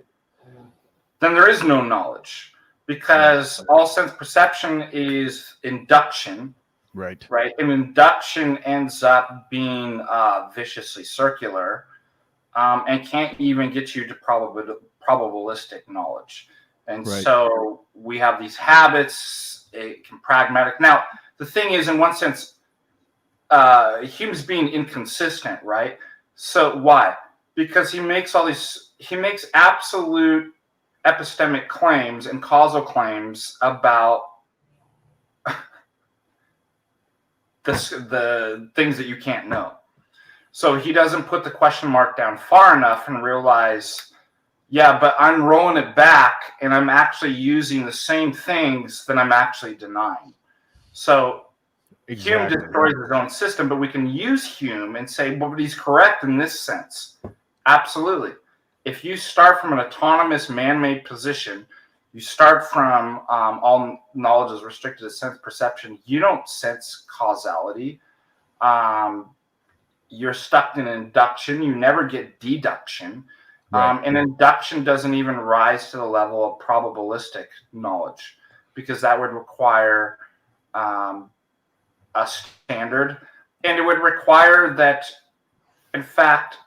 then there is no knowledge, because all sense perception is induction. Right. And induction ends up being viciously circular, and can't even get you to probabilistic knowledge. And so we have these habits, pragmatic. Now, the thing is, in one sense, Hume's being inconsistent, right? So why? Because he makes absolute epistemic claims and causal claims about the things that you can't know. So he doesn't put the question mark down far enough and realize, but I'm rolling it back and I'm actually using the same things that I'm actually denying. So Hume destroys his own system, but we can use Hume and say, but he's correct in this sense. Absolutely. If you start from an autonomous man-made position, you start from all knowledge is restricted to sense perception, you don't sense causality. You're stuck in induction. You never get deduction. And induction doesn't even rise to the level of probabilistic knowledge, because that would require a standard. And it would require that, in fact,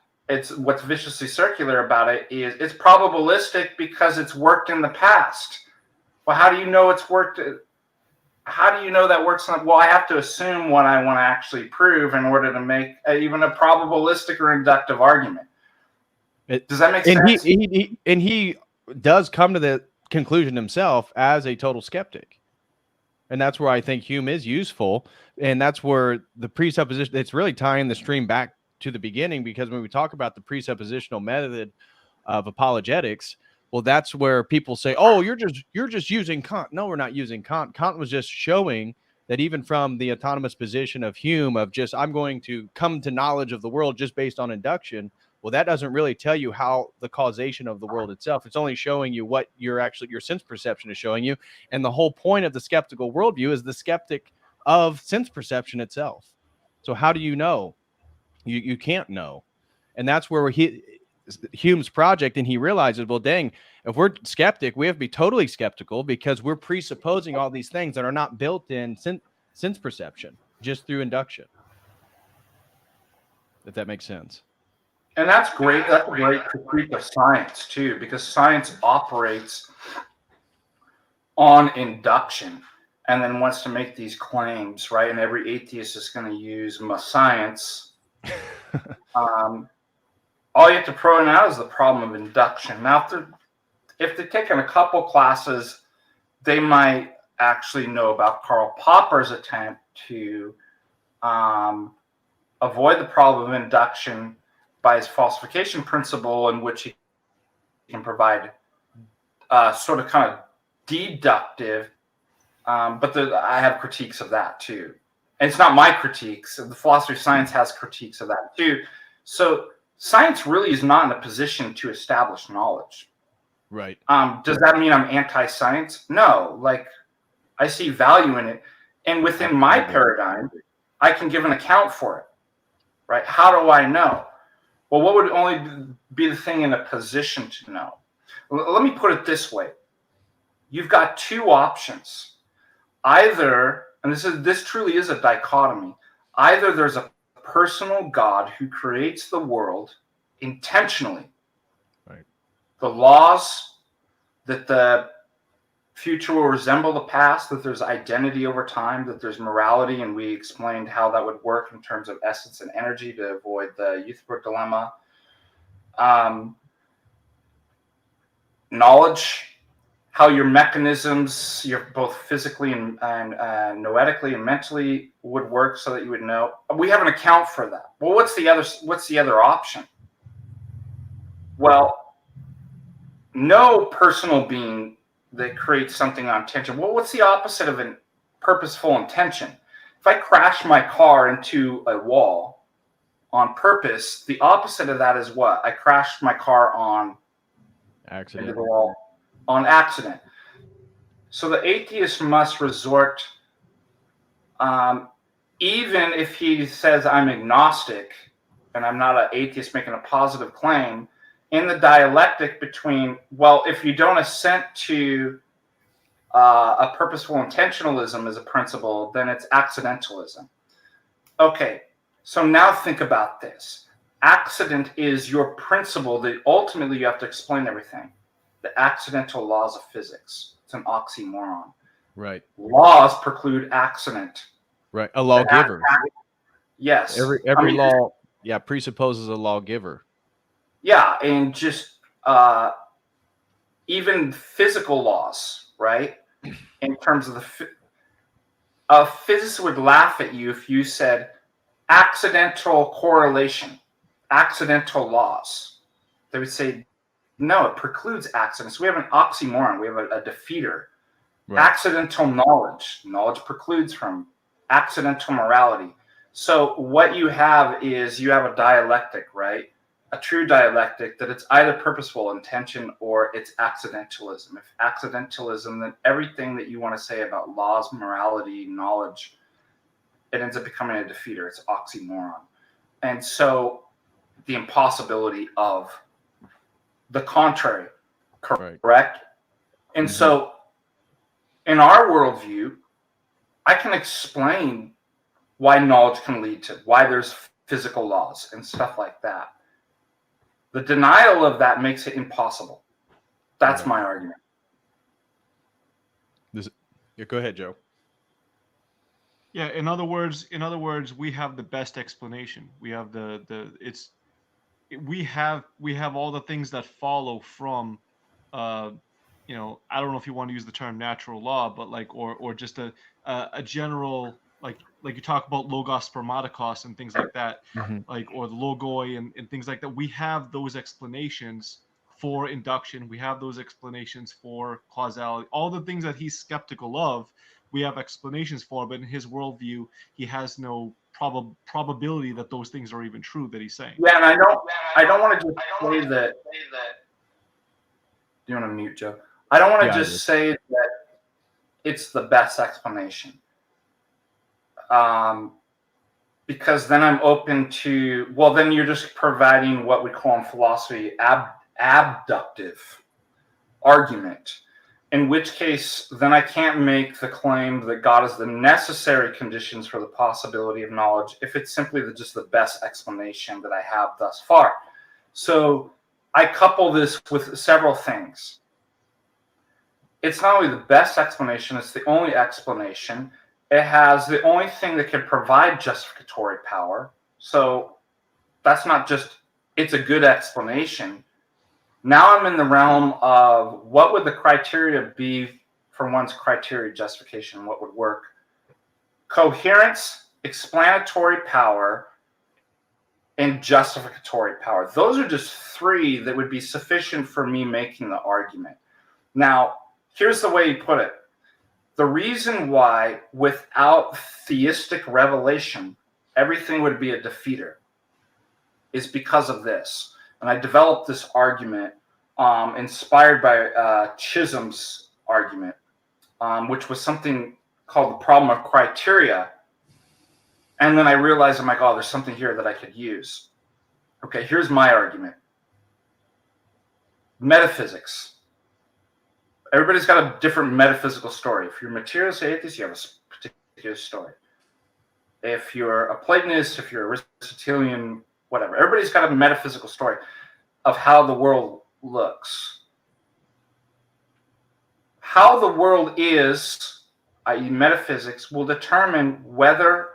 what's viciously circular about it is it's probabilistic because it's worked in the past. Well, how do you know it's worked? How do you know that works? I have to assume what I want to actually prove in order to make even a probabilistic or inductive argument. Does that make sense? He does come to the conclusion himself as a total skeptic. And that's where I think Hume is useful. And that's where the presupposition, it's really tying the stream back to the beginning, because when we talk about the presuppositional method of apologetics, well, that's where people say, oh, you're just using Kant. No, we're not using Kant. Kant was just showing that even from the autonomous position of Hume of just, I'm going to come to knowledge of the world just based on induction. Well, that doesn't really tell you how the causation of the world itself. It's only showing you what your sense perception is showing you. And the whole point of the skeptical worldview is the skeptic of sense perception itself. So how do you know? You can't know. And that's where Hume's project, and he realizes, well, dang, if we're skeptic, we have to be totally skeptical because we're presupposing all these things that are not built in sense perception just through induction. If that makes sense. And that's great. That's a great critique of science too, because science operates on induction and then wants to make these claims, right? And every atheist is going to use science. All you have to point out is the problem of induction. Now, if they're taking a couple classes, they might actually know about Karl Popper's attempt to avoid the problem of induction by his falsification principle, in which he can provide sort of kind of deductive, but I have critiques of that too. And it's not my critiques. The philosophy of science has critiques of that too. So science really is not in a position to establish knowledge. Right. Does that mean I'm anti-science? No. Like, I see value in it. And within my paradigm, I can give an account for it. Right? How do I know? Well, what would only be the thing in a position to know? Let me put it this way. You've got two options. Either, and this truly is a dichotomy, either there's a personal God who creates the world intentionally. Right. The laws that the future will resemble the past, that there's identity over time, that there's morality, and we explained how that would work in terms of essence and energy to avoid the Euthyphro dilemma. Knowledge, how your mechanisms, both physically and noetically and mentally would work so that you would know. We have an account for that. Well, what's the other option? Well, no personal being that creates something on intention. Well, what's the opposite of a purposeful intention? If I crash my car into a wall on purpose, the opposite of that is what? I crashed my car on accident. Into the wall on accident. So the atheist must resort, even if he says I'm agnostic and I'm not an atheist making a positive claim, in the dialectic between, well, if you don't assent to a purposeful intentionalism as a principle, then it's accidentalism. Okay, so now think about this. Accident is your principle that ultimately you have to explain everything. The accidental laws of physics. It's an oxymoron. Right. Laws preclude accident. Right. A lawgiver. Yes. Every law, presupposes a lawgiver. Yeah, and just even physical laws, right? In terms of a physicist would laugh at you if you said accidental correlation, accidental laws. They would say, no, it precludes accidents. We have an oxymoron. We have a defeater. Right. Accidental knowledge. Knowledge precludes from accidental morality. So what you have is you have a dialectic, right? A true dialectic that it's either purposeful intention or it's accidentalism. If accidentalism, then everything that you want to say about laws, morality, knowledge, it ends up becoming a defeater. It's oxymoron. And so the impossibility of the contrary, correct? Right. And so in our worldview, I can explain why knowledge can lead to, why there's physical laws and stuff like that. The denial of that makes it impossible. That's my argument. Go ahead, Joe. Yeah, in other words, we have the best explanation. We have we have all the things that follow from I don't know if you want to use the term natural law, but like or just a general like you talk about logos spermaticos and things like that, like or the logoi and things like that. We have those explanations for induction. We have those explanations for causality. All the things that he's skeptical of, we have explanations for. But in his worldview, he has no probability that those things are even true that he's saying. Yeah, and I don't want to just say that. Do you want to mute, Joe? I don't want to just say that it's the best explanation. because then I'm open to, well, then you're just providing what we call in philosophy abductive argument, in which case then I can't make the claim that God is the necessary conditions for the possibility of knowledge if it's simply just the best explanation that I have thus far. So I couple this with several things. It's not only the best explanation, it's the only explanation. It has the only thing that can provide justificatory power. So that's not just, it's a good explanation. Now I'm in the realm of what would the criteria be for one's criteria justification? What would work? Coherence, explanatory power, and justificatory power. Those are just three that would be sufficient for me making the argument. Now, here's the way you put it. The reason why without theistic revelation, everything would be a defeater is because of this. And I developed this argument inspired by Chisholm's argument, which was something called the problem of criteria. And then I realized, I'm like, oh, there's something here that I could use. Okay, here's my argument. Metaphysics. Everybody's got a different metaphysical story. If you're a materialist atheist, you have a particular story. If you're a Platonist, if you're a Aristotelian, whatever, everybody's got a metaphysical story of how the world looks. How the world is, i.e. metaphysics, will determine whether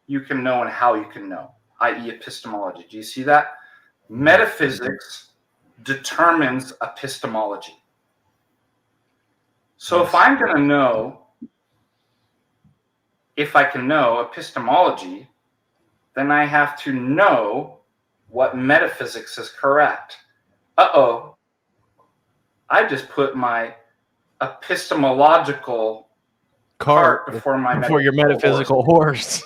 you can know and how you can know, i.e. epistemology. Do you see that? Metaphysics determines epistemology. So if I'm going to know, if I can know epistemology, then I have to know what metaphysics is correct. Uh-oh. I just put my epistemological cart before your metaphysical horse.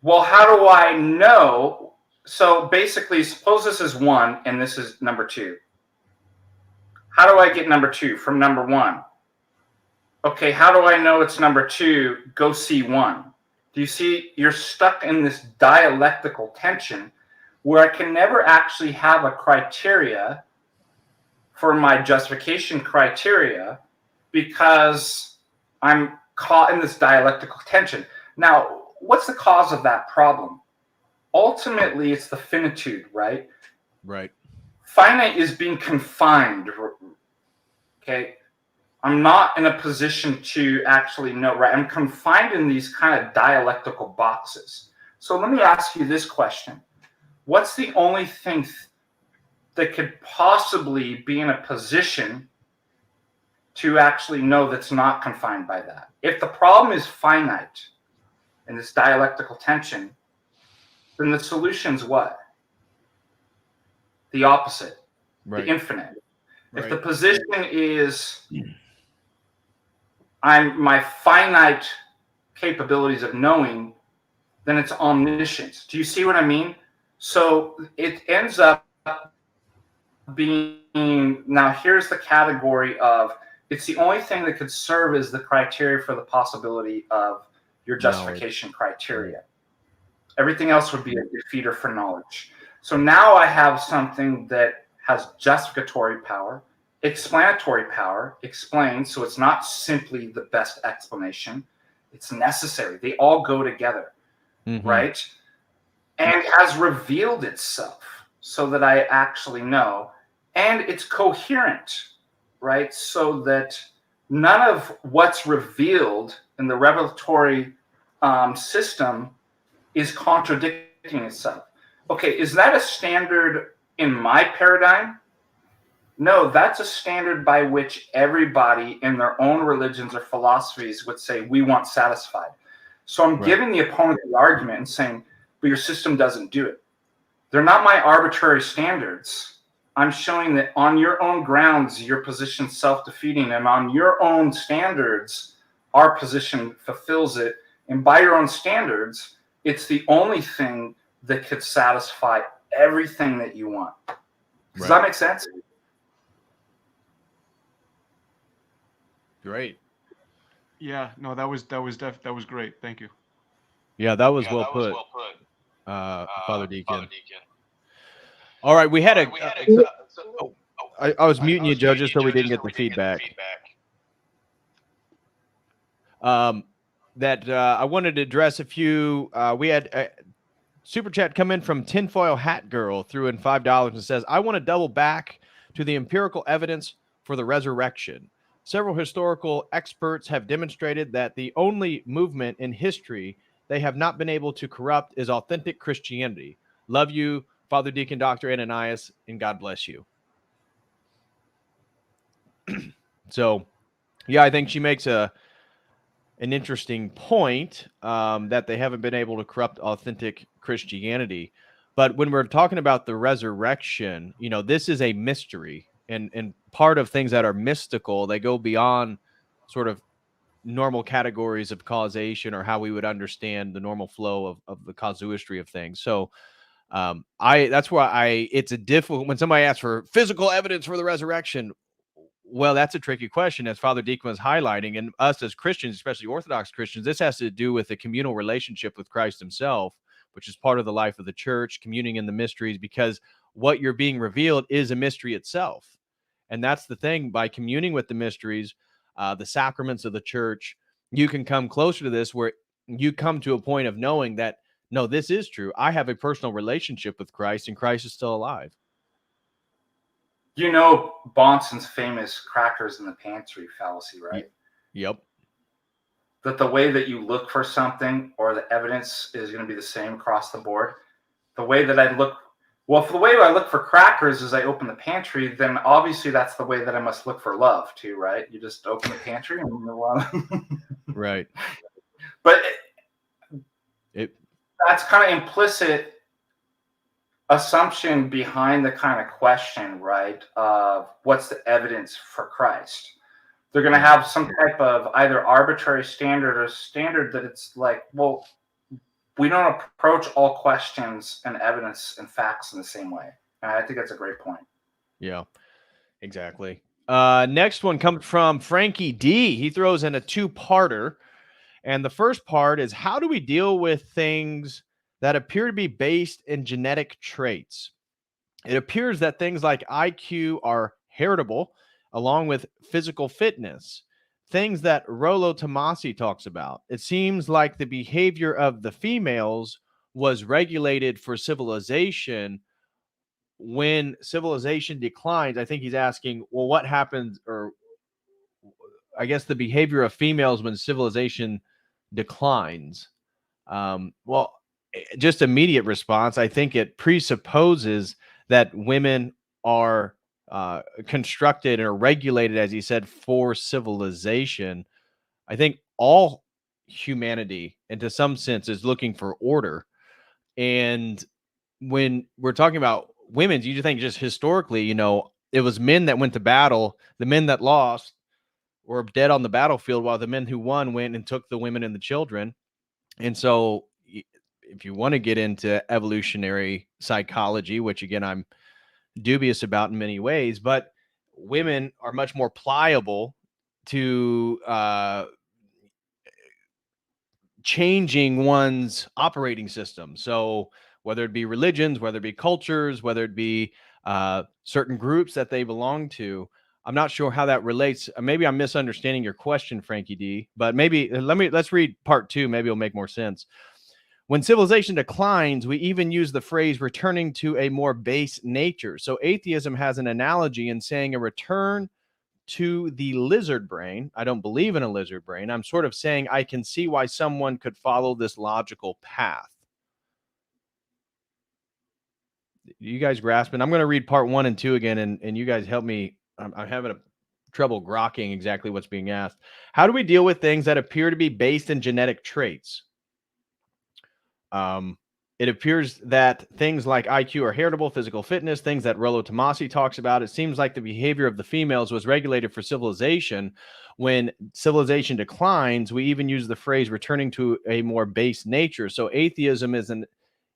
Well, how do I know? So basically, suppose this is 1 and this is number 2. How do I get number 2 from number 1? Okay, how do I know it's number 2? Go see 1. Do you see? You're stuck in this dialectical tension where I can never actually have a criteria for my justification criteria because I'm caught in this dialectical tension. Now, what's the cause of that problem? Ultimately, it's the finitude, right? Right. Finite is being confined. Okay. I'm not in a position to actually know, right? I'm confined in these kind of dialectical boxes. So let me ask you this question. What's the only thing that could possibly be in a position to actually know that's not confined by that? If the problem is finite and this dialectical tension, then the solution's what? The opposite, right. The infinite. Right. If the position is my finite capabilities of knowing, then it's omniscience. Do you see what I mean? So it ends up being, now here's the category of, it's the only thing that could serve as the criteria for the possibility of your justification criteria. Everything else would be a defeater for knowledge. So now I have something that has justificatory power, explanatory power, explains, so it's not simply the best explanation, it's necessary. They all go together, right? And has revealed itself so that I actually know, and it's coherent, right? So that none of what's revealed in the revelatory system is contradicting itself. Okay, is that a standard in my paradigm? No, that's a standard by which everybody in their own religions or philosophies would say, we want satisfied. So I'm giving the opponent the argument and saying, but your system doesn't do it. They're not my arbitrary standards. I'm showing that on your own grounds, your position's self-defeating, and on your own standards, our position fulfills it. And by your own standards, it's the only thing that could satisfy everything that you want. Does that make sense? Great. Yeah, no, that was great. Thank you. Yeah, that was well put, Father Deacon. All right, we had a. I was muting you, Joe, just so we didn't get the feedback. That I wanted to address a few. We had a super chat come in from Tinfoil Hat Girl, threw in $5 and says, "I want to double back to the empirical evidence for the resurrection. Several historical experts have demonstrated that the only movement in history they have not been able to corrupt is authentic Christianity. Love you, Father Deacon Dr. Ananias, and God bless you." So, yeah, I think she makes an interesting point, that they haven't been able to corrupt authentic Christianity. But when we're talking about the resurrection, this is a mystery, and part of things that are mystical, they go beyond sort of normal categories of causation or how we would understand the normal flow of the casuistry of things. So that's why it's a difficult when somebody asks for physical evidence for the resurrection. Well, that's a tricky question, as Father Deacon was highlighting. And us as Christians, especially Orthodox Christians, this has to do with a communal relationship with Christ himself, which is part of the life of the church, communing in the mysteries, because what you're being revealed is a mystery itself. And that's the thing. By communing with the mysteries, the sacraments of the church, you can come closer to this, where you come to a point of knowing that, no, this is true. I have a personal relationship with Christ, and Christ is still alive. You know Bonson's famous crackers in the pantry fallacy, right? Yep. That the way that you look for something or the evidence is going to be the same across the board. The way that I look, if the way I look for crackers is I open the pantry, then obviously that's the way that I must look for love too, right? You just open the pantry and move on. Right. But that's kind of implicit assumption behind the kind of question, right? Of what's the evidence for Christ? They're going to have some type of either arbitrary standard or standard that it's like, well, we don't approach all questions and evidence and facts in the same way. And I think that's a great point. Yeah, exactly. Next one comes from Frankie D. He throws in a two-parter. And the first part is, how do we deal with things that appear to be based in genetic traits? It appears that things like IQ are heritable, along with physical fitness, things that Rollo Tomasi talks about. It seems like the behavior of the females was regulated for civilization. When civilization declines, I think he's asking, well, what happens, or I guess the behavior of females when civilization declines. Well, just immediate response, I think it presupposes that women are constructed or regulated, as he said, for civilization. I think all humanity, and to some sense, is looking for order. And when we're talking about women, you think just historically, it was men that went to battle. The men that lost were dead on the battlefield, while the men who won went and took the women and the children. And so if you want to get into evolutionary psychology, which again, I'm dubious about in many ways, but women are much more pliable to changing one's operating system. So whether it be religions, whether it be cultures, whether it be certain groups that they belong to, I'm not sure how that relates. Maybe I'm misunderstanding your question, Frankie D, but maybe let's read part 2. Maybe it'll make more sense. When civilization declines, we even use the phrase returning to a more base nature. So atheism has an analogy in saying a return to the lizard brain. I don't believe in a lizard brain. I'm sort of saying I can see why someone could follow this logical path. You guys grasping? I'm going to read part 1 and 2 again, and you guys help me. I'm having trouble grokking exactly what's being asked. How do we deal with things that appear to be based in genetic traits? It appears that things like IQ are heritable, physical fitness, things that Rollo Tomasi talks about. It seems like the behavior of the females was regulated for civilization. When civilization declines, we even use the phrase returning to a more base nature. So atheism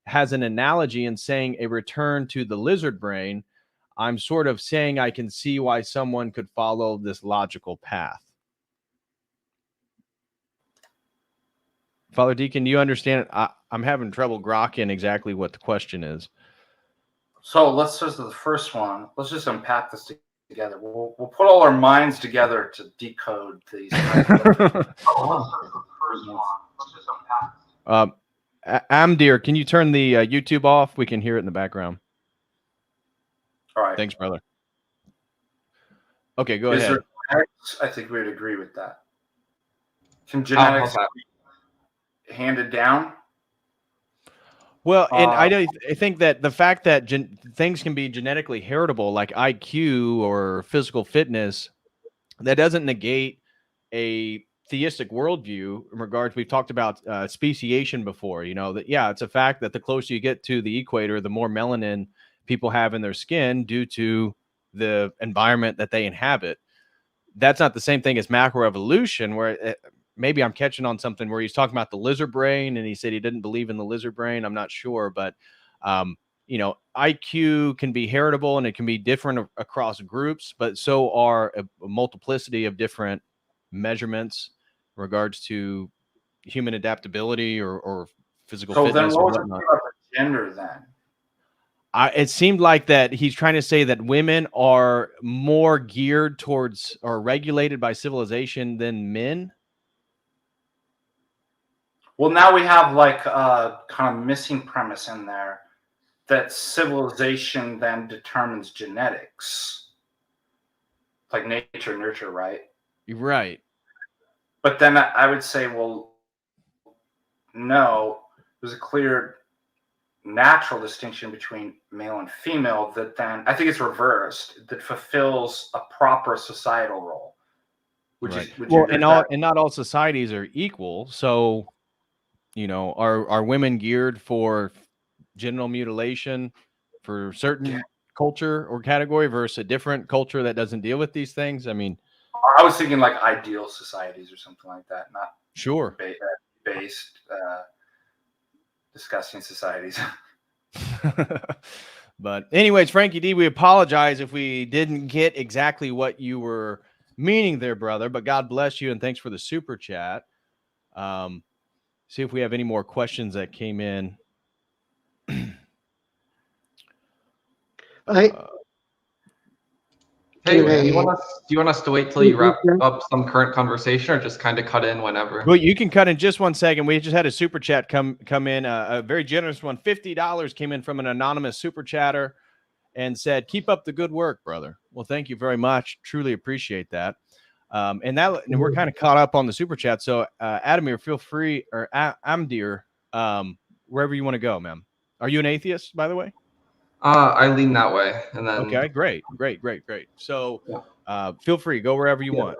has an analogy in saying a return to the lizard brain. I'm sort of saying I can see why someone could follow this logical path. Father Deacon, do you understand? I'm having trouble grokking exactly what the question is. So let's just the first one. Let's just unpack this together. We'll put all our minds together to decode these. Amdir, can you turn the YouTube off? We can hear it in the background. All right. Thanks, brother. Okay, go ahead. I think we would agree with that. Can genetics be handed down? Well, and I think that the fact that things can be genetically heritable, like IQ or physical fitness, that doesn't negate a theistic worldview in regards. We've talked about speciation before, you know, that, yeah, it's a fact that the closer you get to the equator, the more melanin people have in their skin due to the environment that they inhabit. That's not the same thing as macroevolution, where maybe I'm catching on something where he's talking about the lizard brain and he said he didn't believe in the lizard brain. I'm not sure, but you know, IQ can be heritable and it can be different across groups, but so are a multiplicity of different measurements in regards to human adaptability or physical fitness. Then what or was whatnot. about the gender then? It seemed like that he's trying to say that women are more geared towards or regulated by civilization than men. Well, now we have like a kind of missing premise in there that civilization then determines genetics, like nature, nurture, right? Right. But then I would say, well, no, there's a clear natural distinction between male and female that then I think it's reversed, that fulfills a proper societal role. Right. Well, and not all societies are equal. So, you know, are women geared for genital mutilation for certain culture or category versus a different culture that doesn't deal with these things? I mean, I was thinking like ideal societies or something like that, not sure based disgusting societies. But anyways, Frankie D, we apologize if we didn't get exactly what you were meaning there, brother, but God bless you and thanks for the super chat. See if we have any more questions that came in. Hey, do you want us to wait till you wrap up some current conversation, or just kind of cut in whenever? Well, you can cut in just 1 second. We just had a super chat come in, a very generous one. $50 came in from an anonymous super chatter and said, "Keep up the good work, brother." Well, thank you very much. Truly appreciate that. And we're kind of caught up on the super chat. So, Adamir, feel free, or Amdir, wherever you want to go, man. Are you an atheist, by the way? I lean that way, and then okay, great. So, feel free, go wherever you want.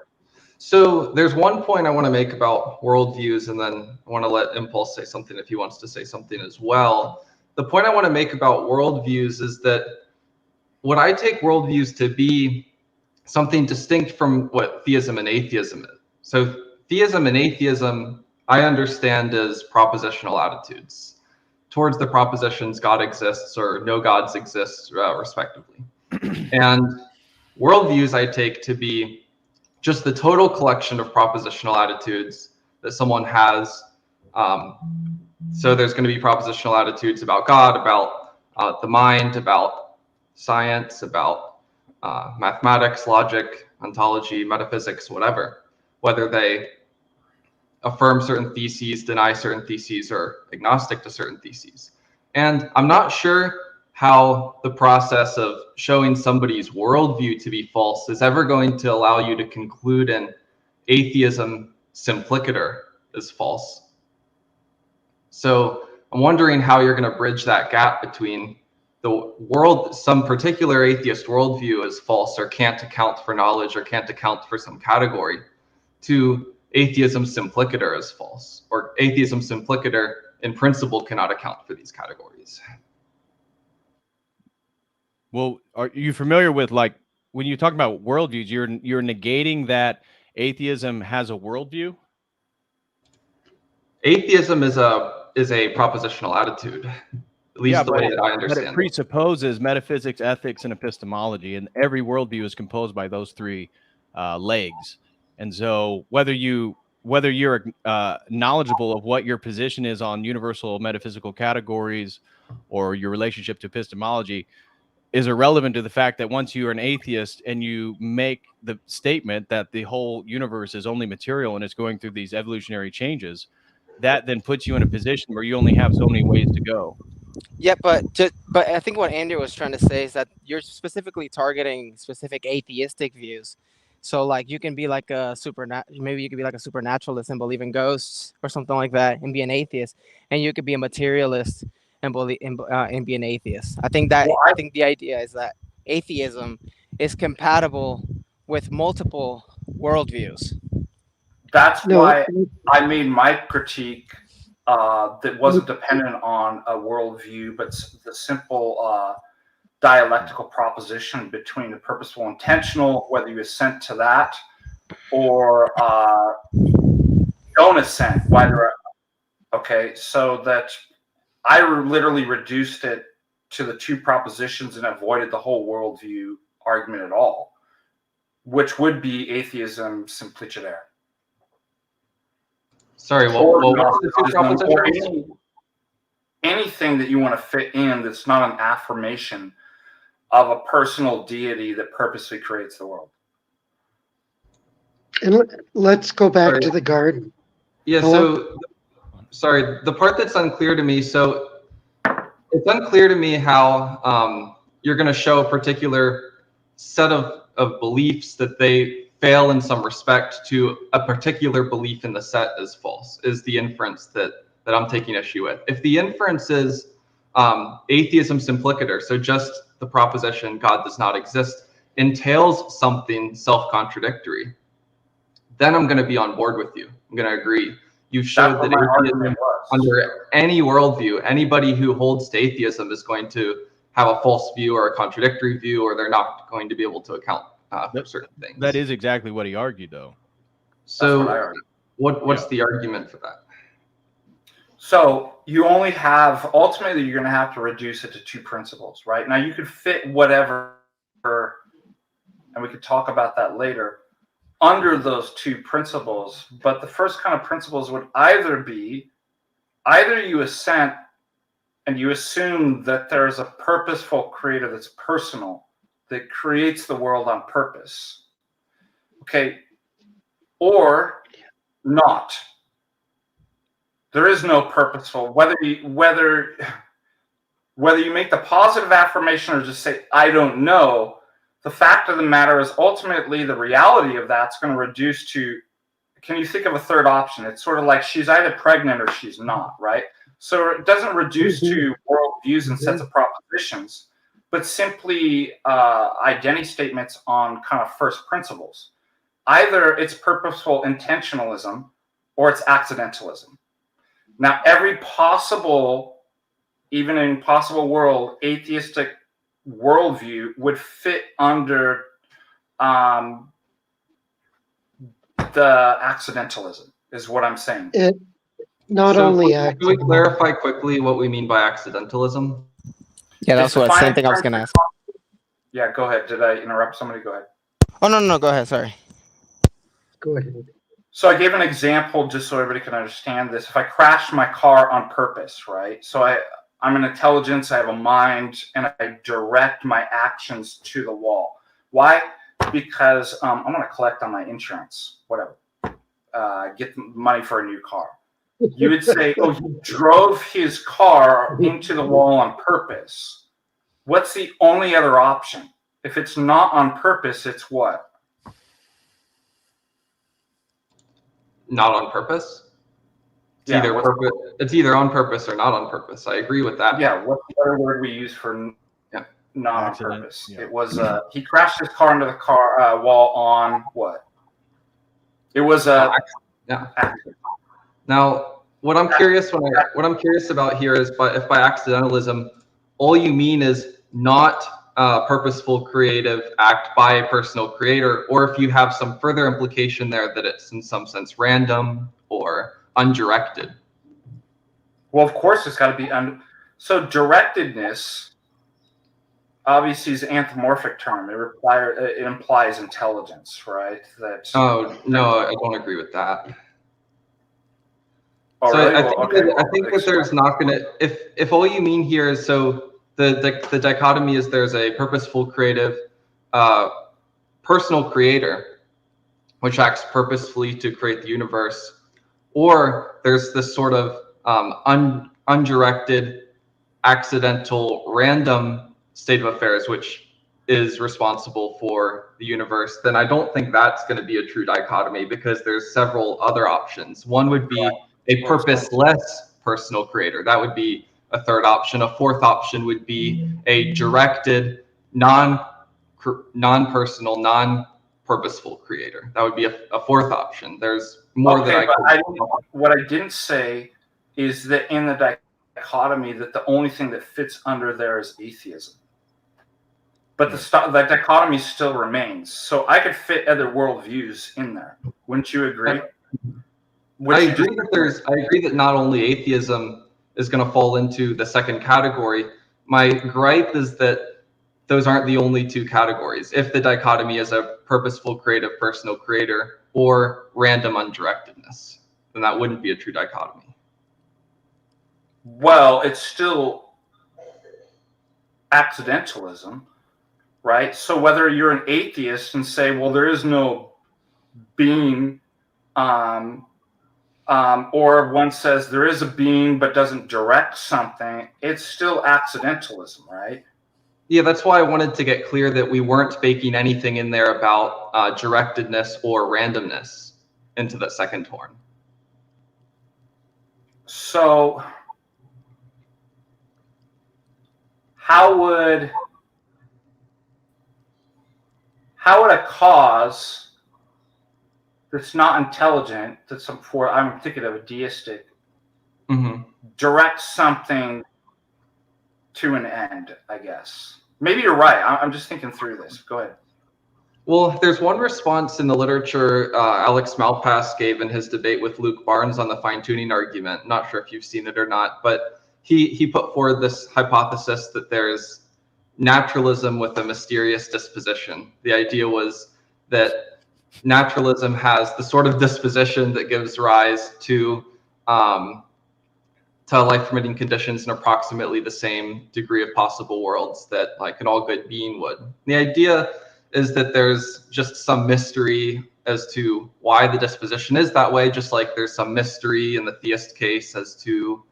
So there's one point I want to make about worldviews, and then I want to let Impulse say something if he wants to say something as well. The point I want to make about worldviews is that what I take worldviews to be something distinct from what theism and atheism is. So theism and atheism, I understand as propositional attitudes towards the propositions God exists or no gods exist, respectively. And worldviews I take to be just the total collection of propositional attitudes that someone has. So there's going to be propositional attitudes about God, about the mind, about science, about mathematics, logic, ontology, metaphysics, whatever, whether they affirm certain theses, deny certain theses, or agnostic to certain theses. And I'm not sure how the process of showing somebody's worldview to be false is ever going to allow you to conclude an atheism simplicator is false. So I'm wondering how you're going to bridge that gap between the world, some particular atheist worldview is false or can't account for knowledge or can't account for some category, to atheism simplicator is false, or atheism simplicator in principle cannot account for these categories. Well, are you familiar with, like, when you talk about worldviews, you're negating that atheism has a worldview? Atheism is a propositional attitude, at least the way that I understand it. But it presupposes metaphysics, ethics, and epistemology, and every worldview is composed by those three legs. And so whether you whether you're knowledgeable of what your position is on universal metaphysical categories or your relationship to epistemology is irrelevant to the fact that once you're an atheist and you make the statement that the whole universe is only material and it's going through these evolutionary changes, that then puts you in a position where you only have so many ways to go. Yeah, but I think what Andrew was trying to say is that you're specifically targeting specific atheistic views. So like you can be like a maybe you could be like a supernaturalist and believe in ghosts or something like that and be an atheist, and you could be a materialist and believe and be an atheist. I think the idea is that atheism is compatible with multiple worldviews. That's why I made my critique that wasn't dependent on a worldview, but the simple dialectical proposition between the purposeful and intentional, whether you assent to that or don't assent. Okay, so that I literally reduced it to the two propositions and avoided the whole worldview argument at all, which would be atheism simpliciter. Sorry, what was the two propositions? Anything that you want to fit in that's not an affirmation of a personal deity that purposely creates the world. And let's go back to the garden. Yeah, so sorry, the part that's unclear to me, so it's unclear to me how you're going to show a particular set of beliefs that they fail in some respect to a particular belief in the set is false, is the inference that I'm taking issue with. If the inference is atheism simpliciter, so just the proposition God does not exist, entails something self-contradictory, then I'm going to be on board with you. I'm going to agree. You've showed that atheism, under any worldview, anybody who holds to atheism is going to have a false view or a contradictory view, or they're not going to be able to account for certain things. That is exactly what he argued, though. So what's the argument for that? So you only have, ultimately, you're going to have to reduce it to two principles, right? Now you could fit whatever, and we could talk about that later, under those two principles. But the first kind of principles would either you assent and you assume that there is a purposeful creator that's personal, that creates the world on purpose. Okay, or not. There is no purposeful, whether you make the positive affirmation or just say, I don't know, the fact of the matter is ultimately the reality of that's going to reduce to, can you think of a third option? It's sort of like she's either pregnant or she's not, right? So it doesn't reduce to worldviews and sets of propositions, but simply identity statements on kind of first principles. Either it's purposeful intentionalism or it's accidentalism. Now, every possible, even impossible world, atheistic worldview would fit under the accidentalism, is what I'm saying. Can we clarify quickly what we mean by accidentalism? Yeah, that's what same thing I was going to ask. Yeah, go ahead. Did I interrupt somebody? Go ahead. Oh, no, go ahead. Sorry. Go ahead. So I gave an example just so everybody can understand this. If I crash my car on purpose, right? So I'm an intelligence, I have a mind, and I direct my actions to the wall. Why? Because I'm going to collect on my insurance, whatever. Get money for a new car. You would say, oh, he drove his car into the wall on purpose. What's the only other option? If it's not on purpose, it's what? Not on purpose? It's either on purpose or not on purpose. I agree with that. Yeah, what's the other word we use for not on purpose? Yeah. It was he crashed his car into the car wall on what? It was a accident. Now, what I'm curious about here is, if by accidentalism, all you mean is not a purposeful creative act by a personal creator, or if you have some further implication there that it's in some sense random or undirected. Well, of course, it's got to be so directedness. Obviously, is an anthropomorphic term. It implies intelligence, right? Oh no, I don't agree with that. Oh, So really? I Well, think okay. that, I think that there's not going to, if all you mean here is, so the dichotomy is there's a purposeful creative personal creator, which acts purposefully to create the universe, or there's this sort of undirected, accidental, random state of affairs, which is responsible for the universe, then I don't think that's going to be a true dichotomy, because there's several other options. One would be a purposeless personal creator. That would be a third option. A fourth option would be a directed, non-personal, non-purposeful creator. That would be a fourth option. There's more that I could. What I didn't say is that in the dichotomy, that the only thing that fits under there is atheism. But the dichotomy still remains. So I could fit other worldviews in there. Wouldn't you agree? I agree that not only atheism is going to fall into the second category. My gripe is that those aren't the only two categories. If the dichotomy is a purposeful, creative, personal creator or random undirectedness, then that wouldn't be a true dichotomy. Well, it's still accidentalism, right? So whether you're an atheist and say, well, there is no being, or one says there is a being but doesn't direct something, it's still accidentalism, right? Yeah, that's why I wanted to get clear that we weren't baking anything in there about directedness or randomness into the second horn. So how would a cause that's not intelligent, I'm thinking of a deistic, direct something to an end, I guess? Maybe you're right. I'm just thinking through this. Go ahead. Well, there's one response in the literature Alex Malpass gave in his debate with Luke Barnes on the fine-tuning argument. Not sure if you've seen it or not, but he put forward this hypothesis that there's naturalism with a mysterious disposition. The idea was that naturalism has the sort of disposition that gives rise to life-permitting conditions in approximately the same degree of possible worlds that like an all good being would. The idea is that there's just some mystery as to why the disposition is that way, just like there's some mystery in the theist case as to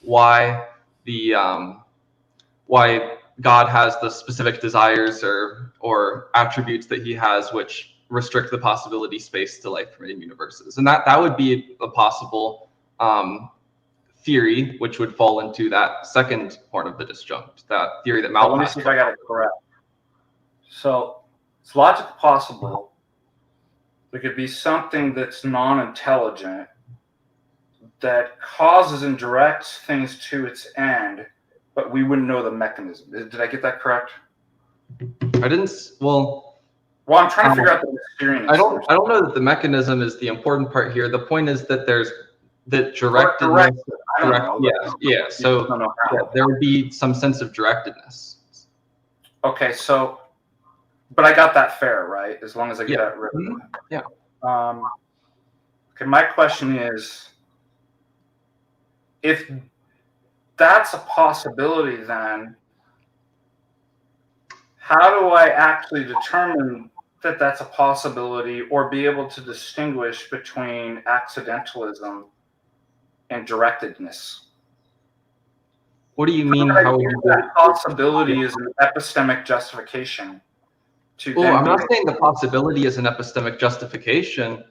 why why God has the specific desires or attributes that he has which restrict the possibility space to life-permitting universes. And that would be a possible theory, which would fall into that second part of the disjunct, that theory that Malpass. Let me see if I got it correct. So it's logically possible there could be something that's non-intelligent that causes and directs things to its end, but we wouldn't know the mechanism. Did I get that correct? I didn't. Well, I'm trying to figure out the experience. I don't know that the mechanism is the important part here. The point is that there's that directedness. Yeah. So there would be some sense of directedness. Okay, so, but I got that fair, right? As long as I get that rid of it. Yeah. Okay, my question is, if that's a possibility, then how do I actually determine that that's a possibility or be able to distinguish between accidentalism and directedness? What do you mean? How would you that possibility is an epistemic justification? Oh, I'm not saying the possibility is an epistemic justification.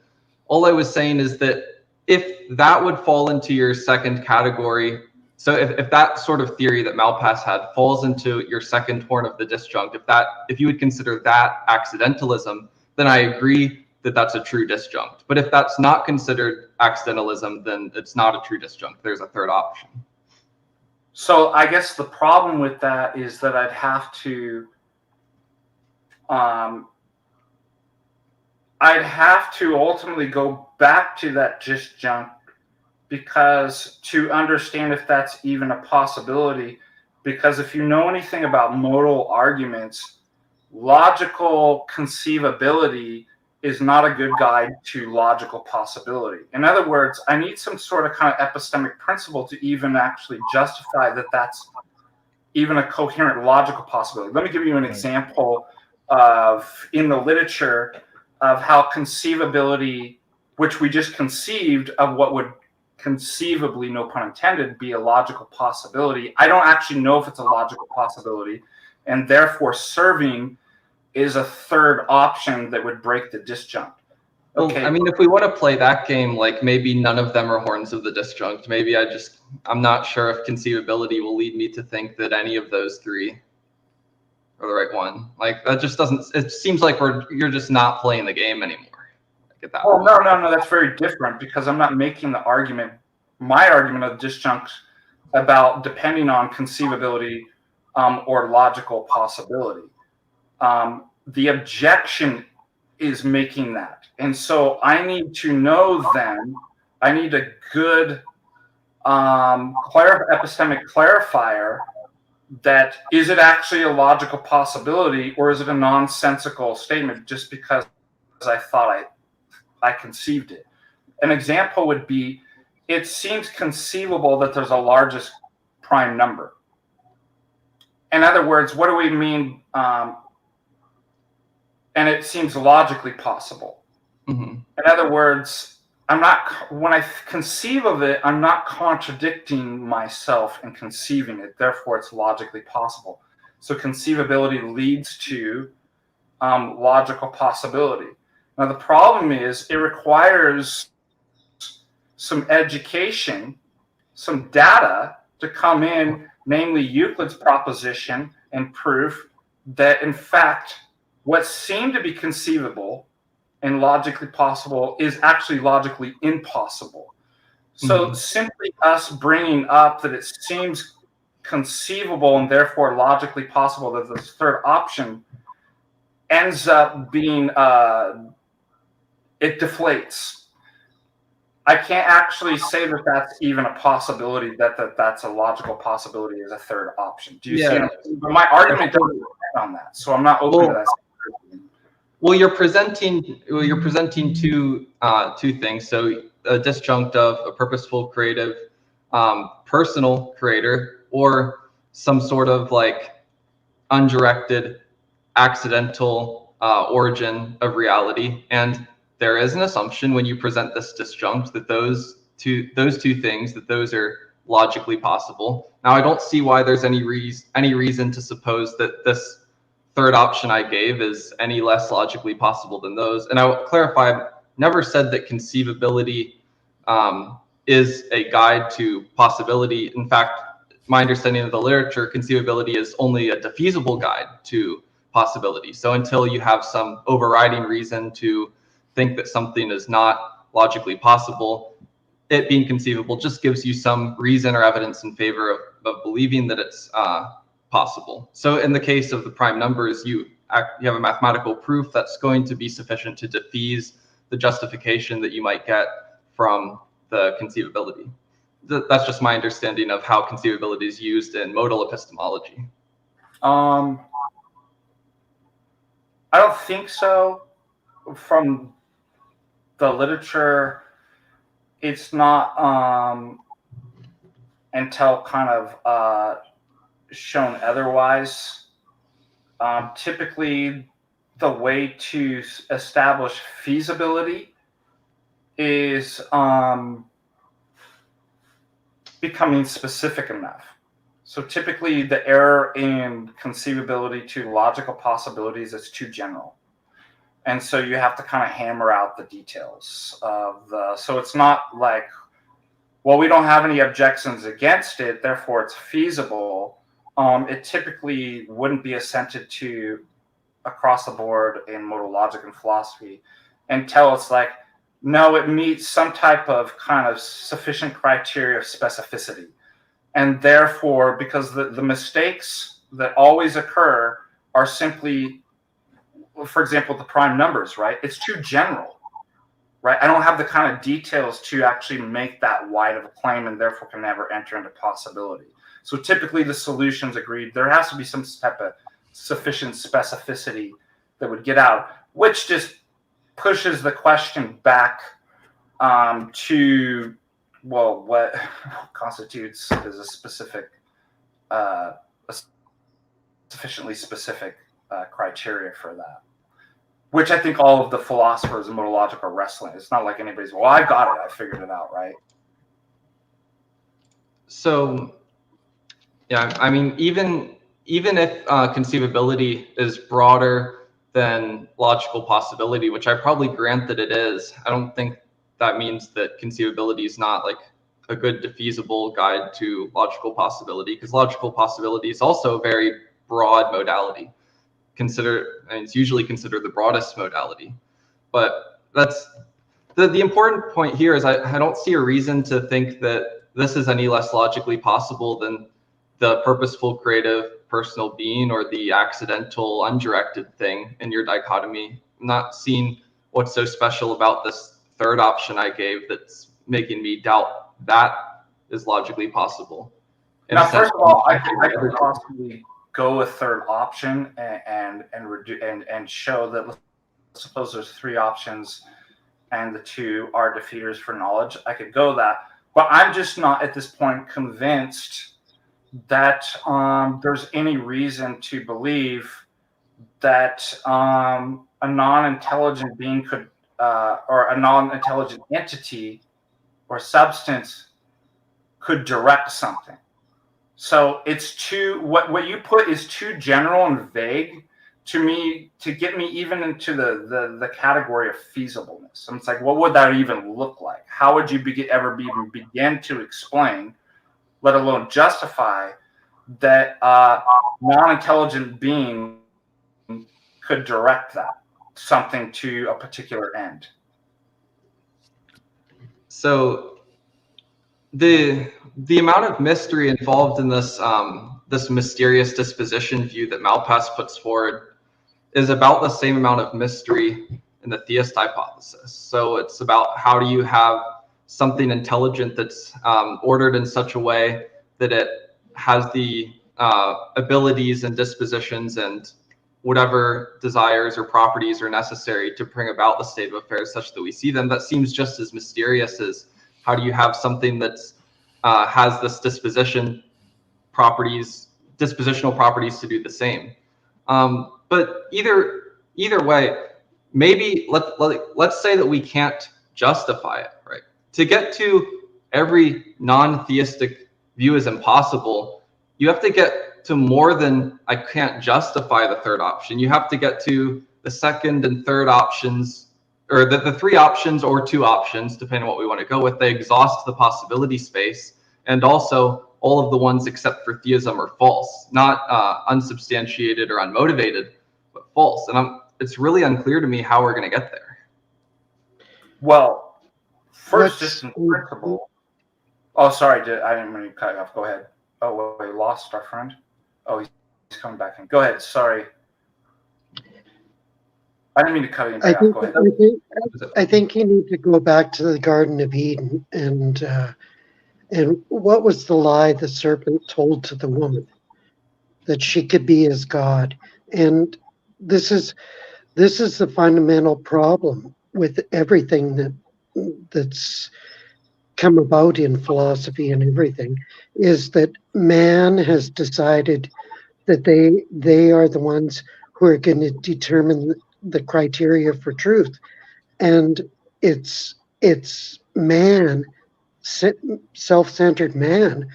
All I was saying is that if that would fall into your second category, so if that sort of theory that Malpass had falls into your second horn of the disjunct, if you would consider that accidentalism, then I agree that that's a true disjunct. But if that's not considered accidentalism, then it's not a true disjunct. There's a third option. So I guess the problem with that is that I'd have to ultimately go back to that disjunct, because to understand if that's even a possibility, because if you know anything about modal arguments, logical conceivability is not a good guide to logical possibility. In other words, I need some sort of kind of epistemic principle to even actually justify that that's even a coherent logical possibility. Let me give you an example of, in the literature, of how conceivability, which we just conceived of what would conceivably, no pun intended, be a logical possibility. I don't actually know if it's a logical possibility, and therefore serving is a third option that would break the disjunct. Okay. Well, I mean, if we want to play that game, like maybe none of them are horns of the disjunct. Maybe I'm not sure if conceivability will lead me to think that any of those three are the right one. Like that just doesn't, it seems like you're just not playing the game anymore. Like at that point. No, that's very different, because I'm not making the argument, my argument of disjunct about depending on conceivability or logical possibility. The objection is making that. And so I need to know then, I need a good epistemic clarifier that is it actually a logical possibility, or is it a nonsensical statement just because I thought I conceived it. An example would be, it seems conceivable that there's a largest prime number. In other words, what do we mean? And it seems logically possible. Mm-hmm. In other words, when I conceive of it, I'm not contradicting myself in conceiving it. Therefore, it's logically possible. So conceivability leads to logical possibility. Now, the problem is it requires some education, some data to come in, namely Euclid's proposition and proof that, in fact, what seemed to be conceivable and logically possible is actually logically impossible. So simply us bringing up that it seems conceivable and therefore logically possible that this third option ends up being, it deflates. I can't actually say that that's even a possibility, that's a logical possibility as a third option. Do you see what I'm saying? But my argument doesn't depend on that, so I'm not open to that. Well, you're presenting two things. So a disjunct of a purposeful, creative, personal creator, or some sort of like undirected, accidental origin of reality. And there is an assumption when you present this disjunct that those two things, that those are logically possible. Now, I don't see why there's any reason to suppose that this third option I gave is any less logically possible than those. And I will clarify, I've never said that conceivability is a guide to possibility. In fact, my understanding of the literature, conceivability is only a defeasible guide to possibility. So until you have some overriding reason to think that something is not logically possible, it being conceivable just gives you some reason or evidence in favor of believing that it's possible. So in the case of the prime numbers, you have a mathematical proof that's going to be sufficient to defease the justification that you might get from the conceivability. That's just my understanding of how conceivability is used in modal epistemology. I don't think so. From the literature, it's not until kind of shown otherwise. Typically, the way to establish feasibility is becoming specific enough. So typically, the error in conceivability to logical possibilities is too general. And so you have to kind of hammer out the details of the, so it's not like, well, we don't have any objections against it, therefore it's feasible. It typically wouldn't be assented to across the board in modal logic and philosophy until it's like, no, it meets some type of kind of sufficient criteria of specificity. And therefore, because the mistakes that always occur are simply, for example, the prime numbers, right? It's too general, right? I don't have the kind of details to actually make that wide of a claim, and therefore can never enter into possibility. So typically the solutions agreed, there has to be some type of sufficient specificity that would get out, which just pushes the question back to, well, what constitutes as a specific, a sufficiently specific criteria for that, which I think all of the philosophers and modological are wrestling. It's not like anybody's, well, I got it, I figured it out, right? So, yeah, I mean, even if conceivability is broader than logical possibility, which I probably grant that it is, I don't think that means that conceivability is not like a good defeasible guide to logical possibility, because logical possibility is also a very broad modality. And it's usually considered the broadest modality. But that's the important point here is I don't see a reason to think that this is any less logically possible than the purposeful, creative, personal being or the accidental, undirected thing in your dichotomy. I'm not seeing what's so special about this third option I gave that's making me doubt that is logically possible. Now, first of all, I could possibly go a third option and show that, let's suppose there's 3 options and the 2 are defeaters for knowledge. I could go that, but I'm just not at this point convinced that there's any reason to believe that a non-intelligent being could, or a non-intelligent entity or substance could direct something. So it's what you put is too general and vague to me to get me even into the category of feasibleness. And it's like, what would that even look like? How would you even begin to explain, let alone justify, that non-intelligent being could direct something to a particular end? So the amount of mystery involved in this this mysterious disposition view that Malpass puts forward is about the same amount of mystery in the theist hypothesis. So it's about how do you have something intelligent that's ordered in such a way that it has the abilities and dispositions and whatever desires or properties are necessary to bring about the state of affairs such that we see them. That seems just as mysterious as how do you have something that's has this dispositional properties to do the same. But either way, maybe let's say that we can't justify it, right? To get to every non-theistic view is impossible. You have to get to more than I can't justify the third option. You have to get to the second and third options, or the 3 options or 2 options, depending on what we want to go with. They exhaust the possibility space, and also all of the ones except for theism are false, not unsubstantiated or unmotivated, but false. And it's really unclear to me how we're going to get there. Well, first, just in principle. Oh, sorry, I didn't mean to cut you off. Go ahead. Oh, we lost our friend. Oh, he's coming back in. Go ahead. Sorry. I didn't mean to cut you off. Go ahead. I think you need to go back to the Garden of Eden and what was the lie the serpent told to the woman? That she could be as God. And this is the fundamental problem with everything that's come about in philosophy and everything, is that man has decided that they are the ones who are going to determine the criteria for truth. And it's man, self-centered man,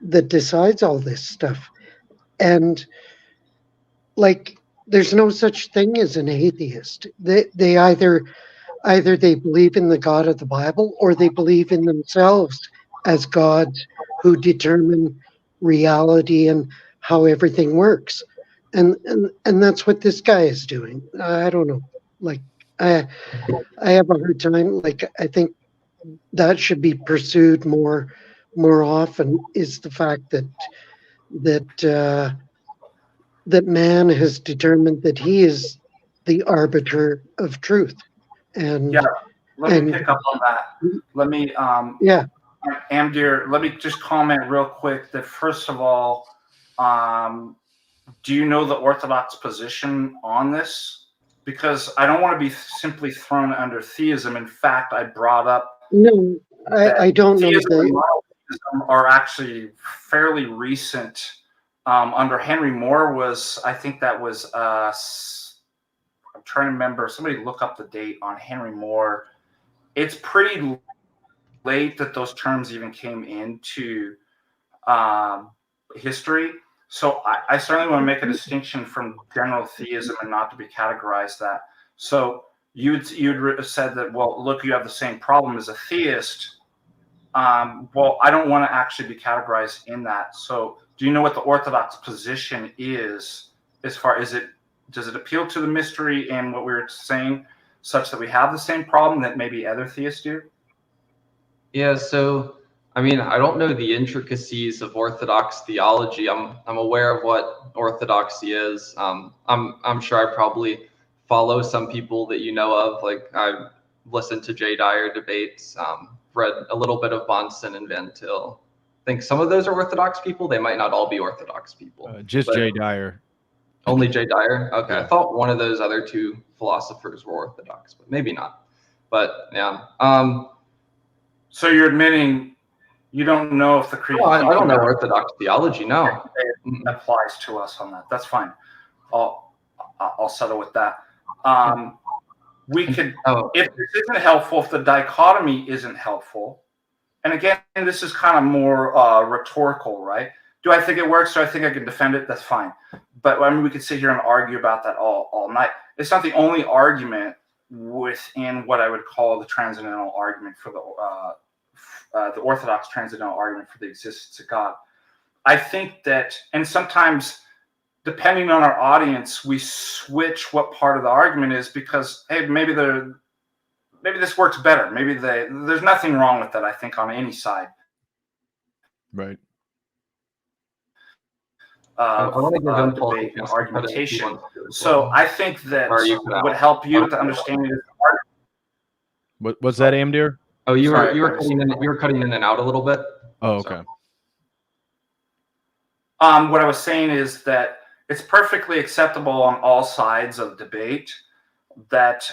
that decides all this stuff. And like, there's no such thing as an atheist. They either they believe in the God of the Bible, or they believe in themselves as gods who determine reality and how everything works. And that's what this guy is doing. I don't know. Like, I have a hard time. Like, I think that should be pursued more often, is the fact that man has determined that he is the arbiter of truth. And yeah, let me pick up on that. Let me Amdir, let me just comment real quick that, first of all, do you know the Orthodox position on this? because I don't want to be simply thrown under theism. In fact, I brought up No, I don't know theism and the. monotheism are actually fairly recent. Under Henry Moore I think that was, I'm trying to remember, somebody look up the date on Henry Moore. It's pretty late that those terms even came into history. So I certainly want to make a distinction from general theism and not to be categorized that. So you'd said that, well, look, you have the same problem as a theist. Well, I don't want to actually be categorized in that. So do you know what the Orthodox position is as far as does it appeal to the mystery and what we were saying such that we have the same problem that maybe other theists do? Yeah, so I mean, I don't know the intricacies of Orthodox theology. I'm aware of what Orthodoxy is. I'm sure I probably follow some people that you know of. Like I've listened to Jay Dyer debates, read a little bit of Bonson and Van Til. I think some of those are Orthodox people. They might not all be Orthodox people. Just Jay Dyer. Only Jay Dyer? Okay, Yeah. I thought one of those other two philosophers were Orthodox, but maybe not. But yeah. So you're admitting you don't know if the creed. I don't know Orthodox theology. No, it applies to us on that. That's fine. I'll settle with that. We could, if this isn't helpful, if the dichotomy isn't helpful, and again, this is kind of more rhetorical, right? Do I think it works? Do I think I can defend it? That's fine. But I mean, we could sit here and argue about that all night. It's not the only argument within what I would call the transcendental argument for the Orthodox transcendental argument for the existence of God. I think that, and sometimes depending on our audience, we switch what part of the argument is because, hey, maybe this works better. Maybe there's nothing wrong with that, I think, on any side. Right. I want to give impulse debate and argumentation. So I think that would help you to understand it. What's that, Amdir? Oh, you were cutting in and out a little bit. Oh, okay. What I was saying is that it's perfectly acceptable on all sides of debate that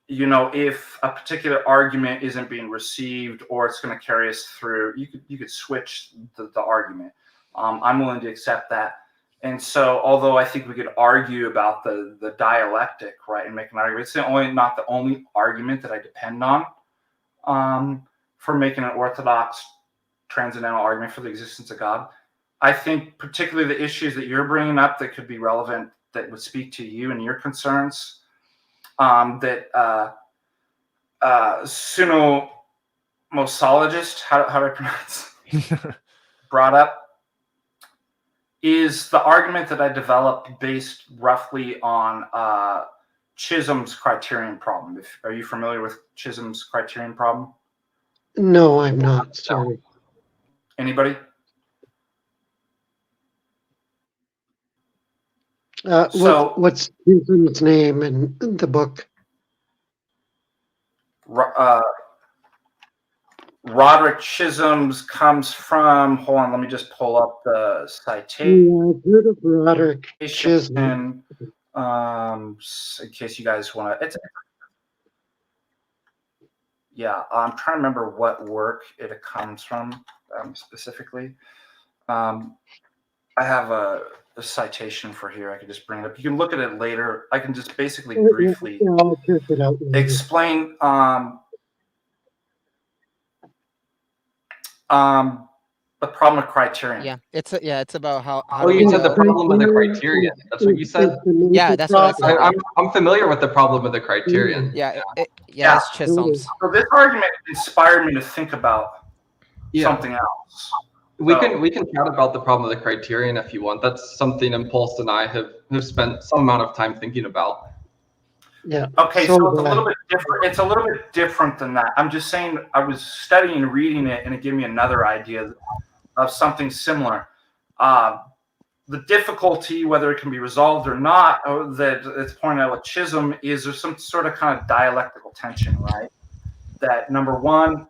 if a particular argument isn't being received or it's going to carry us through, you could switch the argument. I'm willing to accept that. And so, although I think we could argue about the dialectic, right, and make an argument, it's not the only argument that I depend on for making an Orthodox transcendental argument for the existence of God. I think particularly the issues that you're bringing up that could be relevant, that would speak to you and your concerns, that sunomosologist, how do I pronounce brought up, is the argument that I developed based roughly on Chisholm's criterion problem. Are you familiar with Chisholm's criterion problem? No, I'm not. Sorry. Anybody? What's Chisholm's name in the book? Roderick Chisholm's comes from, hold on, let me just pull up the citation. Yeah, I've heard of Roderick Chisholm. In case you guys want to, I'm trying to remember what work it comes from specifically. I have a citation for here. I can just bring it up. You can look at it later. I can just basically briefly explain the problem with criterion. Yeah, it's about how. Oh, you said the problem with the criterion. That's what you said. Yeah, that's what I said. I'm familiar with the problem with the criterion. Yeah, it's Chisholm's. So this argument inspired me to think about something else. We can chat about the problem of the criterion if you want. That's something Impulse and I have spent some amount of time thinking about. Yeah. Okay, so it's a little bit different. It's a little bit different than that. I'm just saying I was studying and reading it, and it gave me another idea of something similar. The difficulty, whether it can be resolved or not, that it's pointed out with Chisholm, is there's some sort of kind of dialectical tension, right? That number one,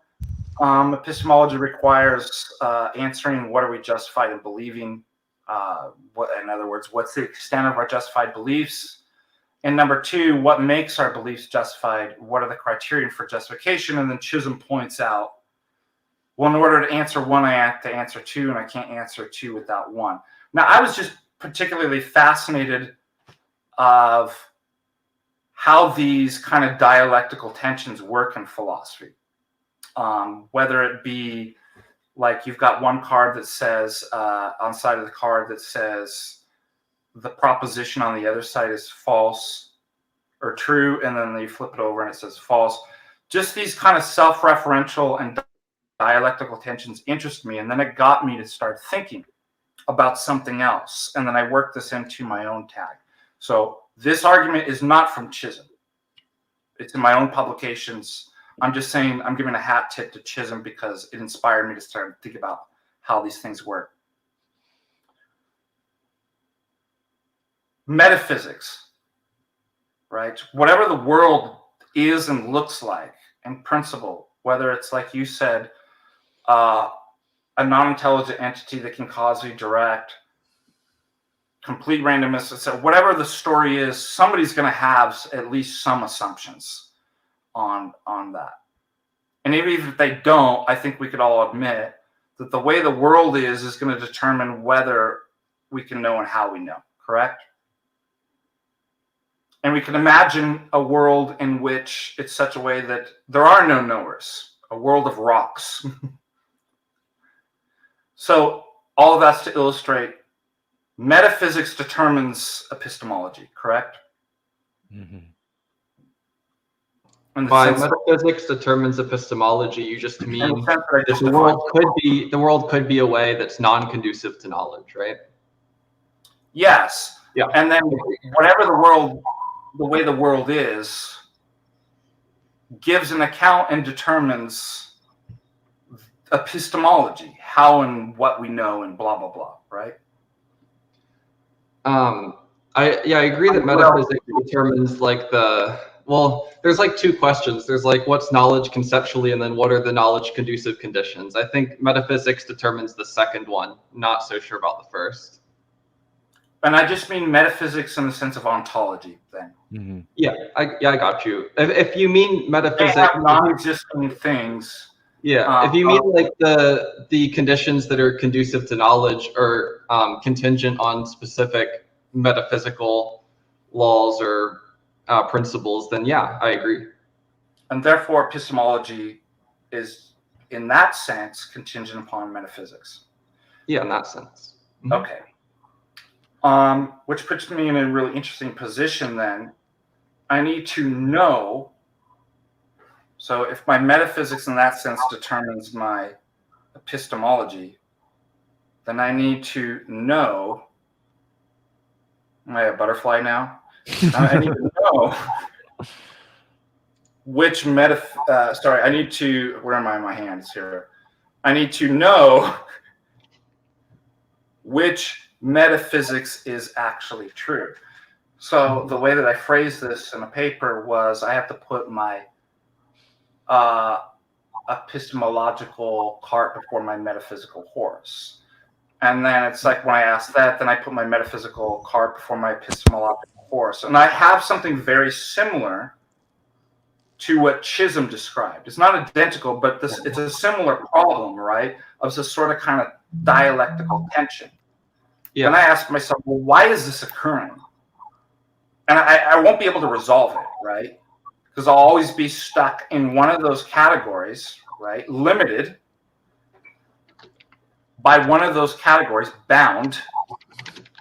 epistemology requires answering what are we justified in believing. In other words, what's the extent of our justified beliefs? And number two, what makes our beliefs justified? What are the criterion for justification? And then Chisholm points out, well, in order to answer one, I have to answer two, and I can't answer two without one. Now, I was just particularly fascinated of how these kind of dialectical tensions work in philosophy. Whether it be like you've got one card that says, on the side of the card that says the proposition on the other side is false or true, and then you flip it over and it says false. Just these kind of self-referential and dialectical tensions interest me, and then it got me to start thinking about something else, and then I worked this into my own tag. So this argument is not from Chisholm. It's in my own publications. I'm just saying I'm giving a hat tip to Chisholm because it inspired me to start to think about how these things work. Metaphysics, right? Whatever the world is and looks like in principle, whether it's like you said, a non-intelligent entity that can causally direct, complete randomness, so whatever the story is, somebody's going to have at least some assumptions on that. And even if they don't, I think we could all admit that the way the world is going to determine whether we can know and how we know, correct? And we can imagine a world in which it's such a way that there are no knowers, a world of rocks. So all of that's to illustrate metaphysics determines epistemology, correct? Mm-hmm. By metaphysics determines epistemology, you just mean that the world could be a way that's non-conducive to knowledge, right? Yes. Yeah. And then whatever the way the world is, gives an account and determines epistemology, how and what we know and blah, blah, blah, right? I agree that metaphysics determines like there's like two questions. There's like what's knowledge conceptually, and then what are the knowledge conducive conditions. I think metaphysics determines the second one. Not so sure about the first. And I just mean metaphysics in the sense of ontology then. Mm-hmm. Yeah, I got you. If you mean metaphysics, they have non-existing things. Yeah, if you mean like the conditions that are conducive to knowledge or contingent on specific metaphysical laws or principles, then yeah, I agree. And therefore, epistemology is, in that sense, contingent upon metaphysics. Yeah, in that sense. Mm-hmm. Okay. Which puts me in a really interesting position then. I need to know. So if my metaphysics in that sense determines my epistemology, then I need to know. Am I a butterfly now? I need to know which I need to, where am I in my hands here? I need to know which metaphysics is actually true. So the way that I phrased this in a paper was I have to put my epistemological cart before my metaphysical horse. And then it's like when I ask that, then I put my metaphysical cart before my epistemological horse. And I have something very similar to what Chisholm described. It's not identical, but it's a similar problem, right? Of this sort of kind of dialectical tension. Yeah. And I ask myself, well, why is this occurring? And I won't be able to resolve it, right? Because I'll always be stuck in one of those categories, right? Limited by one of those categories, bound,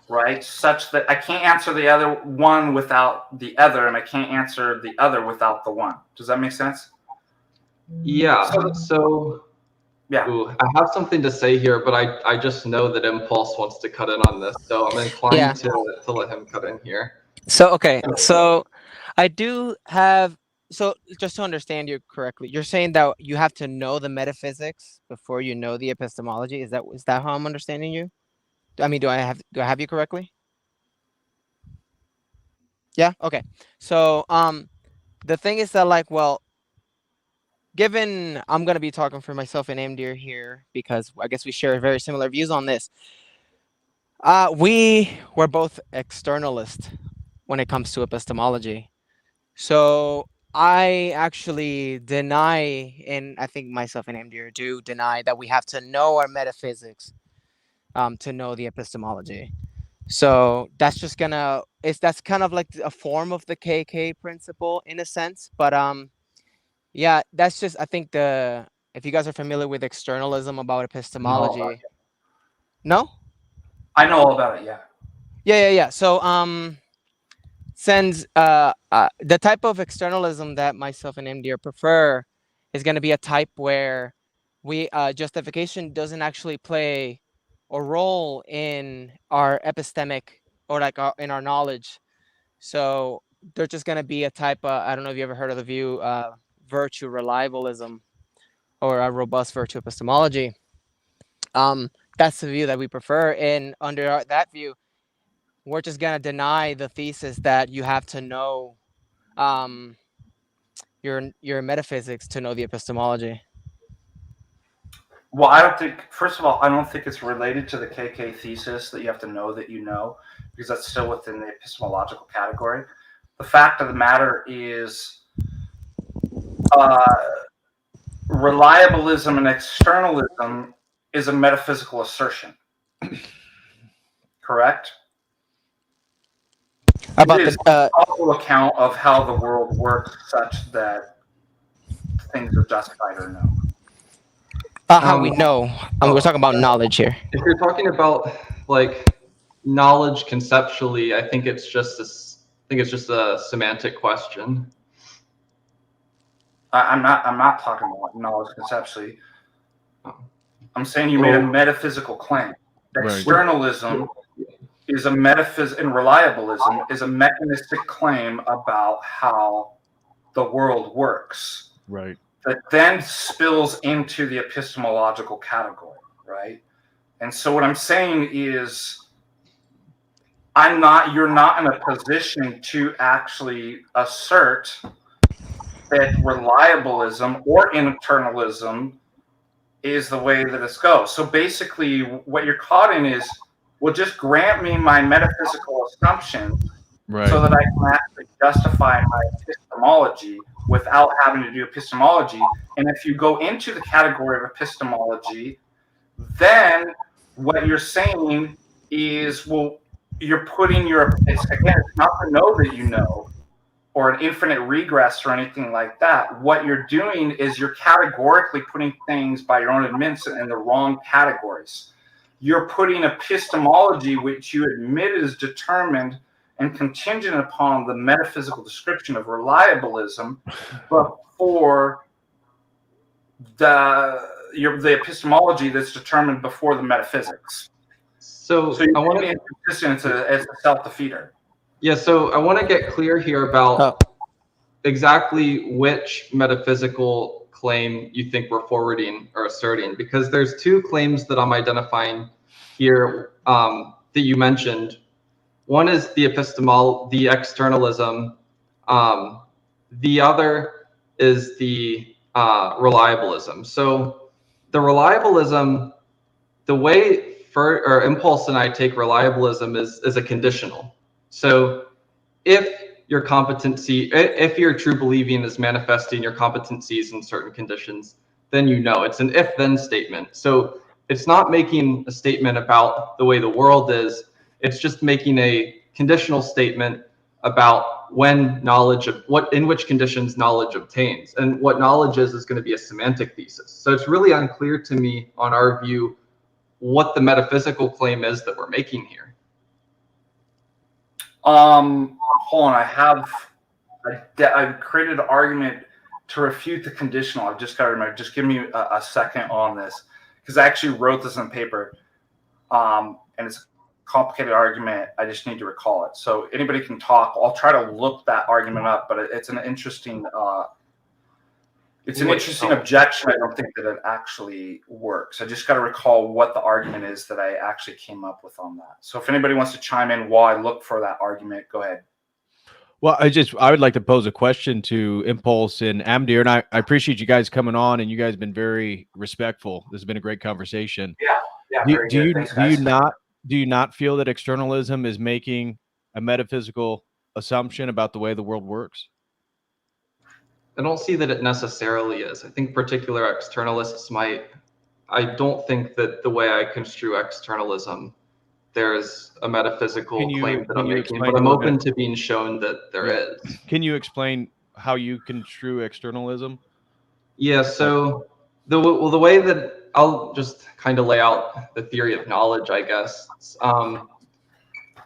right? Such that I can't answer the other one without the other, and I can't answer the other without the one. Does that make sense? Yeah. So yeah. Ooh, I have something to say here, but I just know that Impulse wants to cut in on this, so I'm inclined to let him cut in here. So okay, so I do have. So just to understand you correctly, you're saying that you have to know the metaphysics before you know the epistemology. Is that how I'm understanding you? I mean, do I have you correctly? Yeah. Okay. So the thing is that given I'm gonna be talking for myself and Amdir here because I guess we share very similar views on this. We were both externalists when it comes to epistemology. So I actually deny, and I think myself and Amdir do deny, that we have to know our metaphysics to know the epistemology. So that's just gonna that's kind of like a form of the KK principle in a sense. But yeah, that's just, I think, if you guys are familiar with externalism about epistemology. No? I know all about it. Yeah. Yeah. So since the type of externalism that myself and MDR prefer is going to be a type where we justification doesn't actually play a role in our epistemic, or like in our knowledge. So there's just going to be a type I don't know if you ever heard of the view virtue reliabilism, or a robust virtue epistemology. That's the view that we prefer, and under that view we're just going to deny the thesis that you have to know your metaphysics to know the epistemology. Well, I don't think, first of all, I don't think it's related to the KK thesis that you have to know that you know, because that's still within the epistemological category. The fact of the matter is reliabilism and externalism is a metaphysical assertion. Correct? About it is a account of how the world works such that things are justified or no. How we know. We're talking about knowledge here. If you're talking about like knowledge conceptually, I think it's just a semantic question. I'm not talking about knowledge conceptually. I'm saying you made a metaphysical claim. Externalism is a and reliabilism is a mechanistic claim about how the world works. Right. That then spills into the epistemological category, right? And so what I'm saying is you're not in a position to actually assert that reliabilism or internalism is the way that it goes. So basically what you're caught in is, well, just grant me my metaphysical assumption so that I can actually justify my epistemology without having to do epistemology. And if you go into the category of epistemology, then what you're saying is, well, you're putting it's not to know that you know, or an infinite regress or anything like that. What you're doing is you're categorically putting things by your own admittance in the wrong categories. You're putting epistemology, which you admit is determined and contingent upon the metaphysical description of reliabilism, but for the epistemology that's determined before the metaphysics. So I want to be consistent as a self-defeater. Yeah, so I want to get clear here about exactly which metaphysical claim you think we're forwarding or asserting, because there's two claims that I'm identifying here that you mentioned. One is the externalism. The other is the reliabilism. So the reliabilism, the way Impulse and I take reliabilism is a conditional. So if your competency, if your true believing is manifesting your competencies in certain conditions, then you know. It's an if-then statement. So it's not making a statement about the way the world is. It's just making a conditional statement about when knowledge of in which conditions knowledge obtains. And what knowledge is going to be a semantic thesis. So it's really unclear to me on our view what the metaphysical claim is that we're making here. Hold on, I created an argument to refute the conditional. I just got to remember. Just give me a second on this, because I actually wrote this on paper, and it's a complicated argument. I just need to recall it. So anybody can talk. I'll try to look that argument up, but it's an interesting. It's an interesting objection. I don't think that it actually works. I just got to recall what the argument is that I actually came up with on that. So if anybody wants to chime in while I look for that argument, go ahead. Well, I would like to pose a question to Impulse and Amdir, and I appreciate you guys coming on, and you guys have been very respectful. This has been a great conversation. Yeah. Do you not feel that externalism is making a metaphysical assumption about the way the world works? I don't see that it necessarily is. I think particular externalists might. I don't think that the way I construe externalism, there's a metaphysical claim that I'm making, but I'm open to being shown that there is. Can you explain how you construe externalism? Yeah, so the way that I'll just kind of lay out the theory of knowledge, I guess.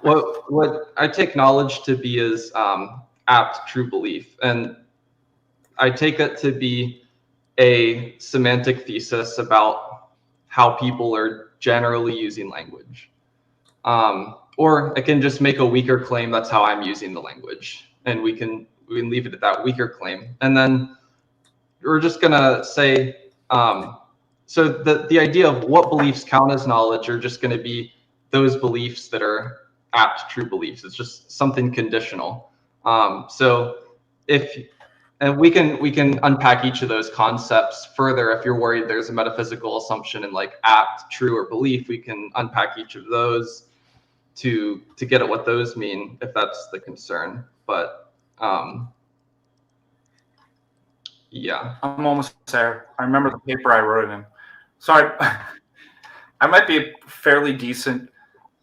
What I take knowledge to be is apt true belief, and I take it to be a semantic thesis about how people are generally using language. Or I can just make a weaker claim, that's how I'm using the language. And we can leave it at that weaker claim. And then we're just gonna say, so the idea of what beliefs count as knowledge are just gonna be those beliefs that are apt true beliefs. It's just something conditional. And we can unpack each of those concepts further. If you're worried there's a metaphysical assumption in like apt, true, or belief, we can unpack each of those to get at what those mean, if that's the concern. But yeah. I'm almost there. I remember the paper I wrote it in. Sorry, I might be fairly decent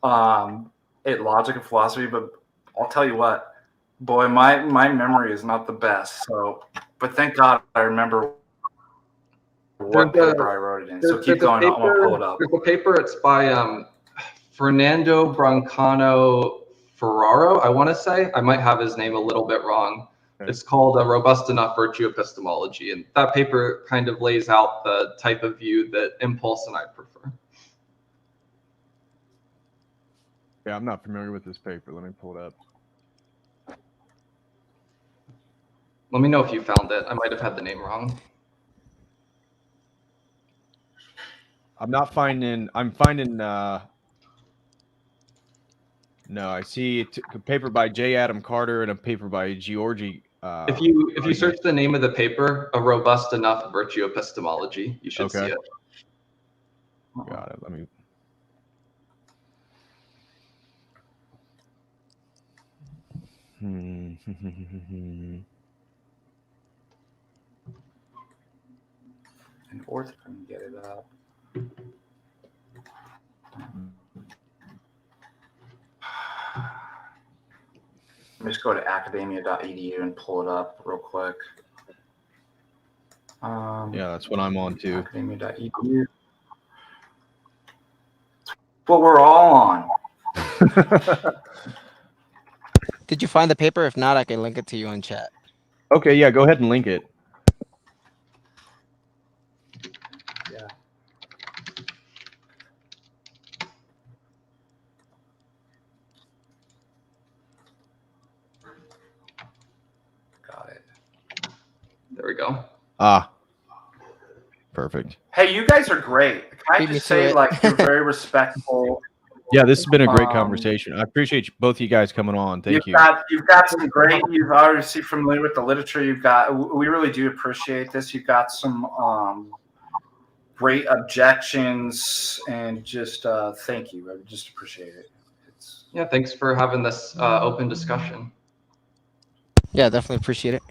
at logic and philosophy, but I'll tell you what, boy, my memory is not the best. So, but thank God I remember what paper I wrote it in. So keep going. I'm gonna pull it up. There's a paper. It's by Fernando Brancano Ferraro. I want to say I might have his name a little bit wrong. Okay. It's called a Robust Enough Virtue Epistemology, and that paper kind of lays out the type of view that Impulse and I prefer. Yeah, I'm not familiar with this paper. Let me pull it up. Let me know if you found it. I might have had the name wrong. I'm not finding. I'm finding. No, I see a paper by J. Adam Carter and a paper by Georgi. If you search the name of the paper, A Robust Enough Virtue Epistemology, you should see it. Got it. Let me. And Orth can get it up. Just go to academia.edu and pull it up real quick. Yeah, that's what I'm on too. Academia.edu. What we're all on. Did you find the paper? If not, I can link it to you in chat. Okay, yeah, go ahead and link it. Yeah. Got it. There we go. Ah, perfect. Hey, you guys are great. Can I just say, like, you're very respectful. Yeah, this has been a great conversation. I appreciate both of you guys coming on. Thank you. You've got some great. You've obviously familiar with the literature. You've got. We really do appreciate this. You've got some great objections, and just thank you. I just appreciate it. Yeah, thanks for having this open discussion. Yeah, definitely appreciate it.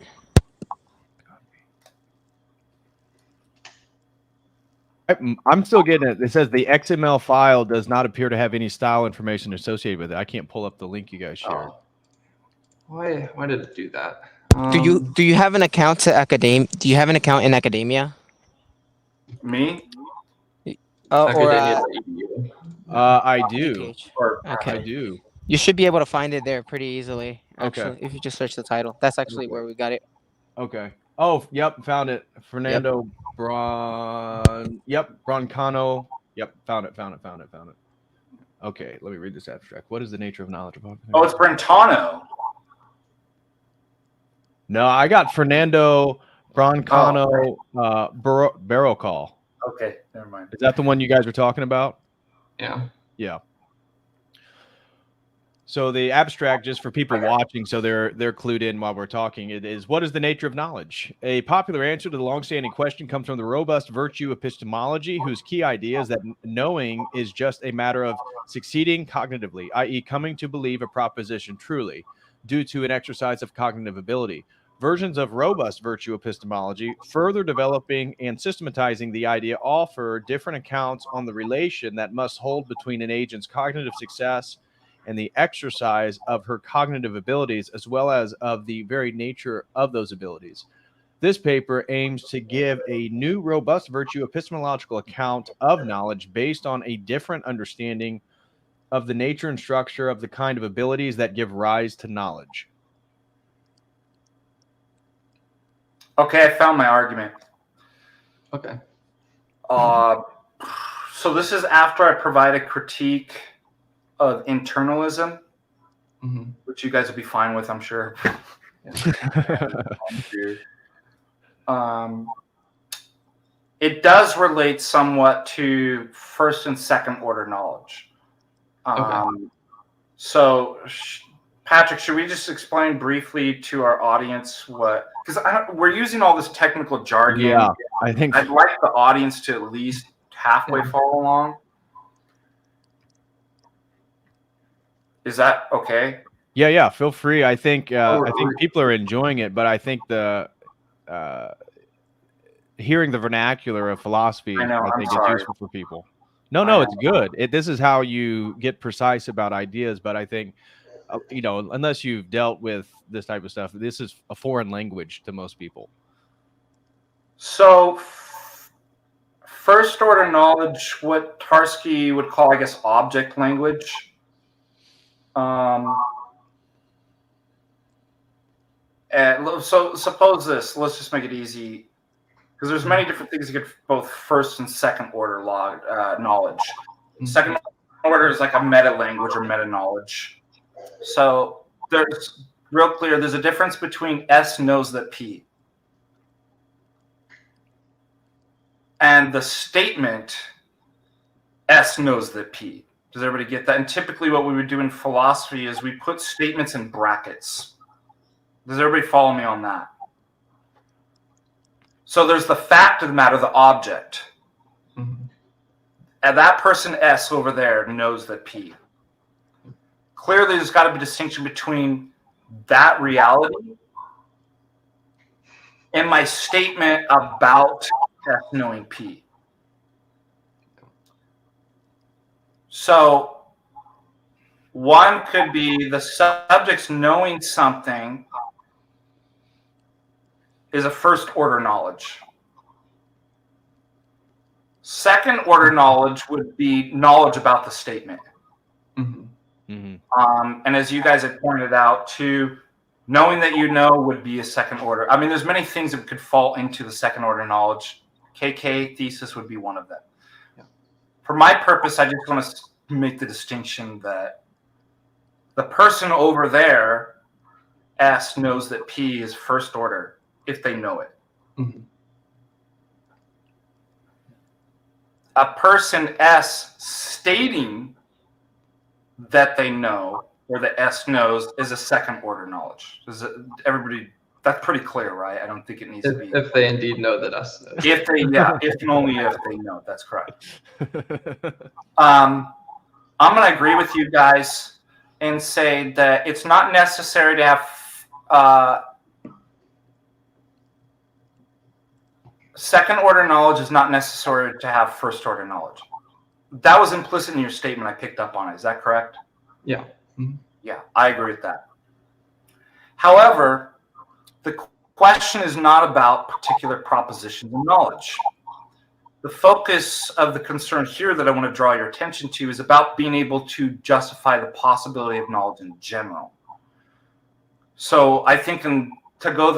I'm still getting it. It says the XML file does not appear to have any style information associated with it. I can't pull up the link you guys shared. Oh. Why did it do that? Do you have an account to academia? Do you have an account in academia? Me? I do. Okay. I do. You should be able to find it there pretty easily. Actually, Okay. if you just search the title, that's actually where we got it. Okay. Oh, yep, found it. Fernando Brancano. Yep, found it. Okay, let me read this abstract. What is the nature of knowledge? Oh, it's Brentano. No, I got Fernando Brancano Barrocall. Okay, never mind. Is that the one you guys were talking about? Yeah. Yeah. So the abstract, just for people watching, so they're clued in while we're talking, it is, what is the nature of knowledge? A popular answer to the longstanding question comes from the robust virtue epistemology, whose key idea is that knowing is just a matter of succeeding cognitively, i.e. coming to believe a proposition truly. due to an exercise of cognitive ability. Versions of robust virtue epistemology, further developing and systematizing the idea, offer different accounts on the relation that must hold between an agent's cognitive success and the exercise of her cognitive abilities, as well as of the very nature of those abilities. This paper aims to give a new robust virtue epistemological account of knowledge based on a different understanding of the nature and structure of the kind of abilities that give rise to knowledge. Okay, I found my argument. Okay. So this is after I provide a critique of internalism, which you guys will be fine with, I'm sure. It does relate somewhat to first and second order knowledge. So, Patrick, should we just explain briefly to our audience what? Because we're using all this technical jargon. Yeah, I think I'd like the audience to at least halfway follow along. Is that okay? Yeah. Feel free. I think people are enjoying it, but I think the hearing the vernacular of philosophy, I think is useful for people. No, it's good. This is how you get precise about ideas. But I think, unless you've dealt with this type of stuff, this is a foreign language to most people. So, first order knowledge, what Tarski would call, I guess, object language. So suppose this. Let's just make it easy, because there's many different things you get both first and second order knowledge. Second order is like a meta language or meta knowledge. So there's real clear. There's a difference between S knows that P and the statement S knows that P. Does everybody get that? And typically what we would do in philosophy is we put statements in brackets. Does everybody follow me on that? So there's the fact of the matter, the object. And that person S over there knows that P. Clearly there's got to be a distinction between that reality and my statement about S knowing P. So one could be the subject's knowing something is a first order knowledge. Second order knowledge would be knowledge about the statement. And as you guys had pointed out too, knowing that you know would be a second order. I mean, there's many things that could fall into the second order knowledge. KK thesis would be one of them. For my purpose, I just want to make the distinction that the person over there, S, knows that P is first order if they know it. A person S stating that they know, or the S knows, is a second order knowledge. Everybody, that's pretty clear, right? I don't think it needs to be. If they indeed know that S knows. If and only if they know. That's correct. I'm going to agree with you guys and say that it's not necessary to have second order knowledge is not necessary to have first order knowledge. That was implicit in your statement. I picked up on it. Is that correct? Yeah. Yeah, I agree with that. However, the question is not about particular propositions of knowledge. The focus of the concern here that I want to draw your attention to is about being able to justify the possibility of knowledge in general. So I think to go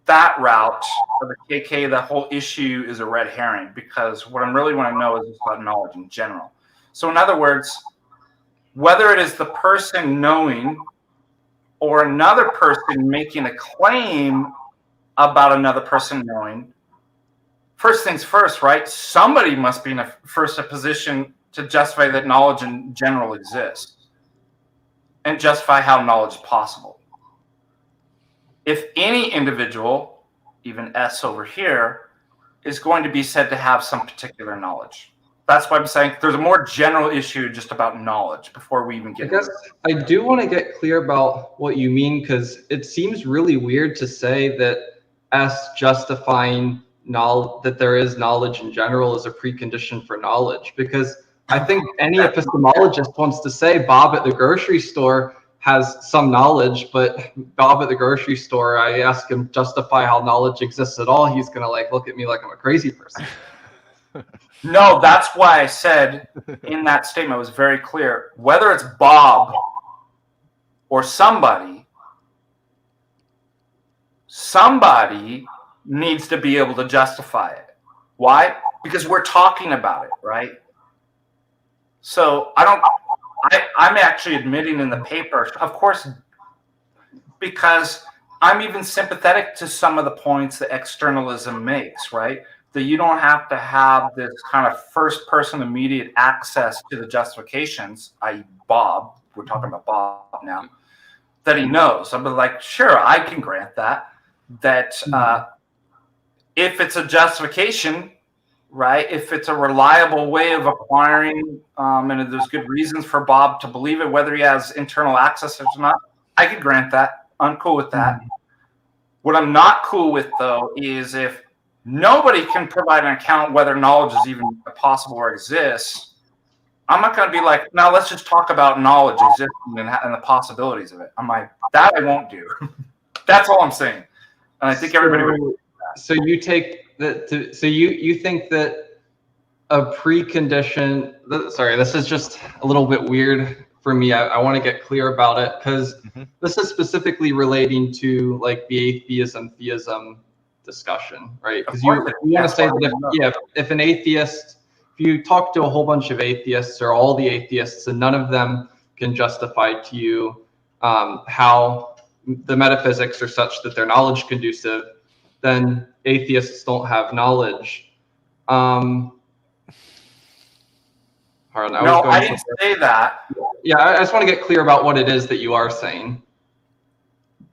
that route for the KK, the whole issue is a red herring, because what I really want to know is about knowledge in general. So in other words, whether it is the person knowing or another person making a claim about another person knowing, first things first, right? Somebody must be in a position to justify that knowledge in general exists and justify how knowledge is possible. If any individual, even S over here, is going to be said to have some particular knowledge. That's why I'm saying there's a more general issue just about knowledge before we even I get. guess I do want to get clear about what you mean, because it seems really weird to say that S justifying knowledge, that there is knowledge in general, is a precondition for knowledge. Because I think any epistemologist wants to say Bob at the grocery store has some knowledge, but Bob at the grocery store, I ask him justify how knowledge exists at all, he's gonna like look at me like I'm a crazy person. No, that's why I said in that statement, it was very clear, whether it's Bob or somebody needs to be able to justify it. Why? Because we're talking about it, right? So I'm actually admitting in the paper, of course, because I'm even sympathetic to some of the points that externalism makes, right? That you don't have to have this kind of first person immediate access to the justifications, i.e. Bob, we're talking about Bob now, that he knows. I'm like, sure, I can grant that if it's a justification, right? If it's a reliable way of acquiring, and there's good reasons for Bob to believe it, whether he has internal access or not, I could grant that. I'm cool with that. What I'm not cool with, though, is if nobody can provide an account whether knowledge is even possible or exists, I'm not going to be like, now let's just talk about knowledge existing and the possibilities of it. I'm like, that I won't do. That's all I'm saying. And I think everybody would. So you take that. So you think that a precondition. Sorry, this is just a little bit weird for me. I want to get clear about it, because this is specifically relating to like the atheism theism discussion, right? Because you want to say that if an atheist, if you talk to a whole bunch of atheists or all the atheists and none of them can justify to you how the metaphysics are such that they're knowledge conducive, then atheists don't have knowledge. I didn't say that. Yeah, I just want to get clear about what it is that you are saying.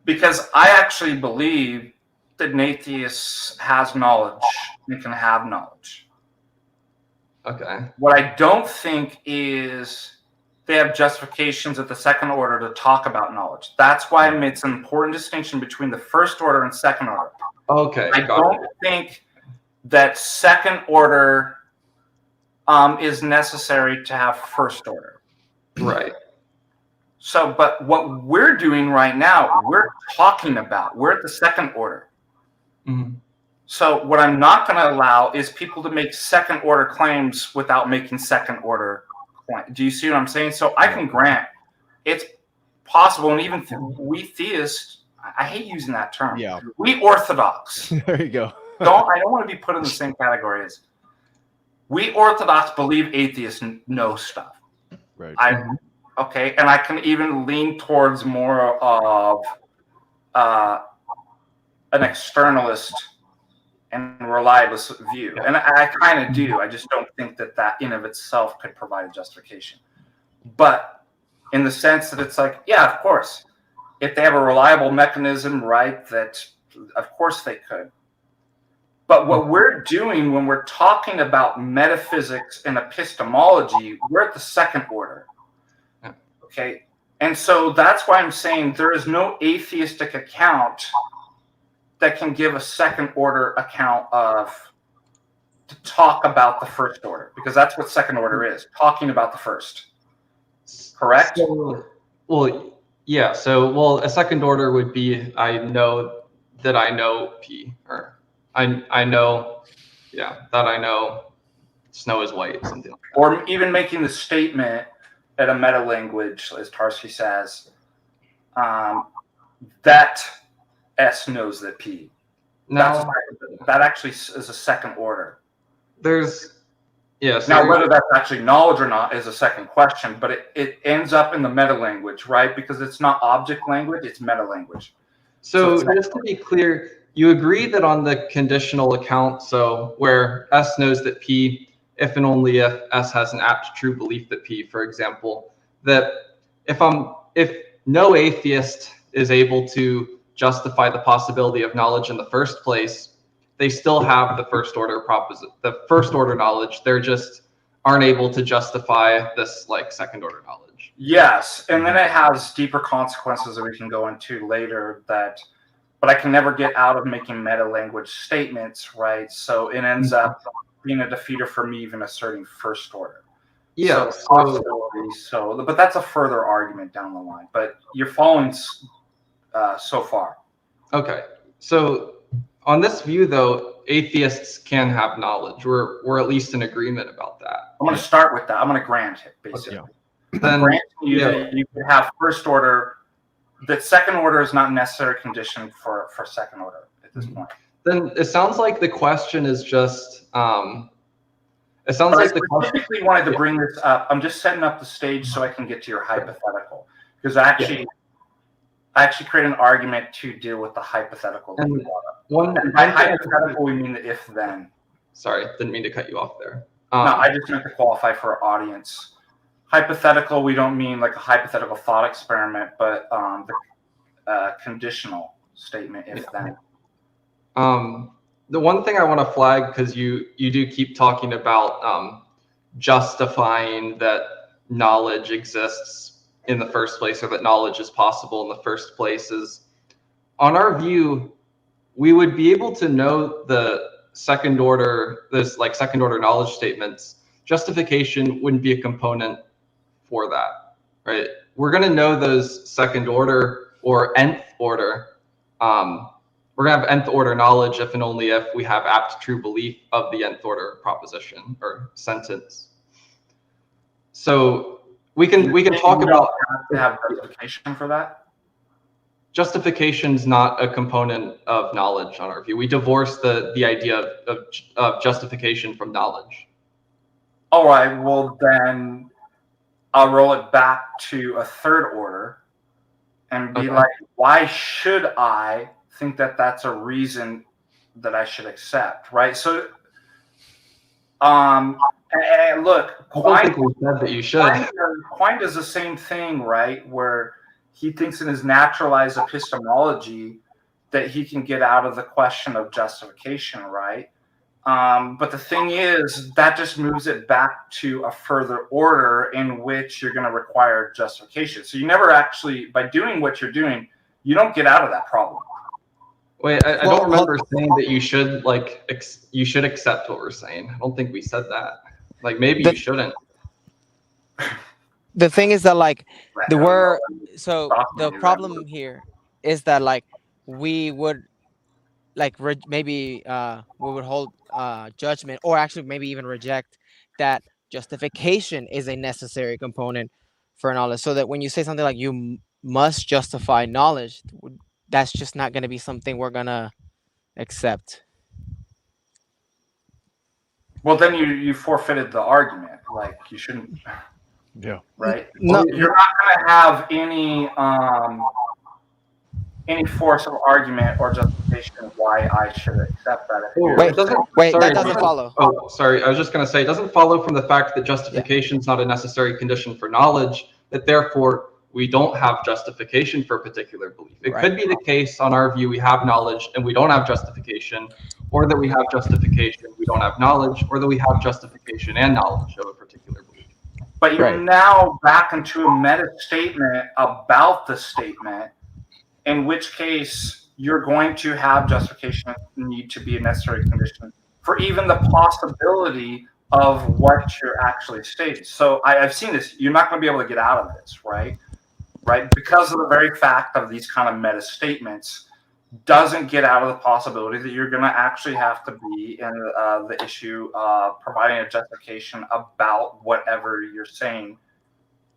Because I actually believe that an atheist has knowledge and can have knowledge. Okay. What I don't think is they have justifications at the second order to talk about knowledge. That's why I made an important distinction between the first order and second order. Okay. I don't think that second order is necessary to have first order. Right. So, but what we're doing right now, we're talking about, we're at the second order. So what I'm not going to allow is people to make second order claims without making second order claims. Do you see what I'm saying? So I can grant it's possible, and even we theists, I hate using that term. Yeah. We Orthodox. There you go. I don't want to be put in the same category as we Orthodox believe atheists know stuff. Right. Okay, and I can even lean towards more of an externalist and reliabilist view, and I kind of do. I just don't think that in of itself could provide a justification. But in the sense that it's like, yeah, of course, if they have a reliable mechanism, right, that of course they could. But what we're doing when we're talking about metaphysics and epistemology, we're at the second order. Okay. And so that's why I'm saying there is no atheistic account that can give a second order account to talk about the first order, because that's what second order is, talking about the first. Correct? Yeah. So, a second order would be, I know that I know P, or I know, that I know snow is white, something like that. Or even making the statement at a meta language, as Tarski says, that S knows that P. Now, that actually is a second order. Now, whether that's actually knowledge or not is a second question, but it ends up in the meta language, right? Because it's not object language, it's meta language. So just to be clear, you agree that on the conditional account, so where S knows that P, if and only if S has an apt true belief that P, for example, that if no atheist is able to justify the possibility of knowledge in the first place, they still have the first order knowledge. They're just aren't able to justify this like second order knowledge. Yes, and then it has deeper consequences that we can go into later. But I can never get out of making meta language statements, right? So it ends up being a defeater for me even asserting first order. Yeah. But that's a further argument down the line. But you're following so far. Okay. So on this view, though, atheists can have knowledge. We're at least in agreement about that. I'm going to start with that. I'm going to grant it, basically. Okay. Then, granting you that you could have first order, that second order is not a necessary condition for second order at this point. Then it sounds like the question is just it sounds But like I specifically wanted to bring this up. I'm just setting up the stage so I can get to your hypothetical, because I actually create an argument to deal with the hypothetical. And by hypothetical, we mean the if then. Sorry, didn't mean to cut you off there. No, I just meant to qualify for our audience. Hypothetical, we don't mean like a hypothetical thought experiment, but the conditional statement if then. The one thing I want to flag, because you do keep talking about justifying that knowledge exists in the first place, or that knowledge is possible in the first place, is on our view, we would be able to know the second order knowledge statements. Justification wouldn't be a component for that, right? We're going to know those second order or nth order. We're going to have nth order knowledge if and only if we have apt true belief of the nth order proposition or sentence. So we can talk about to have justification for that. Justification's not a component of knowledge on our view. We divorce the idea of justification from knowledge. All right, well then I'll roll it back to a third order and be like, why should I think that that's a reason that I should accept, right? So, and look, Quine said that you should. Quine does the same thing, right? Where he thinks in his naturalized epistemology that he can get out of the question of justification, right? But the thing is, that just moves it back to a further order in which you're going to require justification. So you never actually, by doing what you're doing, you don't get out of that problem. Wait, I don't remember saying that you should you should accept what we're saying. I don't think we said that. Like maybe you shouldn't. The thing is that the problem here is that we would maybe we would hold judgment, or actually maybe even reject that justification is a necessary component for knowledge. So that when you say something like you must justify knowledge, that's just not going to be something we're going to accept. Well, then you forfeited the argument. Like you shouldn't. Yeah. Right. No, you're not going to have any force of argument or justification of why I should accept that. That doesn't follow. Oh, sorry. I was just going to say, it doesn't follow from the fact that justification is not a necessary condition for knowledge, that therefore we don't have justification for a particular belief. It could be the case, on our view, we have knowledge and we don't have justification, or that we have justification, we don't have knowledge, or that we have justification and knowledge of a particular belief. But you're now back into a meta statement about the statement, in which case you're going to have justification need to be a necessary condition for even the possibility of what you're actually stating. So I've seen this. You're not going to be able to get out of this, right? Because of the very fact of these kind of meta statements doesn't get out of the possibility that you're going to actually have to be in the issue of providing a justification about whatever you're saying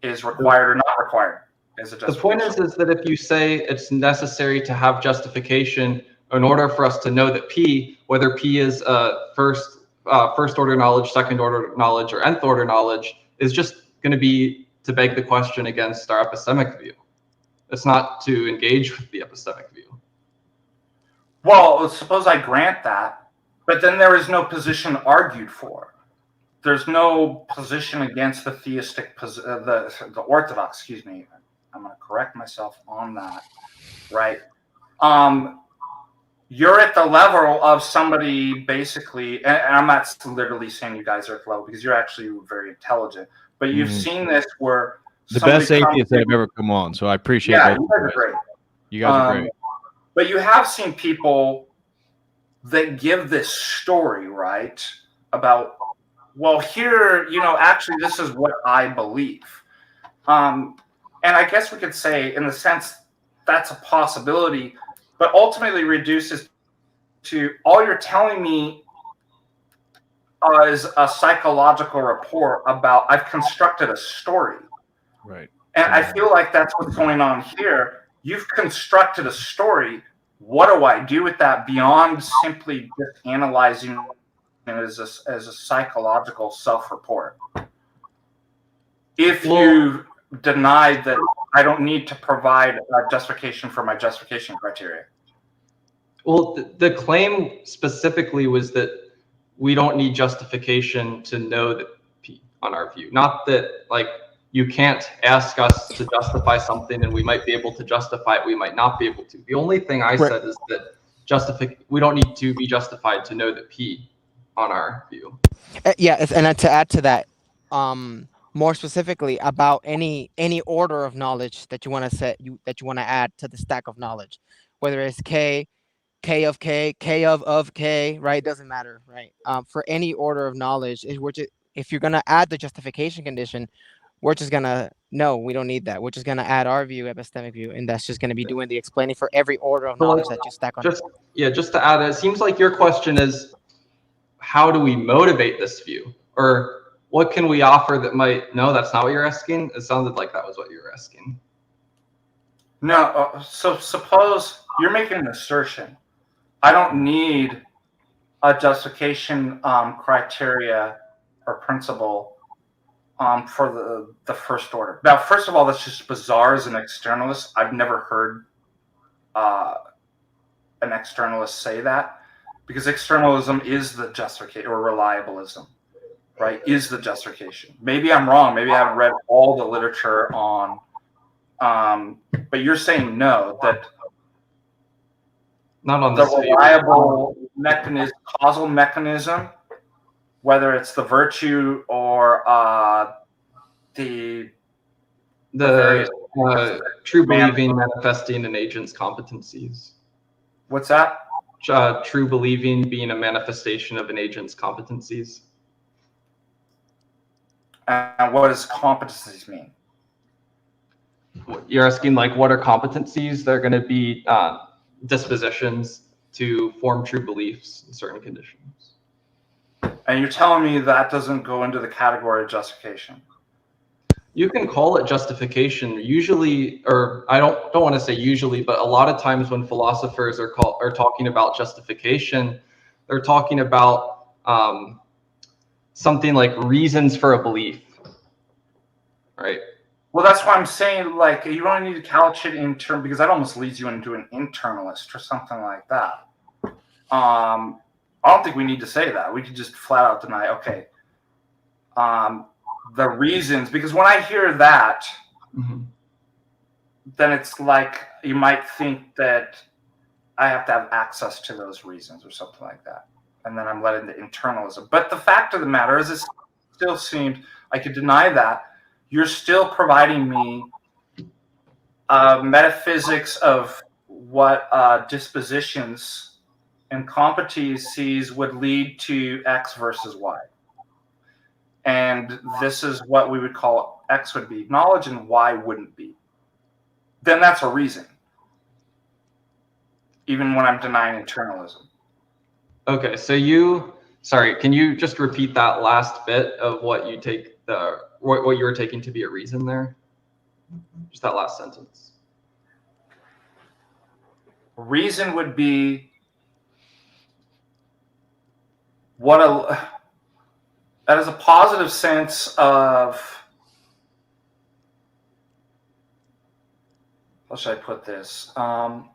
is required or not required. The point is that if you say it's necessary to have justification in order for us to know that P, whether P is first order knowledge, second order knowledge, or nth order knowledge, is just going to be to beg the question against our epistemic view. It's not to engage with the epistemic view. Well, suppose I grant that, but then there is no position argued for. There's no position against the theistic, the orthodox, excuse me. I'm going to correct myself on that, right? you're at the level of somebody basically, and I'm not literally saying you guys are at the level because you're actually very intelligent, but you've seen this where The somebody best atheist comes that in- have ever come on. So I appreciate Yeah, both you of guys are great. You guys are great. But you have seen people that give this story, right? About, well, here, actually, this is what I believe. And I guess we could say, in the sense, that's a possibility, but ultimately reduces to all you're telling me is a psychological report about I've constructed a story. Right. And I feel like that's what's going on here. You've constructed a story. What do I do with that beyond simply just analyzing it as a psychological self-report? If you deny that I don't need to provide a justification for my justification criteria. Well, the claim specifically was that we don't need justification to know that P on our view. Not that, like, you can't ask us to justify something and we might be able to justify it, we might not be able to. The only thing I said is that we don't need to be justified to know that P on our view. Yeah, and to add to that, more specifically about any order of knowledge that you want to add to the stack of knowledge, whether it's K of K, K of K, right? Doesn't matter, right? For any order of knowledge, if you're gonna add the justification condition, we're just gonna no, we don't need that. We're just gonna add our view, epistemic view, and that's just gonna be doing the explaining for every order of knowledge that you stack on. Just to add, it seems like your question is, how do we motivate this view, or what can we offer that might? No, that's not what you're asking. It sounded like that was what you were asking. No, so suppose you're making an assertion. I don't need a justification criteria or principle for the first order. Now, first of all, that's just bizarre as an externalist. I've never heard an externalist say that, because externalism is the justification, or reliabilism, right, is the justification. Maybe I'm wrong. Maybe I haven't read all the literature on, but you're saying no, that not on the this reliable mechanism, causal mechanism, whether it's the virtue or the true believing manifesting an agent's competencies. What's that? True believing being a manifestation of an agent's competencies. And what does competencies mean? You're asking, like, what are competencies? They're going to be dispositions to form true beliefs in certain conditions. And you're telling me that doesn't go into the category of justification? You can call it justification usually, or I don't want to say usually, but a lot of times when philosophers are talking about justification, they're talking about something like reasons for a belief, right? Well, that's why I'm saying, like, you don't need to couch it in terms, because that almost leads you into an internalist or something like that. I don't think we need to say that. We could just flat out deny, okay, the reasons, because when I hear that, then it's like you might think that I have to have access to those reasons or something like that. And then I'm letting the internalism. But the fact of the matter is, it still seems I could deny that. You're still providing me metaphysics of what dispositions and competencies would lead to X versus Y. And this is what we would call X would be knowledge and Y wouldn't be. Then that's a reason, even when I'm denying internalism. Okay, so can you just repeat that last bit of what you take what you were taking to be a reason there? Just that last sentence. Reason would be that is a positive sense of, how should I put this? What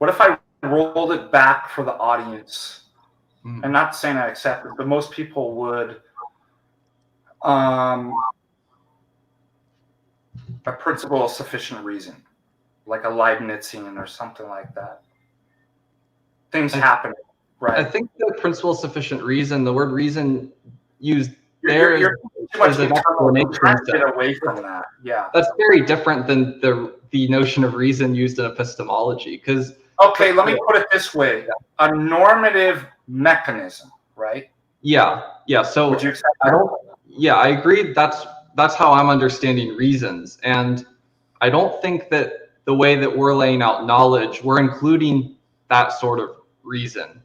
if I rolled it back for the audience? I'm not saying I accept it, but most people would. A principle of sufficient reason. like a Leibnizian or something like that. Things happen, right? I think the principle of sufficient reason, the word reason used You're too much is an internal. You're trying to explanation. get away from that. Yeah. That's very different than the notion of reason used in epistemology. Because okay, let me put it this way: a normative mechanism, right? Yeah. So would you accept that? I agree. That's how I'm understanding reasons, and I don't think that the way that we're laying out knowledge, we're including that sort of reason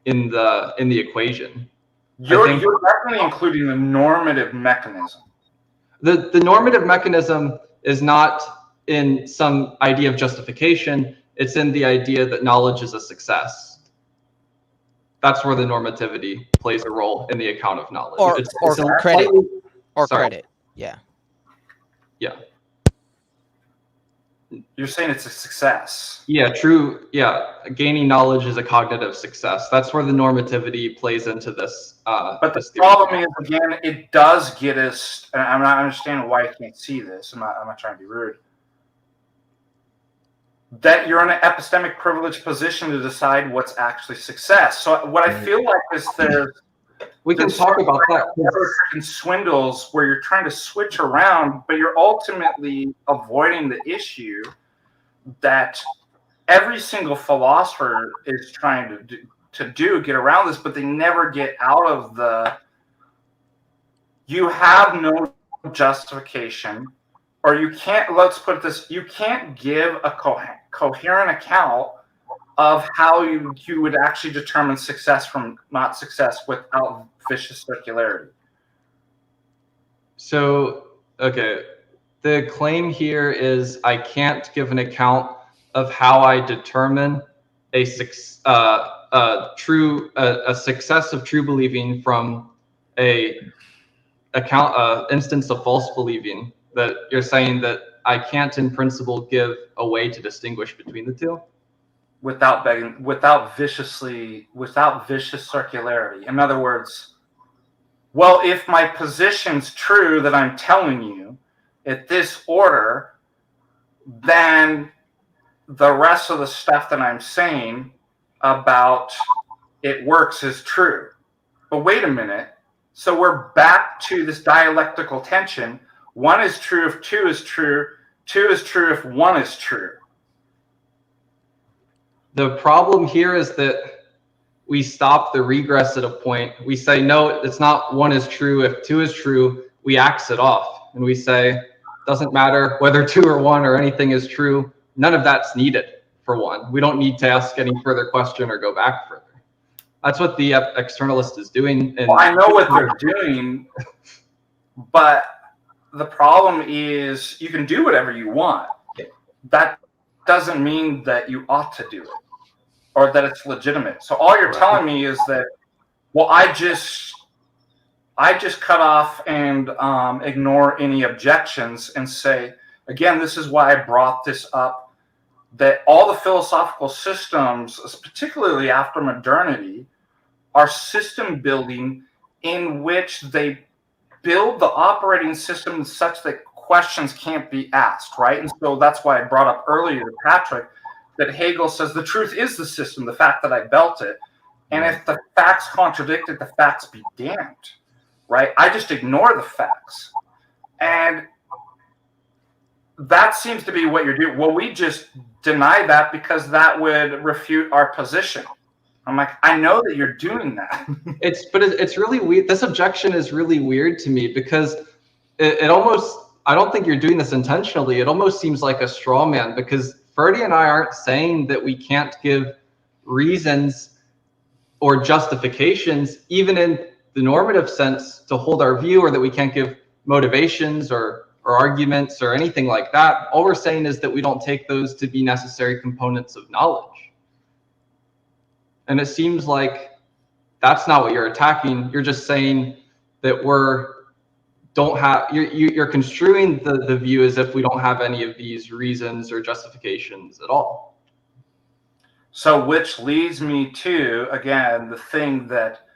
in the equation. You're definitely including the normative mechanism. The normative mechanism is not in some idea of justification. It's in the idea that knowledge is a success. That's where the normativity plays a role in the account of knowledge. Or credit. Or credit. Yeah. Yeah. You're saying it's a success. Yeah, true. Yeah, gaining knowledge is a cognitive success. That's where the normativity plays into this. But the problem is, again, it does get us. And I'm not understanding why you can't see this. I'm not trying to be rude. That you're in an epistemic privileged position to decide what's actually success. So what I feel like is we can talk about that. And swindles where you're trying to switch around, but you're ultimately avoiding the issue that every single philosopher is trying to get around this, but they never get out of the. You have no justification, or you can't. Let's put this: you can't give a coherent account of how you would actually determine success from not success without vicious circularity. So, okay, the claim here is I can't give an account of how I determine a success of true believing from a instance of false believing. That you're saying that I can't, in principle, give a way to distinguish between the two. Without vicious circularity. In other words, well, if my position's true that I'm telling you at this order, then the rest of the stuff that I'm saying about it works is true. But wait a minute. So we're back to this dialectical tension. One is true if two is true. Two is true if one is true. The problem here is that we stop the regress at a point. We say, no, it's not one is true. If two is true, we axe it off. And we say, doesn't matter whether two or one or anything is true. None of that's needed for one. We don't need to ask any further question or go back further. That's what the externalist is doing. And I know what they're doing, but the problem is you can do whatever you want. That doesn't mean that you ought to do it or that it's legitimate. So all you're telling me is that, well, I just cut off and ignore any objections and say, again, this is why I brought this up, that all the philosophical systems, particularly after modernity, are system building in which they build the operating system such that questions can't be asked, right? And so that's why I brought up earlier, Patrick, that Hegel says the truth is the system, the fact that I built it. And if the facts contradict it, the facts be damned, right? I just ignore the facts. And that seems to be what you're doing. Well, we just deny that because that would refute our position. I'm like, I know that you're doing that. It's really weird. This objection is really weird to me because it almost, I don't think you're doing this intentionally. It almost seems like a straw man because Ferdy and I aren't saying that we can't give reasons or justifications, even in the normative sense, to hold our view, or that we can't give motivations or arguments or anything like that. All we're saying is that we don't take those to be necessary components of knowledge. And it seems like that's not what you're attacking. You're just saying that you're construing the view as if we don't have any of these reasons or justifications at all. So which leads me to, again, the thing that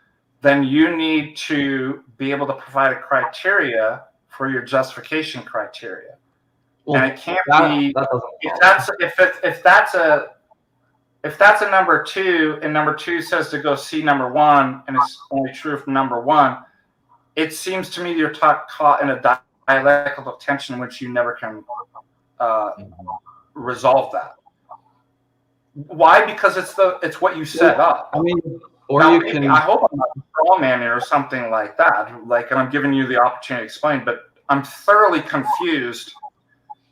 then you need to be able to provide a criteria for your justification criteria. Well, and it can't that be doesn't if that's a number 2 and number 2 says to go see number 1 and it's only true for number 1, it seems to me you're caught in a dialectical tension which you never can resolve that. Why? Because it's what you set up. I mean, or now, you maybe, can. I hope I'm not straw manning or something like that. Like, and I'm giving you the opportunity to explain, but I'm thoroughly confused,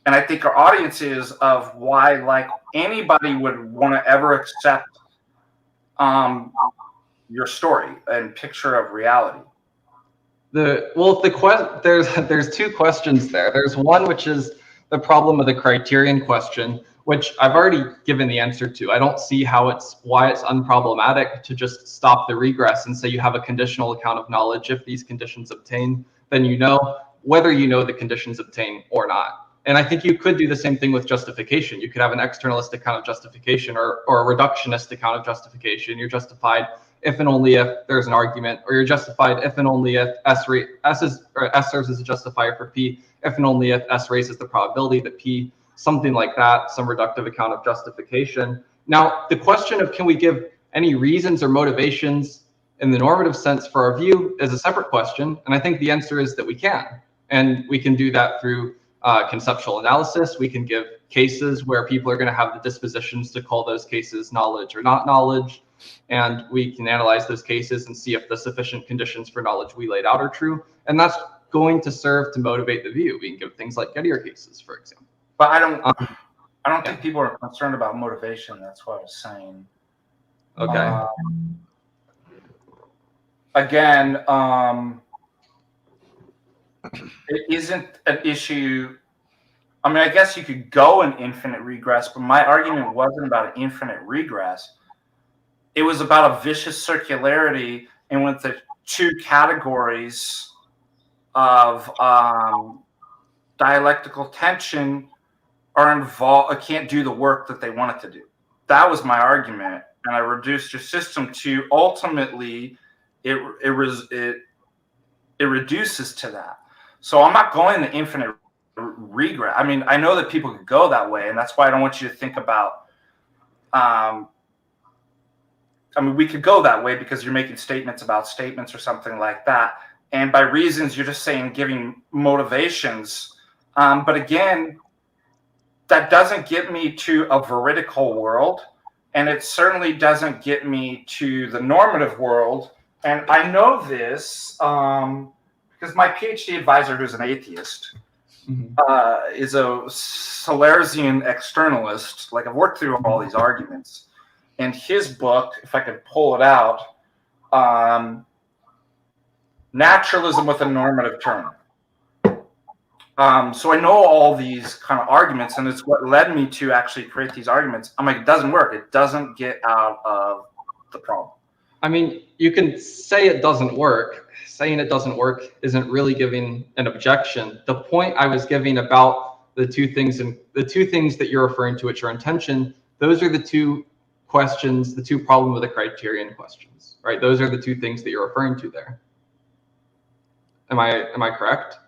and I think our audience is of why, like, anybody would want to ever accept your story and picture of reality. There's two questions there. There's one which is the problem of the criterion question, which I've already given the answer to. I don't see why it's unproblematic to just stop the regress and say you have a conditional account of knowledge. If these conditions obtain, then you know whether you know the conditions obtain or not. And I think you could do the same thing with justification. You could have an externalist account of justification or a reductionist account of justification. You're justified if and only if there's an argument, or you're justified if and only if S serves as a justifier for P, if and only if S raises the probability that P, something like that, some reductive account of justification. Now, the question of can we give any reasons or motivations in the normative sense for our view is a separate question. And I think the answer is that we can. And we can do that through conceptual analysis. We can give cases where people are going to have the dispositions to call those cases knowledge or not knowledge. And we can analyze those cases and see if the sufficient conditions for knowledge we laid out are true. And that's going to serve to motivate the view. We can give things like Gettier cases, for example. But I don't think people are concerned about motivation. That's what I was saying. Okay. Again, it isn't an issue. I mean, I guess you could go an infinite regress, but my argument wasn't about an infinite regress. It was about a vicious circularity, and with the two categories of dialectical tension are involved, can't do the work that they want it to do. That was my argument, and I reduced your system to ultimately it reduces to that. So I'm not going the infinite regress. I mean, I know that people could go that way, and that's why I don't want you to think about. I mean, we could go that way because you're making statements about statements or something like that. And by reasons, you're just saying giving motivations. But again, that doesn't get me to a veridical world. And it certainly doesn't get me to the normative world. And I know this because my PhD advisor, who's an atheist, is a Salesian externalist. Like, I've worked through all these arguments. And his book, if I could pull it out, Naturalism with a Normative Turn. So I know all these kind of arguments, and it's what led me to actually create these arguments. I'm like, it doesn't work. It doesn't get out of the problem. I mean, you can say it doesn't work. Saying it doesn't work isn't really giving an objection. The point I was giving about the two things that you're referring to, which are intention, those are the two questions, the two problem with the criterion questions, right? Those are the two things that you're referring to there. Am I correct?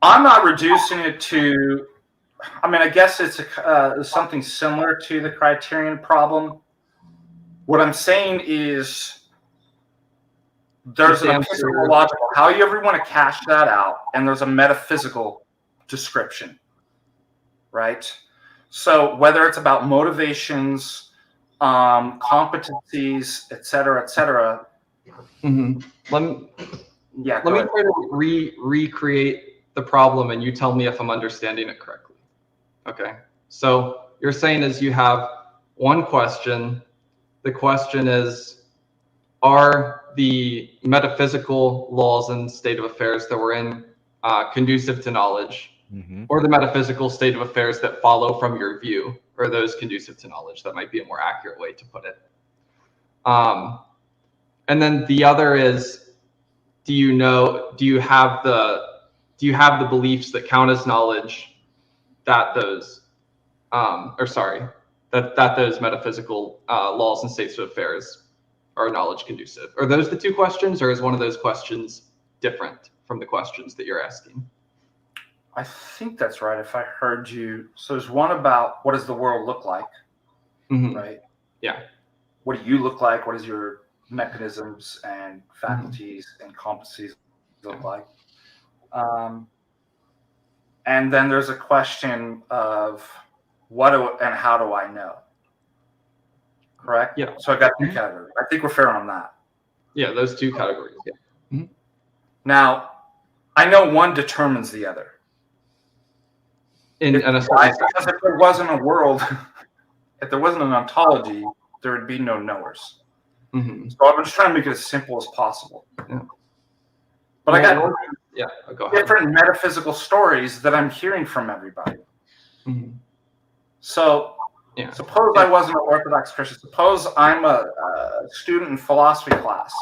I'm not reducing it to, I mean, I guess it's something similar to the criterion problem. What I'm saying is there's an epistemological, however you want to cash that out, and there's a metaphysical description, right? So whether it's about motivations, competencies, et cetera, let me try to recreate the problem, and you tell me if I'm understanding it correctly. Okay. So you're saying is you have one question. The question is, are the metaphysical laws and state of affairs that we're in conducive to knowledge? Or the metaphysical state of affairs that follow from your view, or those conducive to knowledge? That might be a more accurate way to put it. And then the other is, do you have the beliefs that count as knowledge that those that those metaphysical laws and states of affairs are knowledge conducive? Are those the two questions, or is one of those questions different from the questions that you're asking? I think that's right. If I heard you, so there's one about what does the world look like, right? Yeah. What do you look like? What does your mechanisms and faculties and competencies look like? And then there's a question of and how do I know? Correct? Yeah. So I got two categories. I think we're fair on that. Yeah, those two categories. Yeah. Now, I know one determines the other. Because if there wasn't a world, if there wasn't an ontology, there would be no knowers. So I'm just trying to make it as simple as possible. Yeah. But I got go ahead. different metaphysical stories that I'm hearing from everybody. So suppose I wasn't an Orthodox Christian. Suppose I'm a student in philosophy class.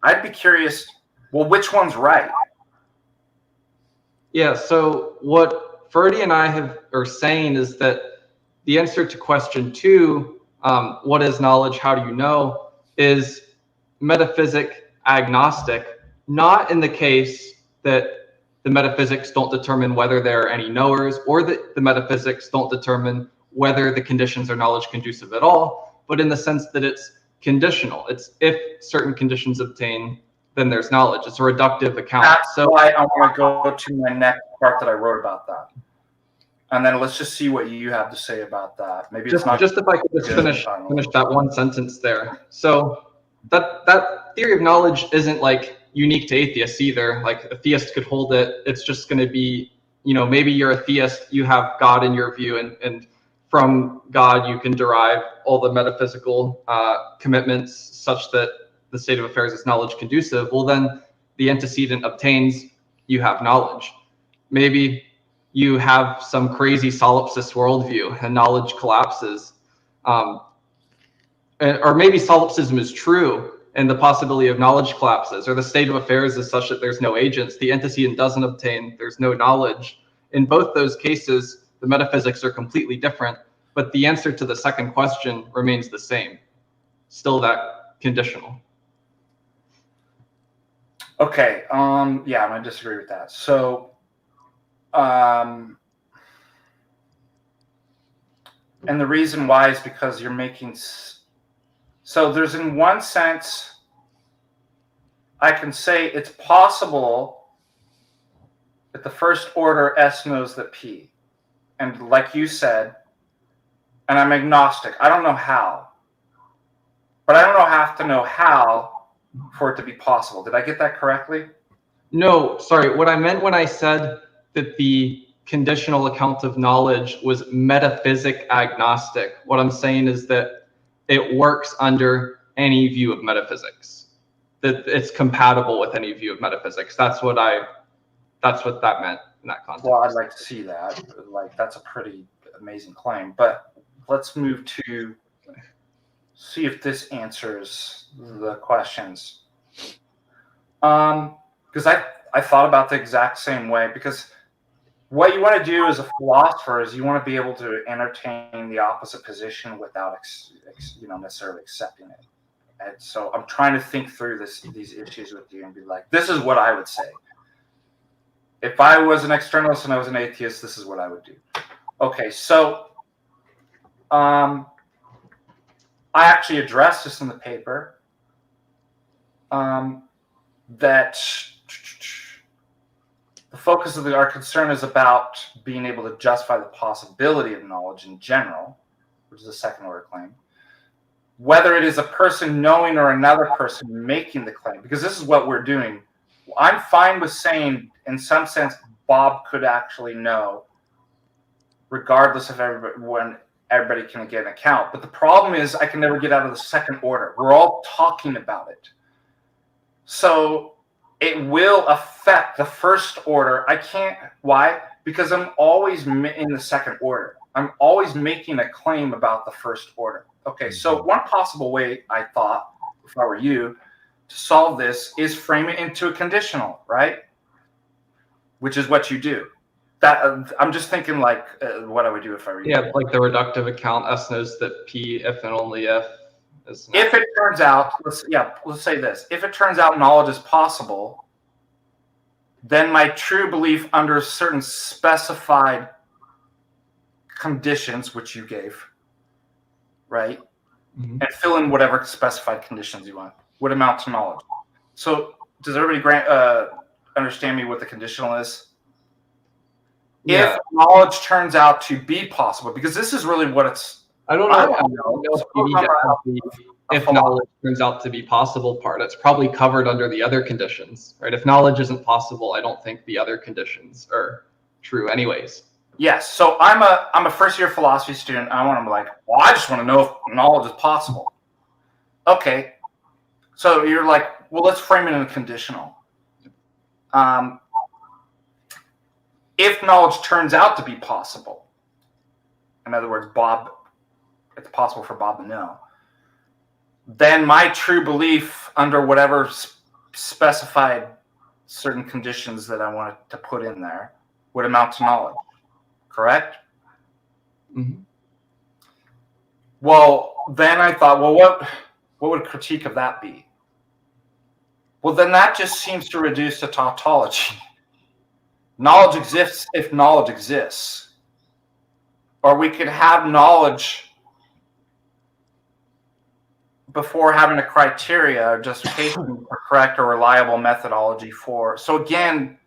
I'd be curious, well, which one's right? Yeah, so what Ferdy and I are saying is that the answer to question 2, what is knowledge, how do you know, is metaphysic agnostic, not in the case that the metaphysics don't determine whether there are any knowers, or that the metaphysics don't determine whether the conditions are knowledge conducive at all, but in the sense that it's conditional. It's if certain conditions obtain, then there's knowledge. It's a reductive account. That's why I want to go to my next part that I wrote about that. And then let's just see what you have to say about that. Maybe just if I could just finish that one sentence there. So that theory of knowledge isn't like unique to atheists either. Like a theist could hold it. It's just going to be, maybe you're a theist, you have God in your view, and from God you can derive all the metaphysical commitments such that the state of affairs is knowledge conducive. Well, then the antecedent obtains, you have knowledge. Maybe you have some crazy solipsist worldview and knowledge collapses. Or maybe solipsism is true and the possibility of knowledge collapses, or the state of affairs is such that there's no agents, the antecedent doesn't obtain, there's no knowledge. In both those cases, the metaphysics are completely different, but the answer to the second question remains the same. Still that conditional. Okay, yeah, I'm gonna disagree with that. So, and the reason why is because you're making, so there's in one sense, I can say it's possible that the first order S knows that P. And like you said, and I'm agnostic, I don't know how, but I don't have to know how for it to be possible. Did I get that correctly? No, sorry. What I meant when I said that the conditional account of knowledge was metaphysic agnostic, what I'm saying is that it works under any view of metaphysics, that it's compatible with any view of metaphysics. That's what that meant in that context. Well, I'd like to see that. Like, that's a pretty amazing claim. But let's move to see if this answers the questions. Because I thought about the exact same way, because what you want to do as a philosopher is you want to be able to entertain the opposite position without necessarily accepting it. And so I'm trying to think through these issues with you and be like, this is what I would say. If I was an externalist and I was an atheist, this is what I would do. Okay, so I actually addressed this in the paper, that the focus of our concern is about being able to justify the possibility of knowledge in general, which is a second order claim, whether it is a person knowing or another person making the claim, because this is what we're doing. I'm fine with saying, in some sense, Bob could actually know, regardless of when everybody can get an account. But the problem is I can never get out of the second order. We're all talking about it. So it will affect the first order. I can't. Why? Because I'm always in the second order. I'm always making a claim about the first order. Okay, so one possible way, I thought, if I were you, to solve this is frame it into a conditional, right? Which is what you do. That I'm just thinking like what I would do if I were you. Yeah, like the reductive account, S knows that P, if and only if. If it turns out, let's say this. If it turns out knowledge is possible, then my true belief under certain specified conditions, which you gave, right? Mhm. And fill in whatever specified conditions you want, would amount to knowledge. So does everybody understand me what the conditional is? Yeah. If knowledge turns out to be possible, because this is really what it's. I don't know if you need to have the if knowledge turns out to be possible part. It's probably covered under the other conditions, right? If knowledge isn't possible, I don't think the other conditions are true anyways. Yes. So I'm a first year philosophy student. I want to be like, well, I just want to know if knowledge is possible. Okay. So you're like, well, let's frame it in a conditional. If knowledge turns out to be possible, in other words, Bob, it's possible for Bob to know, then my true belief under whatever specified certain conditions that I wanted to put in there would amount to knowledge. Correct? Mm-hmm. Well, then I thought, well, what would a critique of that be? Well, then that just seems to reduce to tautology. Knowledge exists if knowledge exists. Or we could have knowledge before having a criteria or justification for correct or reliable methodology for. So again,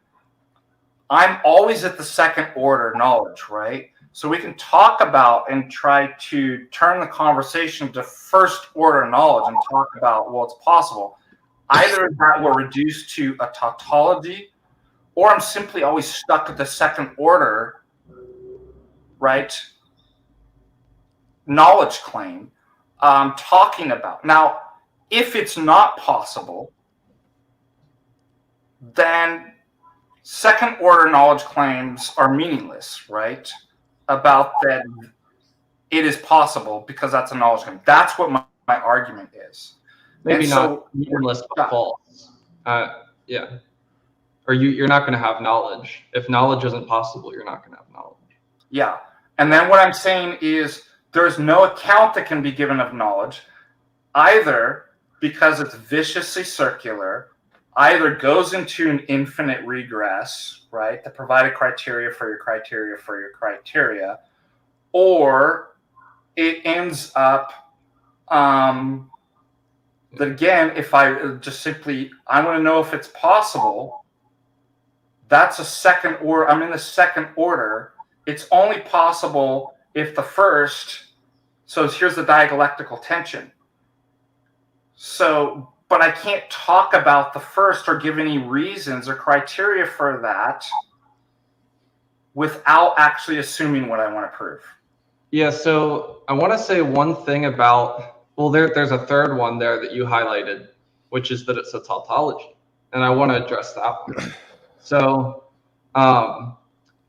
I'm always at the second order knowledge, right? So we can talk about and try to turn the conversation to first order knowledge and talk about, well, it's possible. Either that will reduce to a tautology, or I'm simply always stuck at the second order, right? Knowledge claim. Talking about. Now, if it's not possible, then second order knowledge claims are meaningless, right? About that it is possible because that's a knowledge claim. That's what my argument is. Maybe And not meaningless, but false. Yeah. Or you're not going to have knowledge. If knowledge isn't possible, you're not going to have knowledge. Yeah. And then what I'm saying is there's no account that can be given of knowledge, either because it's viciously circular, either goes into an infinite regress, right, to provide a criteria for your criteria for your criteria, or it ends up that again, if I just simply, I want to know if it's possible, that's a second order. I'm in the second order. It's only possible if the first, so here's the dialectical tension. So, but I can't talk about the first or give any reasons or criteria for that without actually assuming what I want to prove. Yeah, so I want to say one thing about, well, there's a third one there that you highlighted, which is that it's a tautology. And I want to address that one. So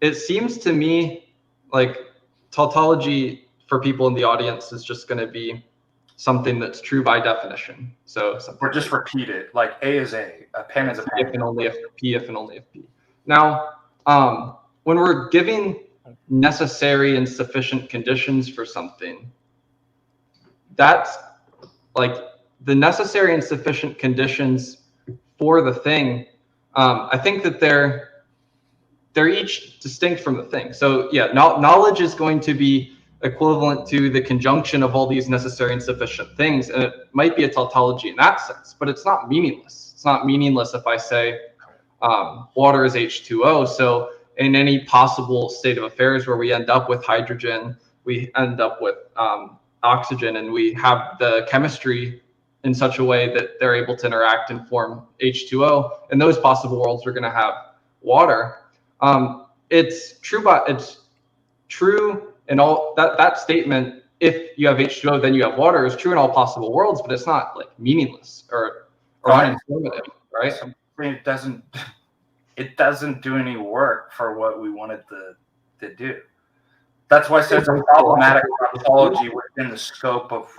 it seems to me like tautology for people in the audience is just going to be something that's true by definition. So or just repeat it, like A is A, a pen is a pen. If and only if P, if and only if P. Now, when we're giving necessary and sufficient conditions for something, that's like the necessary and sufficient conditions for the thing. I think that they're each distinct from the thing. So yeah, knowledge is going to be equivalent to the conjunction of all these necessary and sufficient things. And it might be a tautology in that sense, but it's not meaningless. It's not meaningless if I say water is H2O. So in any possible state of affairs where we end up with hydrogen, we end up with oxygen, and we have the chemistry in such a way that they're able to interact and form H2O. In those possible worlds, we're going to have water. It's true, but it's true in all that statement. If you have H2O, then you have water is true in all possible worlds, but it's not like meaningless or uninformative, right? It doesn't do any work for what we wanted to do. That's why I said it's a problematic tautology within the scope of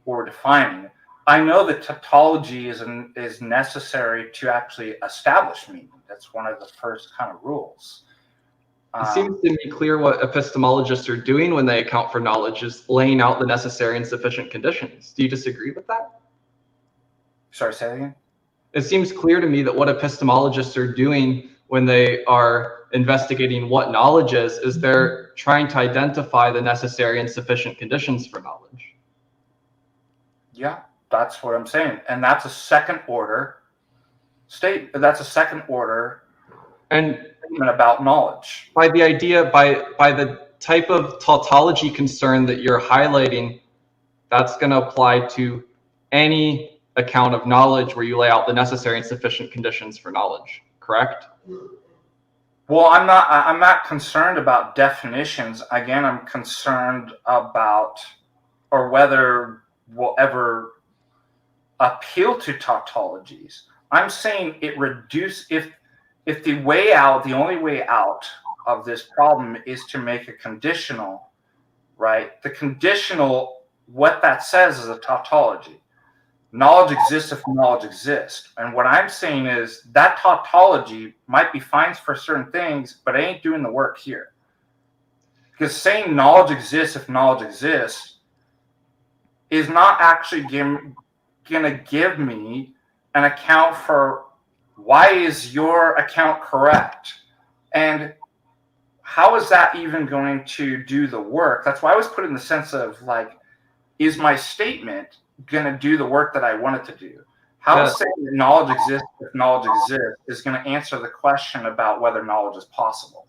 what we're defining. I know that tautology is necessary to actually establish meaning. That's one of the first kind of rules. It seems to me clear what epistemologists are doing when they account for knowledge is laying out the necessary and sufficient conditions. Do you disagree with that? Sorry, say that again? It seems clear to me that what epistemologists are doing when they are investigating what knowledge is they're trying to identify the necessary and sufficient conditions for knowledge. Yeah, that's what I'm saying. And that's a second order statement and about knowledge. By the idea, by the type of tautology concern that you're highlighting, that's going to apply to any account of knowledge where you lay out the necessary and sufficient conditions for knowledge, correct? Well, I'm not concerned about definitions. Again, I'm concerned about, or whether we'll ever appeal to tautologies. I'm saying it if the way out, the only way out of this problem is to make a conditional, right? The conditional, what that says is a tautology. Knowledge exists if knowledge exists. And what I'm saying is that tautology might be fine for certain things, but it ain't doing the work here. Because saying knowledge exists if knowledge exists is not actually going to give me an account for why is your account correct? And how is that even going to do the work? That's why I was put in the sense of like, is my statement going to do the work that I want it to do? How is saying that knowledge exists if knowledge exists is going to answer the question about whether knowledge is possible?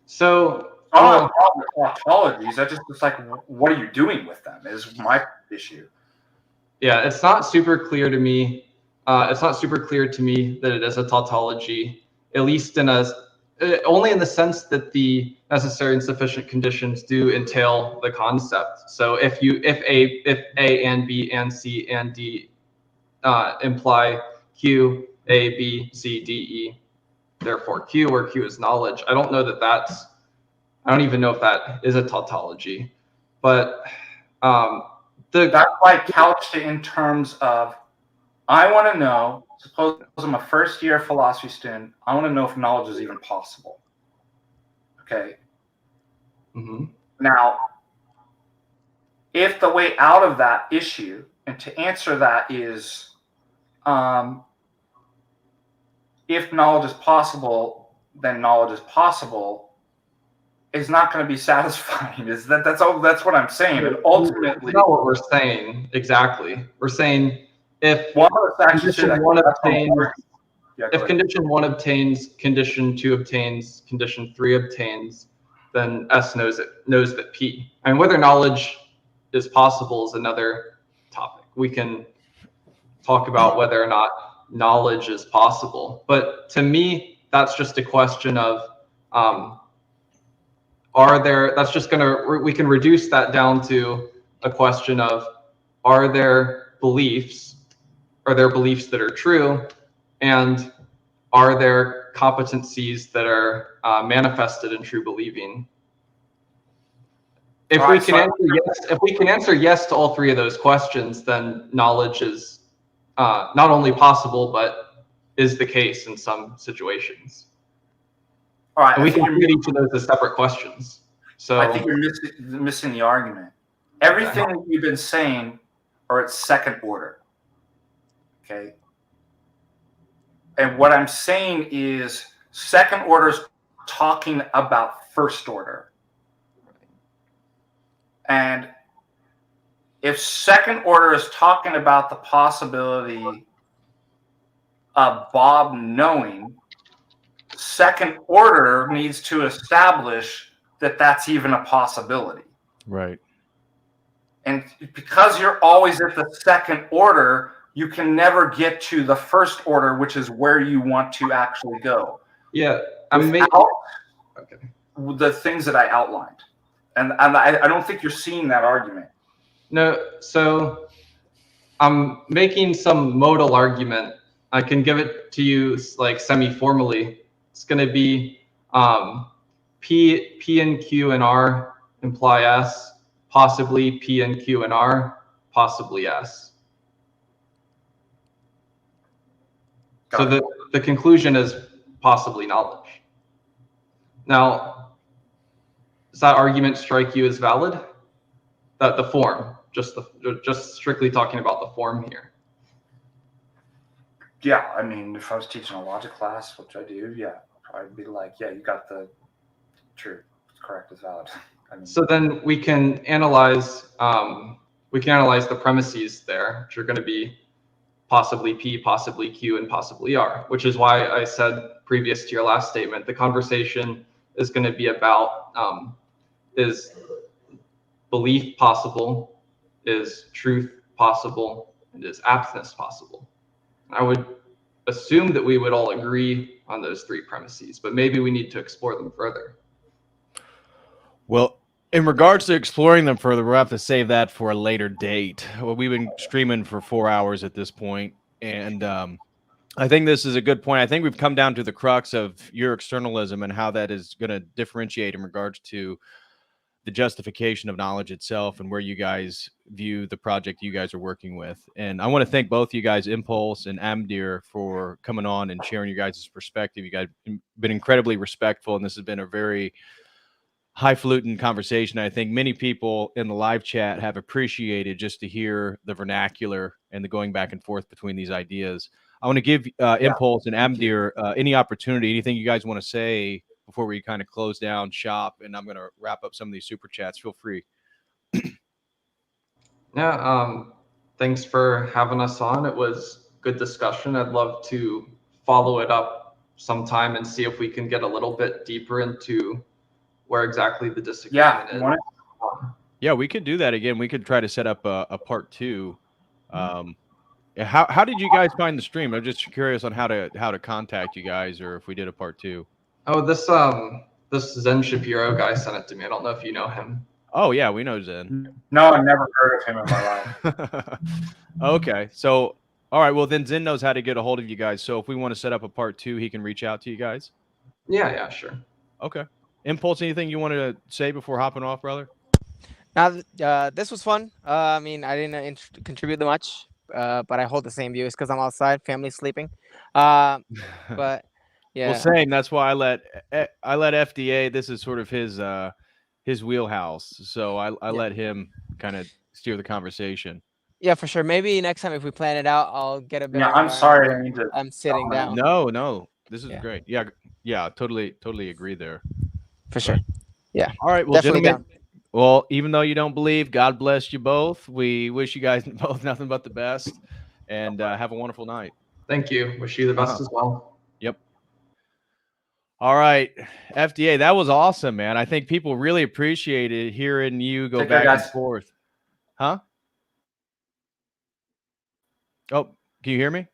So, tautologies, it's like, what are you doing with them is my issue. Yeah, it's not super clear to me. It's not super clear to me that it is a tautology, at least only in the sense that the necessary and sufficient conditions do entail the concept. So if A and B and C and D imply Q, A, B, C, D, E, therefore Q, where Q is knowledge. I don't know that I don't even know if that is a tautology, but that's why I couched it in terms of, I want to know, suppose I'm a first year philosophy student, I want to know if knowledge is even possible. Okay. Mm-hmm. Now, if the way out of that issue, and to answer that is, if knowledge is possible, then knowledge is possible, is not going to be satisfying. That's what I'm saying. And ultimately, that's not what we're saying exactly. We're saying if condition one obtains, condition two obtains, condition three obtains, then S knows that P. And whether knowledge is possible is another topic. We can talk about whether or not knowledge is possible. But to me, that's just a question of we can reduce that down to a question of, are there beliefs that are true, and are there competencies that are manifested in true believing? If we can answer yes to all three of those questions, then knowledge is not only possible, but is the case in some situations. All right, and we can treat each of those as separate questions. So I think you're missing the argument. Everything that you've been saying are at second order. Okay. And what I'm saying is second order is talking about first order. And if second order is talking about the possibility of Bob knowing, second order needs to establish that that's even a possibility. Right. And because you're always at the second order, you can never get to the first order, which is where you want to actually go. Yeah, the things that I outlined. And I don't think you're seeing that argument. No, so I'm making some modal argument. I can give it to you like semi-formally. It's going to be P and Q and R imply S, possibly P and Q and R, possibly S. So the conclusion is possibly knowledge. Now, does that argument strike you as valid? That the form, just strictly talking about the form here. Yeah, I mean, if I was teaching a logic class, which I do, yeah, I'd probably be like, yeah, you got the true, it's correct, it's valid. I mean, So then we can analyze the premises there, which are going to be possibly P, possibly Q, and possibly R, which is why I said previous to your last statement, the conversation is going to be about is belief possible, is truth possible, and is absence possible. I would assume that we would all agree on those three premises, but maybe we need to explore them further. Well, in regards to exploring them further, we'll have to save that for a later date. Well, we've been streaming for 4 hours at this point, and I think this is a good point. I think we've come down to the crux of your externalism and how that is going to differentiate in regards to the justification of knowledge itself and where you guys view the project you guys are working with. And I want to thank both you guys, Impulse and Amdir, for coming on and sharing your guys' perspective. You guys have been incredibly respectful, and this has been a very highfalutin conversation. I think many people in the live chat have appreciated just to hear the vernacular and the going back and forth between these ideas. I want to give Impulse and Amdir any opportunity, anything you guys want to say before we kind of close down shop, and I'm going to wrap up some of these super chats. Feel free. Yeah, thanks for having us on. It was good discussion. I'd love to follow it up sometime and see if we can get a little bit deeper into where exactly the disagreement is. Yeah, we could do that again. We could try to set up a part 2. How did you guys find the stream? I'm just curious on how to contact you guys, or if we did a part 2. Oh, this Zen Shapiro guy sent it to me. I don't know if you know him. Oh yeah, we know Zen. No, I've never heard of him in my life. Okay, so all right, well then Zen knows how to get a hold of you guys. So if we want to set up a part 2, he can reach out to you guys. Yeah, sure. Okay. Impulse, anything you want to say before hopping off, brother? Now, this was fun. I mean, I didn't contribute that much, but I hold the same views because I'm outside, family's sleeping. But yeah. Well, same. That's why I let FDA. This is sort of his wheelhouse. So I let him kind of steer the conversation. Yeah, for sure. Maybe next time if we plan it out, I'll get a bit. Yeah, I'm sorry. I need to. I'm sitting down. No, this is great. Yeah, totally agree there. For sure. Yeah. All right. Well, definitely gentlemen. down. Well, even though you don't believe, God bless you both. We wish you guys both nothing but the best, and have a wonderful night. Thank you. Wish you the best as well. Yep. All right, FDA, that was awesome, man. I think people really appreciated hearing you go back and forth. Huh? Oh, can you hear me?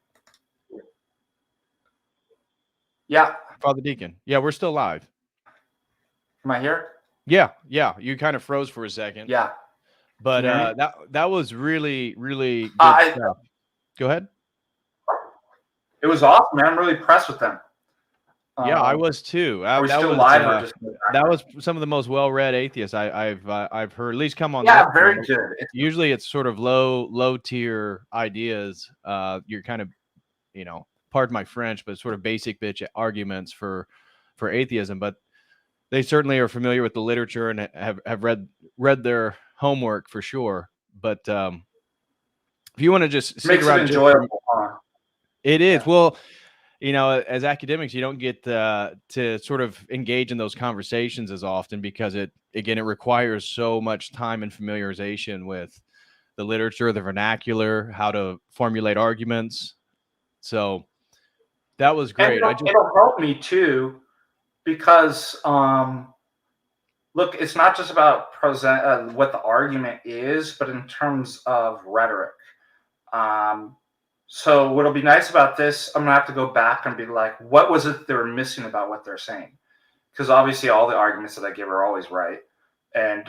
Yeah. Father Deacon. Yeah, we're still live. Am I here? Yeah. You kind of froze for a second. Yeah. But that was really good stuff. Go ahead. It was awesome, man. I'm really impressed with them. Yeah, I was too. Are we still live or just that was some of the most well-read atheists I've heard. At least come on. Yeah, very good. Usually it's sort of low tier ideas. You're kind of, pardon my French, but sort of basic bitch arguments for atheism. But they certainly are familiar with the literature and have read their homework for sure. But if you want to just stick around, makes it enjoyable. It is. Yeah. Well, as academics, you don't get to sort of engage in those conversations as often because it requires so much time and familiarization with the literature, the vernacular, how to formulate arguments. So that was great. It'll help me too, because look, it's not just about what the argument is, but in terms of rhetoric. So what'll be nice about this, I'm gonna have to go back and be like, what was it they were missing about what they're saying? Because obviously all the arguments that I give are always right. And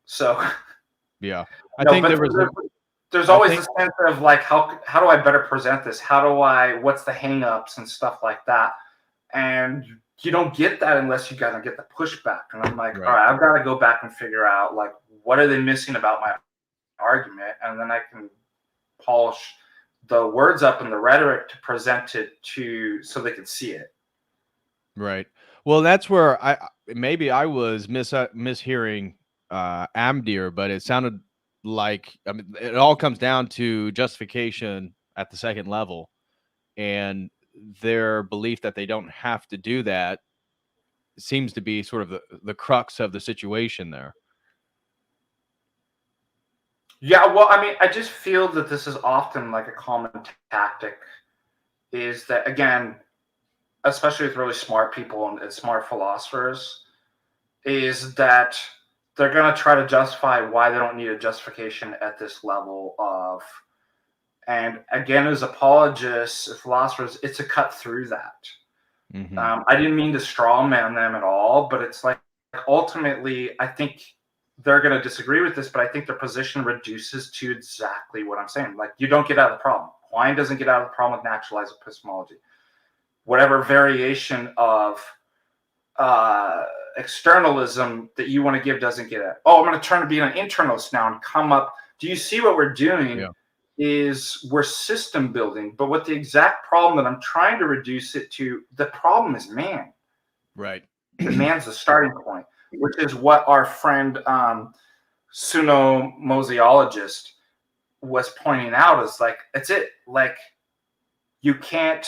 so yeah, I think there's always a sense of like, how do I better present this? What's the hang-ups and stuff like that? And you don't get that unless you gotta get the pushback. And I'm like, all right, I've got to go back and figure out like, what are they missing about my argument? And then I can polish the words up and the rhetoric to present it so they can see it. Right. Well, that's where I was mishearing Amdir, but it sounded like, it all comes down to justification at the second level. and their belief that they don't have to do that seems to be sort of the crux of the situation there. Yeah, well, I mean, I just feel that this is often like a common tactic, is that, again, especially with really smart people and smart philosophers, is that they're going to try to justify why they don't need a justification at this level of, and again, as apologists, philosophers, it's a cut through that. I didn't mean to straw man them at all, but it's like, ultimately, I think they're going to disagree with this, but I think their position reduces to exactly what I'm saying. Like, you don't get out of the problem. Quine doesn't get out of the problem with naturalized epistemology. Whatever variation of externalism that you want to give doesn't get it. Oh, I'm going to turn to being an internalist now and come up. Do you see what we're doing? Yeah. Is we're system building, but what the exact problem that I'm trying to reduce it to, the problem is man. Right. The man's the starting point, which is what our friend Suno-Moseologist was pointing out, is like, it's it. Like, you can't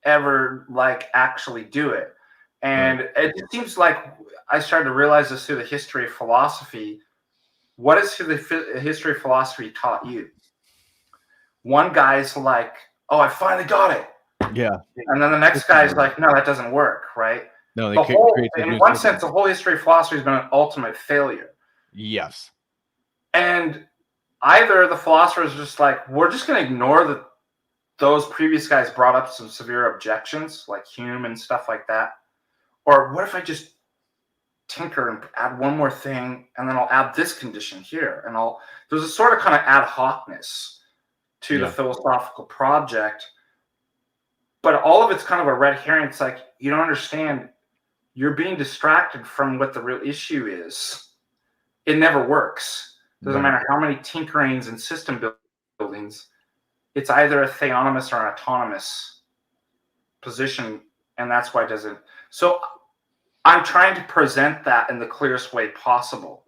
ever like actually do it. And it seems like I started to realize this through the history of philosophy. What has the history of philosophy taught you? One guy's like, oh, I finally got it. Yeah. And then the next guy's like, no, that doesn't work, right? No, in one sense, the whole history of philosophy has been an ultimate failure. Yes. And either the philosophers are just like, we're just going to ignore that those previous guys brought up some severe objections, like Hume and stuff like that. Or what if I just tinker and add one more thing, and then I'll add this condition here, and there's a sort of kind of ad hocness to the philosophical project, but all of it's kind of a red herring. It's like, you don't understand. You're being distracted from what the real issue is. It never works. Doesn't matter how many tinkerings and system buildings. It's either a theonomous or an autonomous position, and that's why it doesn't. So I'm trying to present that in the clearest way possible.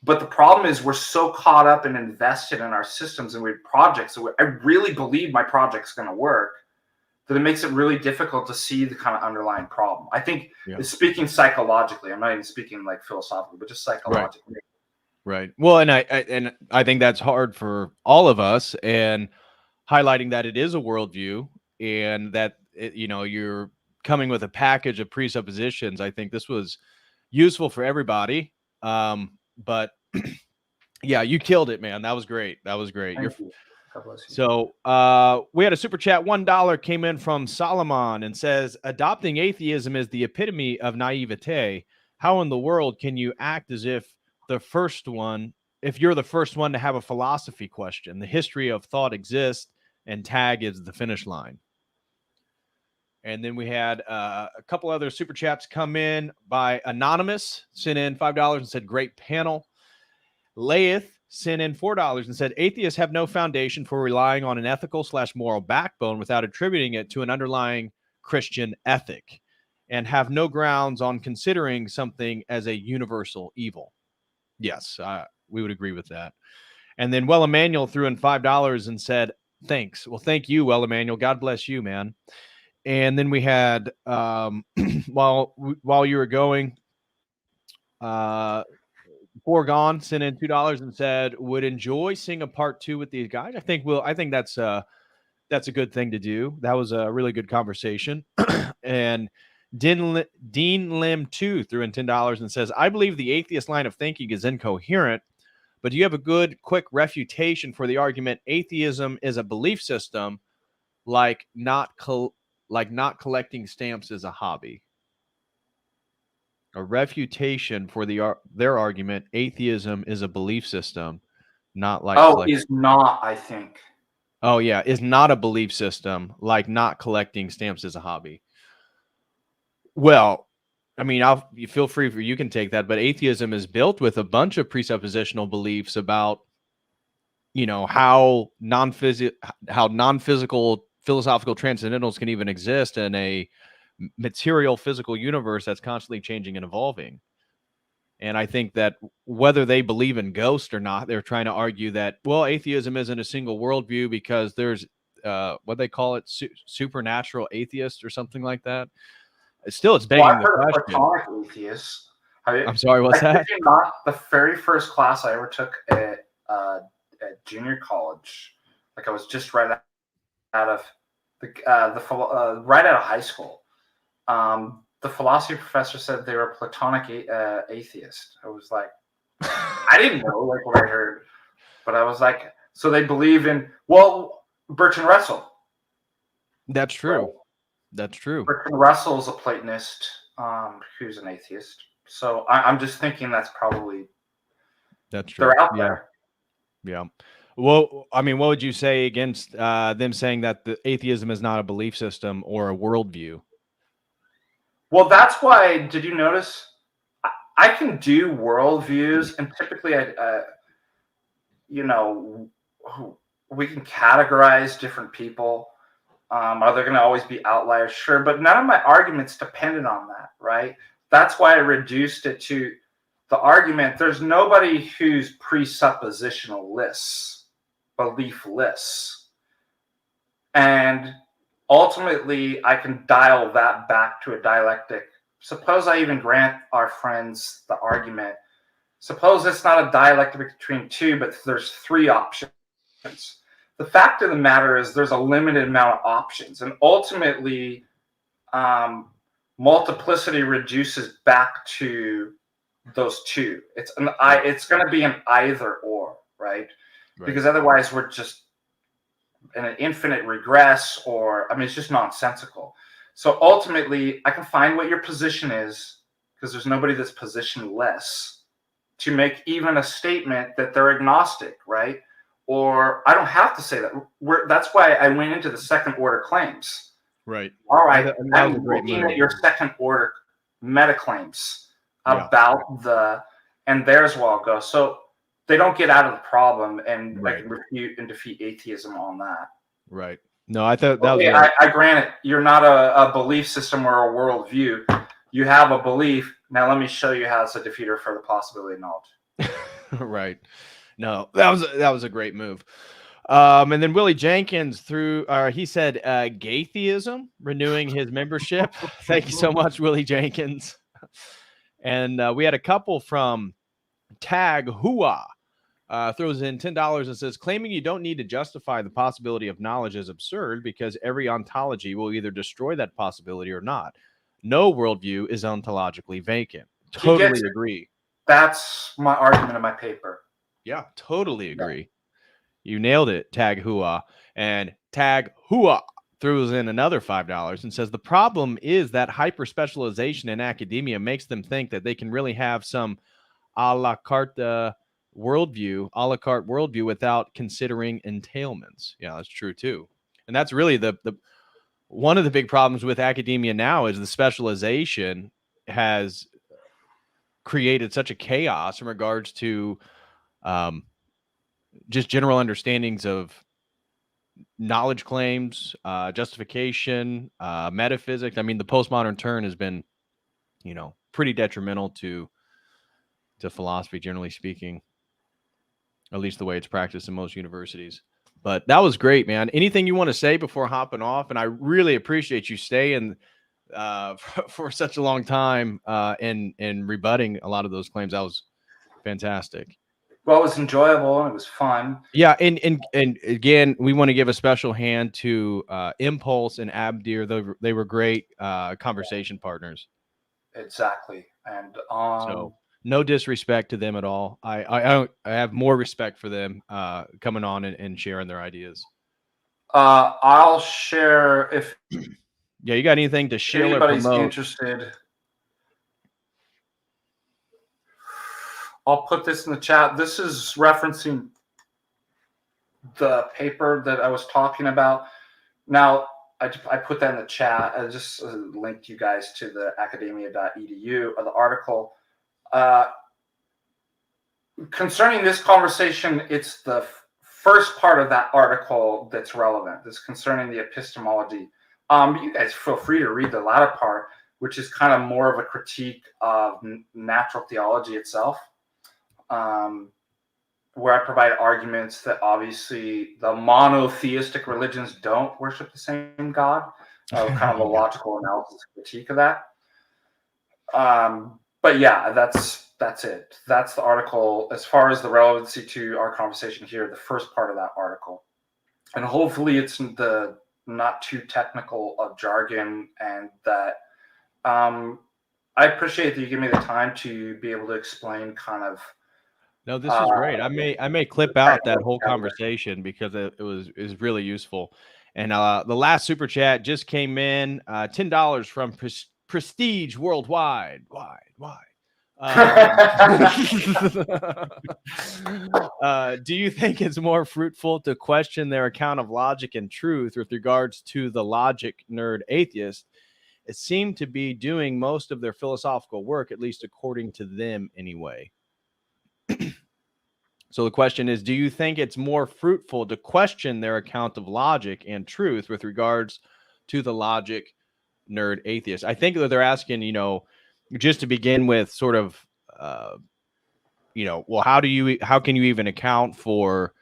But the problem is we're so caught up and invested in our systems and projects. So I really believe my project's going to work, that it makes it really difficult to see the kind of underlying problem. I think speaking psychologically, I'm not even speaking like philosophically, but just psychologically. Right. Well, and I think that's hard for all of us, and highlighting that it is a worldview, and that you're coming with a package of presuppositions. I think this was useful for everybody. But yeah, you killed it, man. That was great. That was great. Thank you. God bless you. So we had a super chat. $1 came in from Solomon and says, adopting atheism is the epitome of naivete. How in the world can you act as if you're the first one to have a philosophy question? The history of thought exists, and tag is the finish line. And then we had a couple other super chats come in by Anonymous, sent in $5 and said, great panel. Laeth sent in $4 and said, atheists have no foundation for relying on an ethical/moral backbone without attributing it to an underlying Christian ethic, and have no grounds on considering something as a universal evil. Yes, we would agree with that. And then Well Emmanuel threw in $5 and said, thanks. Well, thank you, Well Emmanuel. God bless you, man. And then we had, while you were going, Foregone sent in $2 and said, would enjoy seeing a part 2 with these guys. I think that's a good thing to do. That was a really good conversation. And Dean Lim 2 threw in $10 and says, I believe the atheist line of thinking is incoherent, but do you have a good, quick refutation for the argument atheism is a belief system, like not collecting stamps is a hobby? A refutation for their argument, atheism is a belief system, not like is not, I think. Oh yeah, is not a belief system, like not collecting stamps is a hobby. Well, I mean, you feel free you can take that, but atheism is built with a bunch of presuppositional beliefs about, how non-physical philosophical transcendentals can even exist in a material physical universe that's constantly changing and evolving. And I think that whether they believe in ghosts or not, they're trying to argue that, well, atheism isn't a single worldview because there's what they call it, supernatural atheist or something like that. It's Well, begging I've the heard of question. platonic atheists. I'm sorry, what's I that? kid you not, the very first class I ever took at junior college, like I was just right out of right out of high school. The philosophy professor said they were a platonic atheist. I was like, I didn't know like what I heard, but I was like, so they believe in Bertrand Russell. That's true. Right? That's true. Bertrand Russell is a Platonist who's an atheist. So I'm just thinking that's probably true. They're out there. Yeah. Well, I mean, what would you say against them saying that the atheism is not a belief system or a worldview? Well, that's why. Did you notice? I can do worldviews, and typically, we can categorize different people. Are there going to always be outliers? Sure, but none of my arguments depended on that, right? That's why I reduced it to the argument. There's nobody who's presuppositionalists, beliefless, and ultimately, I can dial that back to a dialectic. Suppose I even grant our friends the argument. Suppose it's not a dialectic between two, but there's three options. The fact of the matter is there's a limited amount of options, and ultimately multiplicity reduces back to those two. It's going to be an either or, right? Because otherwise we're just in an infinite regress, or it's just nonsensical. So ultimately I can find what your position is, because there's nobody that's positionless, to make even a statement that they're agnostic, right? Or I don't have to say that. That's why I went into the second order claims. Right. All right. I'm looking at your second order meta claims about and there's where I'll go. So they don't get out of the problem, and I can refute and defeat atheism on that. Right. No, I thought that was. I grant it. You're not a belief system or a worldview. You have a belief. Now let me show you how it's a defeater for the possibility of knowledge. Right. No, that was a great move. And then Willie Jenkins he said gaytheism, renewing his membership. Thank you so much, Willie Jenkins. And we had a couple from Tag Hua. Throws in $10 and says, claiming you don't need to justify the possibility of knowledge is absurd, because every ontology will either destroy that possibility or not. No worldview is ontologically vacant. Totally agree. That's my argument in my paper. Yeah, totally agree. You nailed it, Tag Hua. And Tag Hua throws in another $5 and says, the problem is that hyper-specialization in academia makes them think that they can really have some a la carte worldview without considering entailments. Yeah, that's true too. And that's really the one of the big problems with academia now, is the specialization has created such a chaos in regards to just general understandings of knowledge claims, justification, metaphysics. I mean, the postmodern turn has been, pretty detrimental to philosophy, generally speaking, at least the way it's practiced in most universities. But that was great, man. Anything you want to say before hopping off? And I really appreciate you staying for such a long time and rebutting a lot of those claims. That was fantastic. Well, it was enjoyable and it was fun. Yeah, and again, we want to give a special hand to Impulse and Abdir. They were great conversation partners. Exactly. And so no disrespect to them at all. I have more respect for them coming on and sharing their ideas. I'll share if yeah, you got anything to share? Anybody's interested, I'll put this in the chat. This is referencing the paper that I was talking about. Now, I put that in the chat. I just linked you guys to the academia.edu of the article. Concerning this conversation, it's the first part of that article that's relevant. This concerning the epistemology. You guys feel free to read the latter part, which is kind of more of a critique of natural theology itself. where I provide arguments that obviously the monotheistic religions don't worship the same God. Kind of a logical analysis critique of that. But yeah, that's it. That's the article as far as the relevancy to our conversation here, the first part of that article. And hopefully it's the not too technical of jargon, and that I appreciate that you give me the time to be able to explain kind of. No, this is great. I may clip out that whole conversation because it was really useful. And the last super chat just came in, $10 from Prestige Worldwide. Do you think it's more fruitful to question their account of logic and truth with regards to the logic nerd atheist? It seemed to be doing most of their philosophical work, at least according to them anyway. So the question is, do you think it's more fruitful to question their account of logic and truth with regards to the logic nerd atheist? I think that they're asking, just to begin with, sort of, well, how can you even account for,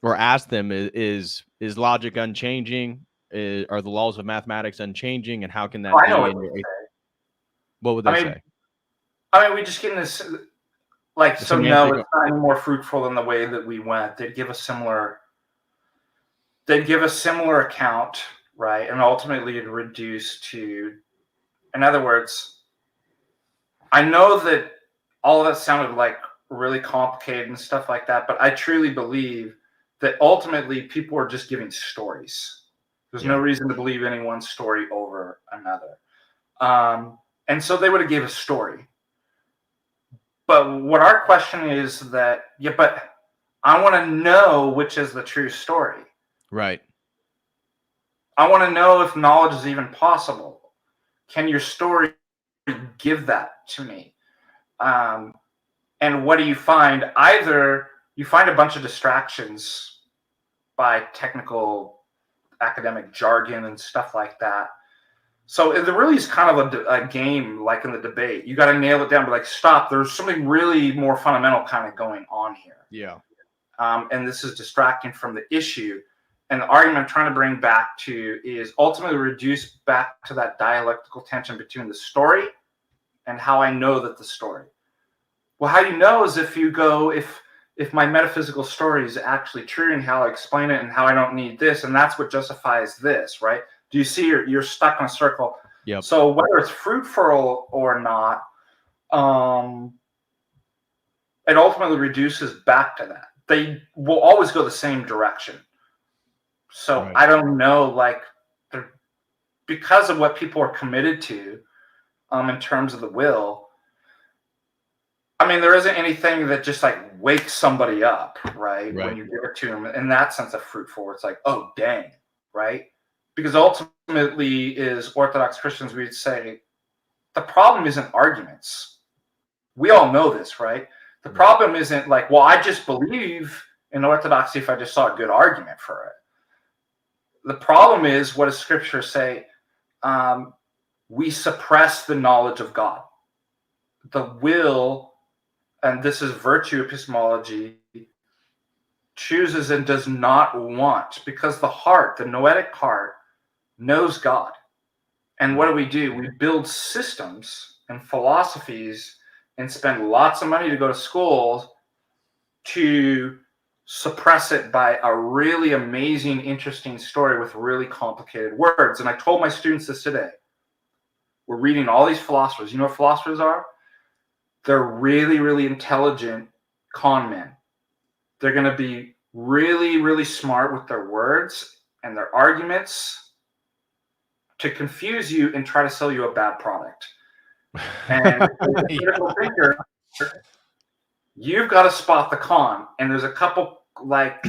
or ask them, is logic unchanging? Are the laws of mathematics unchanging? And how can that be? What would they say? I mean, we just get in this, like, so no, it's not any more fruitful than the way that we went. They'd give a similar account, right? And ultimately it'd reduce to, in other words, I know that all of that sounded like really complicated and stuff like that, but I truly believe that ultimately people are just giving stories. There's no reason to believe any one story over another. And so they would have gave a story. But what our question is that, but I want to know which is the true story. Right. I want to know if knowledge is even possible. Can your story give that to me? And what do you find? Either you find a bunch of distractions by technical academic jargon and stuff like that. So it really is kind of a game, like in the debate. You got to nail it down, but like, stop. There's something really more fundamental kind of going on here. Yeah. And this is distracting from the issue. And the argument I'm trying to bring back to is ultimately reduce back to that dialectical tension between the story and how I know that the story. Well, how you know is if you go, if my metaphysical story is actually true and how I explain it and how I don't need this, and that's what justifies this, right? Do you see you're stuck in a circle? Yep. So whether it's fruitful or not, it ultimately reduces back to that. They will always go the same direction. So right. I don't know, like, because of what people are committed to in terms of the will, I mean, there isn't anything that just like wakes somebody up, right? When you give it to them in that sense of fruitful, it's like, oh, dang, right? Because ultimately, as Orthodox Christians, we'd say the problem isn't arguments. We all know this, right? The problem isn't like, well, I just believe in Orthodoxy if I just saw a good argument for it. The problem is, what does Scripture say? We suppress the knowledge of God. The will, and this is virtue epistemology, chooses and does not want, because the heart, the noetic heart, knows God. And what do? We build systems and philosophies and spend lots of money to go to schools to suppress it by a really amazing, interesting story with really complicated words. And I told my students this today. We're reading all these philosophers. You know what philosophers are? They're really, really intelligent con men. They're going to be really, really smart with their words and their arguments to confuse you and try to sell you a bad product. And as a critical thinker, you've got to spot the con. And there's a couple like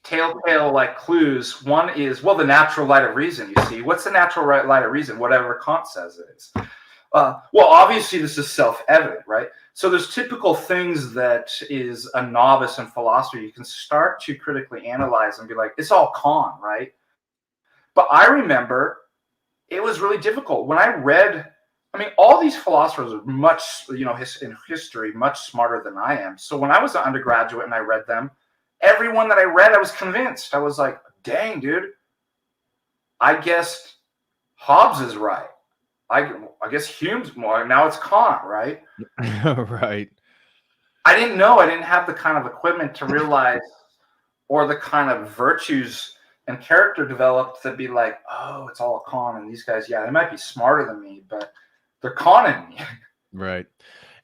telltale like clues. One is, well, the natural light of reason, you see. What's the natural light of reason? Whatever Kant says it is. Well, obviously this is self-evident, right? So there's typical things that is a novice in philosophy. You can start to critically analyze and be like, it's all con, right? But I remember it was really difficult. When I read, I mean, all these philosophers are much, in history, much smarter than I am. So when I was an undergraduate and I read them, everyone that I read, I was convinced. I was like, dang, dude, I guess Hobbes is right. I guess Hume's more. Now it's Kant, right? Right. I didn't know. I didn't have the kind of equipment to realize, or the kind of virtues and character developed to be like, oh, it's all a con. And these guys, yeah, they might be smarter than me, but they're conning me. Right.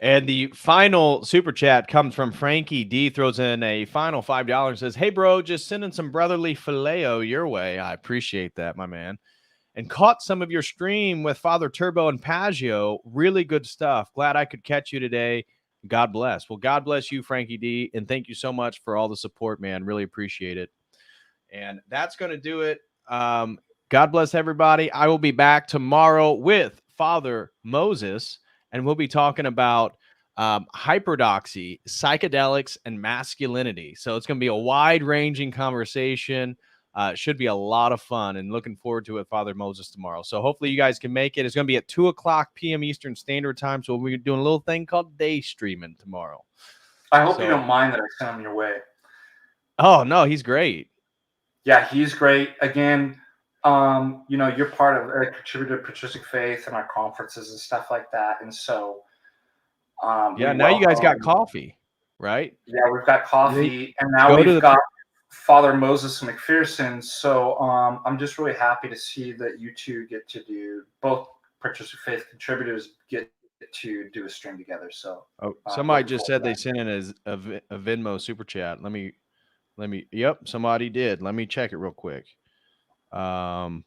And the final super chat comes from Frankie D. Throws in a final $5. Says, hey, bro, just sending some brotherly phileo your way. I appreciate that, my man. And caught some of your stream with Father Turbo and Paggio. Really good stuff. Glad I could catch you today. God bless. Well, God bless you, Frankie D. And thank you so much for all the support, man. Really appreciate it. And that's going to do it. God bless everybody. I will be back tomorrow with Father Moses, and we'll be talking about hyperdoxy, psychedelics, and masculinity. So it's going to be a wide-ranging conversation. Should be a lot of fun, and looking forward to it, Father Moses, tomorrow. So hopefully you guys can make it. It's going to be at 2:00 p.m. Eastern Standard Time. So we'll be doing a little thing called day streaming tomorrow. I hope you don't mind that I sent him your way. Oh, no, he's great. Yeah, he's great. Again, you know, you're part of a contributor to Patristic Faith and our conferences and stuff like that. And so, yeah, now you guys got coffee, right? Yeah, we've got coffee, and now we've got Father Moses McPherson. So I'm just really happy to see that you two get to do, both Patristic Faith contributors get to do a stream together. So somebody just said they sent in a Venmo super chat. Let me, yep, somebody did. Let me check it real quick. Yep.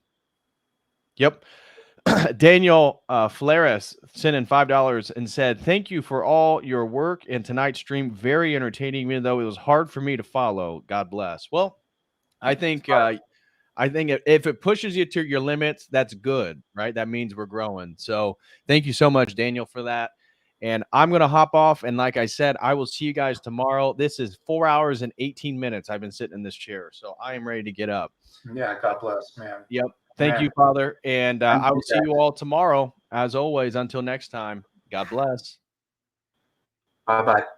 Daniel Flares sent in $5 and said, thank you for all your work in tonight's stream. Very entertaining, even though it was hard for me to follow. God bless. Well, I think if it pushes you to your limits, that's good, right? That means we're growing. So thank you so much, Daniel, for that. And I'm going to hop off. And like I said, I will see you guys tomorrow. This is 4 hours and 18 minutes. I've been sitting in this chair, so I am ready to get up. Yeah, God bless, man. Yep. Thank you, Father. And I will see you all tomorrow. As always, until next time, God bless. Bye-bye.